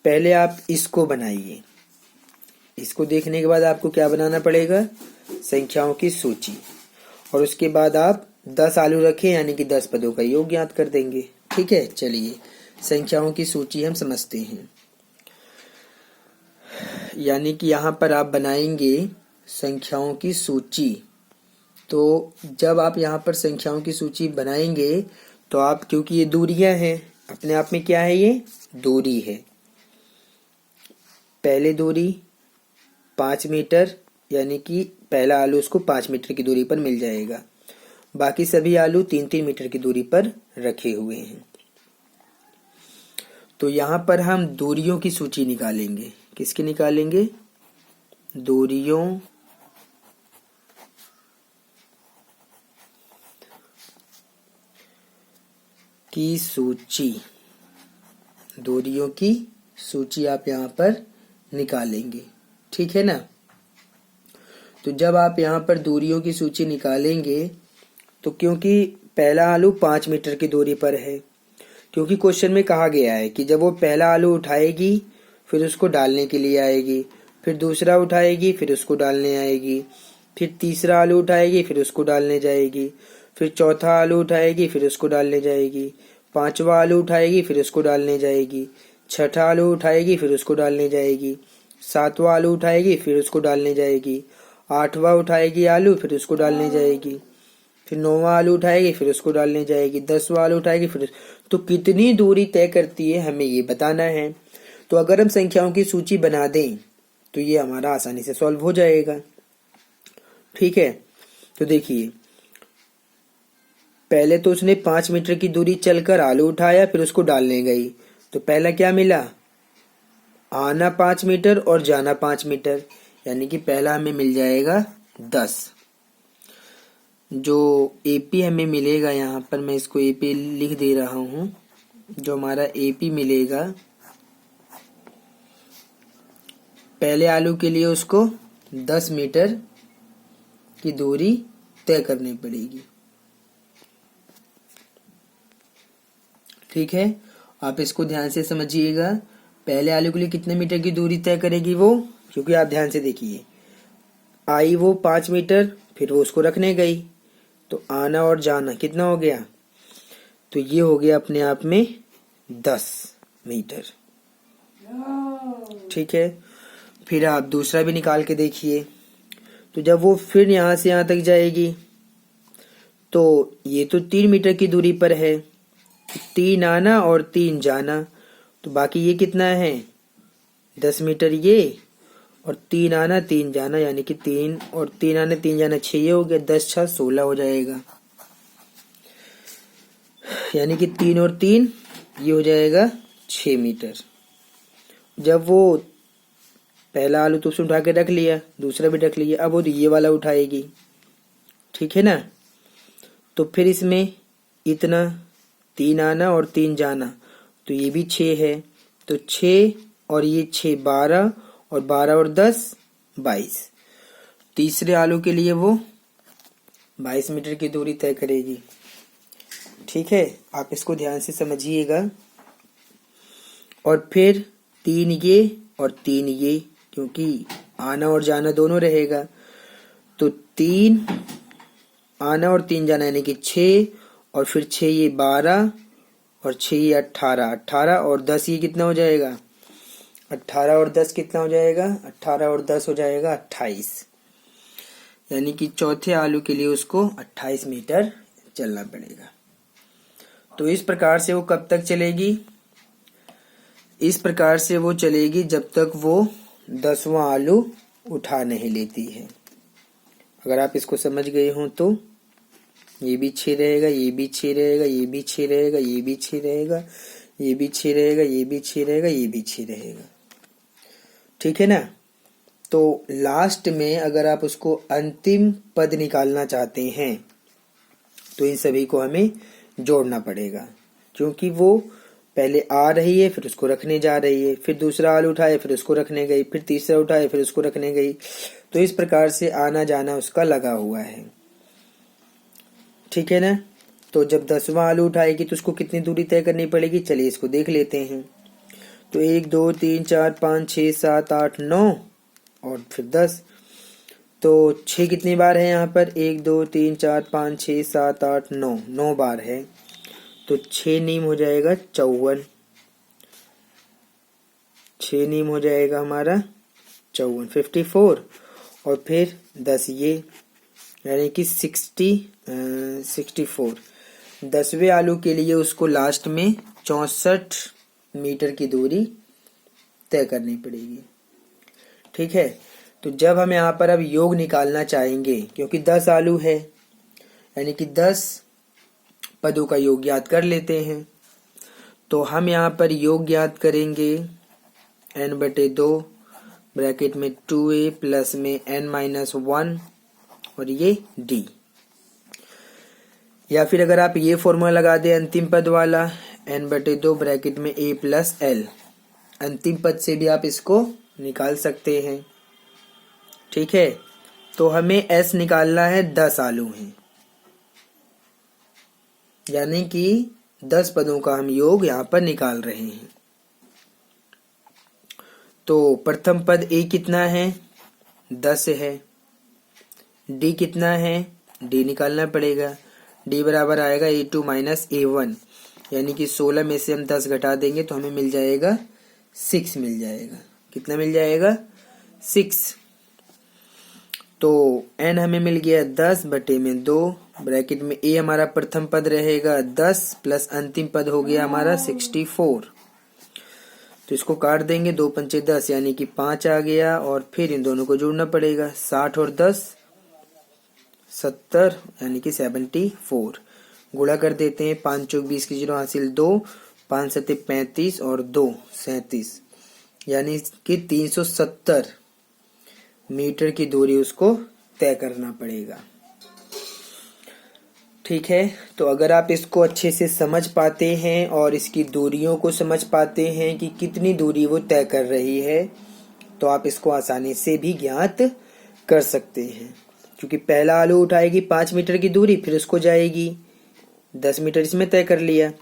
पहले आप इसको बनाइए। इसको देखने के बाद आपको क्या बनाना पड़ेगा? संख्याओं की सूची। और उसके बाद आप 10 आलू रखें, यानी कि 10 पदों का योग ज्ञात कर देंगे, ठीक है। चलिए संख्याओं की सूची हम समझते हैं। यानी कि यहाँ पर आप बनाएंगे संख्याओं की सूची। तो जब आप यहाँ पर संख्याओं की सूची बनाएंगे तो आप, क्योंकि ये दूरियां हैं, अपने आप में क्या है? ये दूरी है। पहले दूरी 5 मीटर, यानी कि पहला आलू उसको 5 मीटर की दूरी पर मिल जाएगा। बाकी सभी आलू 3-3 मीटर की दूरी पर रखे हुए हैं। तो यहाँ पर हम दूरियों की सूची निकालेंगे। किसकी निकालेंगे? दूरियों की सूची। दूरियों की सूची आप यहाँ पर निकालेंगे, ठीक है ना। तो जब आप यहाँ पर दूरियों की सूची निकालेंगे तो क्योंकि पहला आलू 5 मीटर की दूरी पर है, क्योंकि क्वेश्चन में कहा गया है कि जब वो पहला आलू उठाएगी फिर उसको डालने के लिए आएगी, फिर दूसरा उठाएगी फिर उसको डालने आएगी, फिर तीसरा आलू उठाएगी फिर उसको डालने जाएगी, फिर चौथा आलू उठाएगी फिर उसको डालने जाएगी, पांचवा आलू उठाएगी फिर उसको डालने जाएगी, छठा आलू उठाएगी फिर उसको डालने जाएगी, सातवां आलू उठाएगी फिर उसको डालने जाएगी, आठवां उठाएगी आलू फिर उसको डालने जाएगी, फिर नौवां आलू उठाएगी फिर उसको डालने जाएगी, 10वां आलू उठाएगी फिर तो कितनी दूरी तय करती है हमें ये बताना है। तो अगर हम संख्याओं की सूची बना दें तो ये हमारा आसानी से सॉल्व हो जाएगा। ठीक है, तो देखिए पहले तो उसने 5 मीटर की दूरी चलकर आलू उठाया फिर उसको डालने गई, तो पहला क्या मिला, आना 5 मीटर और जाना 5 मीटर, यानी कि पहला हमें मिल जाएगा 10। जो एपी हमें मिलेगा, यहाँ पर मैं इसको एपी लिख दे रहा हूँ, जो हमारा एपी मिलेगा पहले आलू के लिए उसको 10 मीटर की दूरी तय करनी पड़ेगी। ठीक है, आप इसको ध्यान से समझिएगा। पहले आलू के लिए कितने मीटर की दूरी तय करेगी वो, क्योंकि आप ध्यान से देखिए आई वो 5 मीटर फिर वो उसको रखने गई, तो आना और जाना कितना हो गया, तो ये हो गया अपने आप में 10 मीटर। ठीक है, फिर आप दूसरा भी निकाल के देखिए, तो जब वो फिर यहाँ से यहाँ तक जाएगी तो ये तो 3 मीटर की दूरी पर है, 3 आना और 3 जाना, तो बाकी ये कितना है 10 मीटर ये, और 3 आना 3 जाना, यानी कि 3 और 3 आना 3 जाना 6, ये हो गया 10 6 16 हो जाएगा, यानी कि 3 और 3 ये हो जाएगा 6 मीटर। जब वो पहला आलू तो उसने उठा के रख लिया, दूसरा भी रख लिया, अब वो ये वाला उठाएगी। ठीक है ना, तो फिर इसमें इतना 3 आना और 3 जाना, तो ये भी 6 है, तो 6 और ये 6 12, और 12 और 10 22। तीसरे आलू के लिए वो 22 मीटर की दूरी तय करेगी। ठीक है, आप इसको ध्यान से समझिएगा। और फिर 3 ये और 3 ये, क्योंकि आना और जाना दोनों रहेगा, तो 3 आना और 3 जाना यानी कि 6, और फिर 6 ये 12, और 6 ये 18, 18 और 10 ये कितना हो जाएगा, 18 और 10 कितना हो जाएगा, 18 और 10 हो जाएगा 28, यानी कि चौथे आलू के लिए उसको 28 मीटर चलना पड़ेगा। तो इस प्रकार से वो कब तक चलेगी, इस प्रकार से वो चलेगी जब तक वो 10वां आलू उठा नहीं लेती है। अगर आप इसको समझ गए हो तो ये भी 6 रहेगा, ये भी 6 रहेगा, ये भी 6 रहेगा, ये भी 6 रहेगा, ये भी 6 रहेगा, ये भी 6 रहेगा, ये भी 6 रहेगा। ठीक है ना, तो लास्ट में अगर आप उसको अंतिम पद निकालना चाहते हैं तो इन सभी को हमें जोड़ना पड़ेगा, क्योंकि वो पहले आ रही है फिर उसको रखने जा रही है, फिर दूसरा आलू उठाए फिर उसको रखने गई, फिर तीसरा उठाए फिर उसको रखने गई, तो इस प्रकार से आना जाना उसका लगा हुआ है। ठीक है ना, तो जब 10वां आलू उठाएगी तो उसको कितनी दूरी तय करनी पड़ेगी, चलिए इसको देख लेते हैं। तो 1 2 3 4 5 6 7 8 9 और फिर 10, तो 6 कितनी बार है यहाँ पर, 1 2 3 4 5 6 7 8 9, 9 बार है, तो 6 नीम हो जाएगा 54, 6 नीम हो जाएगा हमारा 54 54, और फिर 10 ये, यानी कि 64। 10वें आलू के लिए उसको लास्ट में 64 मीटर की दूरी तय करनी पड़ेगी। ठीक है, तो जब हम यहाँ पर अब योग निकालना चाहेंगे, क्योंकि 10 आलू है यानी कि 10 पदों का योग ज्ञात कर लेते हैं, तो हम यहाँ पर योग ज्ञात करेंगे n/2 ब्रैकेट में 2a प्लस में n-1 और ये d, या फिर अगर आप ये फॉर्मूला लगा दें अंतिम पद वाला n/2 ब्रैकेट में a प्लस l, अंतिम पद से भी आप इसको निकाल सकते हैं। ठीक है, तो हमें s निकालना है, 10 आलू हैं, यानी कि 10 पदों का हम योग यहाँ पर निकाल रहे हैं। तो प्रथम पद ए कितना है, 10 है। डी कितना है, डी निकालना पड़ेगा। डी बराबर आएगा A2 माइनस A1, यानी कि 16 में से हम 10 घटा देंगे तो हमें मिल जाएगा 6 मिल जाएगा। कितना मिल जाएगा, 6। तो n हमें मिल गया 10 बटे में 2, ब्रैकेट में a हमारा प्रथम पद रहेगा 10 प्लस अंतिम पद हो गया हमारा 64। तो इसको काट देंगे, 2 पंचे 10 यानी कि 5 आ गया, और फिर इन दोनों को जोड़ना पड़ेगा, 60 और 10 70 यानी कि 74। गुणा कर देते हैं, 5 चौक 20 की 0 हासिल 2, 5 सत्ते 35 और 2 37, यानी कि 370 मीटर की दूरी उसको तय करना पड़ेगा। ठीक है, तो अगर आप इसको अच्छे से समझ पाते हैं और इसकी दूरियों को समझ पाते हैं कि कितनी दूरी वो तय कर रही है, तो आप इसको आसानी से भी ज्ञात कर सकते हैं। क्योंकि पहला आलू उठाएगी 5 मीटर की दूरी, फिर उसको जाएगी 10 मीटर, इसमें तय कर लिया।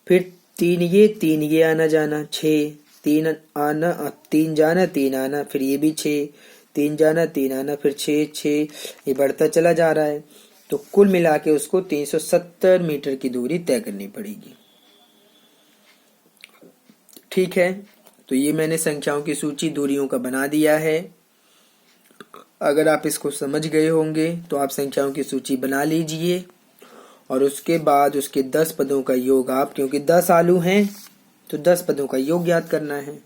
फिर 3 ये आना जाना 6, 3 आना 3 जाना 3 आना, फिर ये भी 6, 3 जाना 3 आना, फिर 6, ये बढ़ता चला जा रहा है। तो कुल मिला के उसको 370 मीटर की दूरी तय करनी पड़ेगी। ठीक है, तो ये मैंने संख्याओं की सूची दूरियों का बना दिया है। अगर आप इसको समझ गए होंगे तो आप संख्याओं की सूची बना लीजिए, और उसके बाद उसके 10 पदों का योग आप, क्योंकि 10 आलू हैं तो 10 पदों का योग ज्ञात करना है।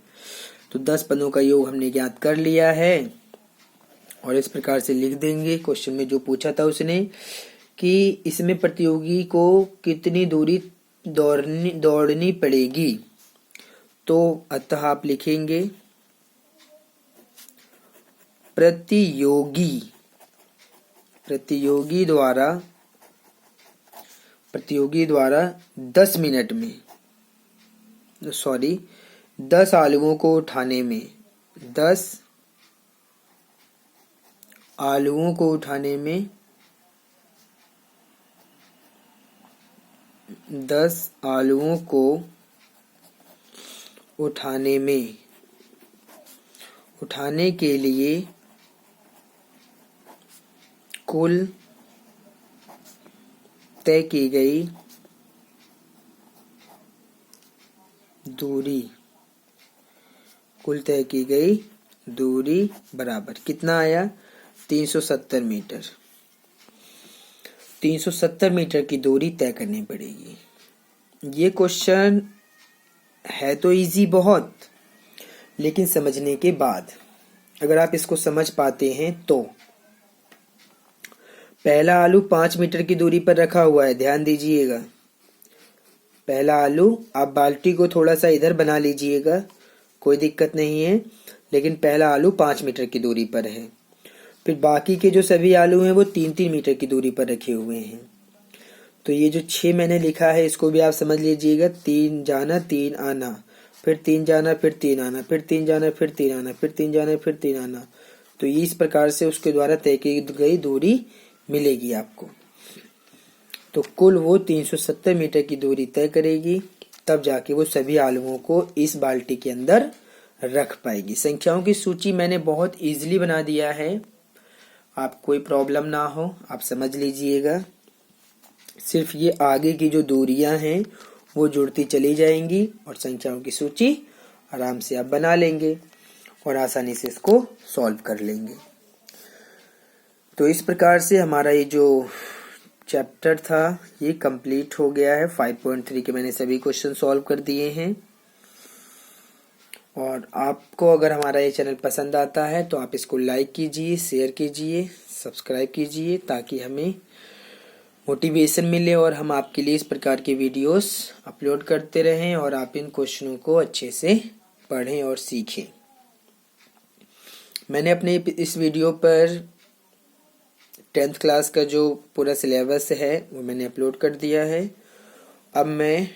तो 10 पदों का योग हमने ज्ञात कर लिया है, और इस प्रकार से लिख देंगे। क्वेश्चन में जो पूछा था उसने कि इसमें प्रतियोगी को कितनी दूरी दौड़नी पड़ेगी, तो अतः आप लिखेंगे प्रतियोगी द्वारा 10 मिनट में, 10 आलुओं को उठाने में 10 आलुओं को उठाने में 10 आलुओं को उठाने के लिए कुल तय की गई दूरी बराबर कितना आया, 370 मीटर। 370 मीटर की दूरी तय करनी पड़ेगी। ये क्वेश्चन है तो इजी बहुत, लेकिन समझने के बाद अगर आप इसको समझ पाते हैं तो पहला आलू 5 मीटर की दूरी पर रखा हुआ है, ध्यान दीजिएगा। पहला आलू, आप बाल्टी को थोड़ा सा इधर बना लीजिएगा, कोई दिक्कत नहीं है, लेकिन पहला आलू 5 मीटर की दूरी पर है। फिर बाकी के जो सभी आलू हैं वो 3-3 मीटर की दूरी पर रखे हुए हैं। तो ये जो 6 मैंने लिखा है इसको भी आप समझ लीजिएगा, 3 जाना 3 आना, फिर 3 जाना फिर 3 आना, फिर 3 जाना फिर 3 आना, फिर 3 जाना फिर 3 आना। तो इस प्रकार से उसके द्वारा तय की गई दूरी मिलेगी आपको। तो कुल वो 370 मीटर की दूरी तय करेगी, तब जाके वो सभी आलुओं को इस बाल्टी के अंदर रख पाएगी। संख्याओं की सूची मैंने बहुत इजीली बना दिया है, आप कोई प्रॉब्लम ना हो, आप समझ लीजिएगा। सिर्फ ये आगे की जो दूरियां हैं वो जुड़ती चली जाएंगी, और संख्याओं की सूची आराम से आप बना लेंगे और आसानी से इसको सॉल्व कर लेंगे। तो इस प्रकार से हमारा ये जो चैप्टर था ये कंप्लीट हो गया है। 5.3 के मैंने सभी क्वेश्चन सॉल्व कर दिए हैं। और आपको अगर हमारा ये चैनल पसंद आता है तो आप इसको लाइक कीजिए, शेयर कीजिए, सब्सक्राइब कीजिए, ताकि हमें मोटिवेशन मिले और हम आपके लिए इस प्रकार के वीडियोस अपलोड करते रहें और आप इन क्वेश्चनों को अच्छे से पढ़ें और सीखें। मैंने अपने इस वीडियो पर 10th क्लास का जो पूरा सिलेबस है वो मैंने अपलोड कर दिया है। अब मैं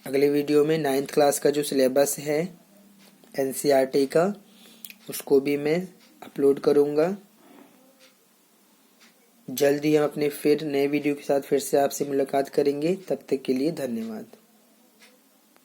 अगले वीडियो में 9th क्लास का जो सिलेबस है NCERT का उसको भी मैं अपलोड करूँगा। जल्द ही हम अपने फिर नए वीडियो के साथ फिर से आपसे मुलाकात करेंगे। तब तक के लिए धन्यवाद।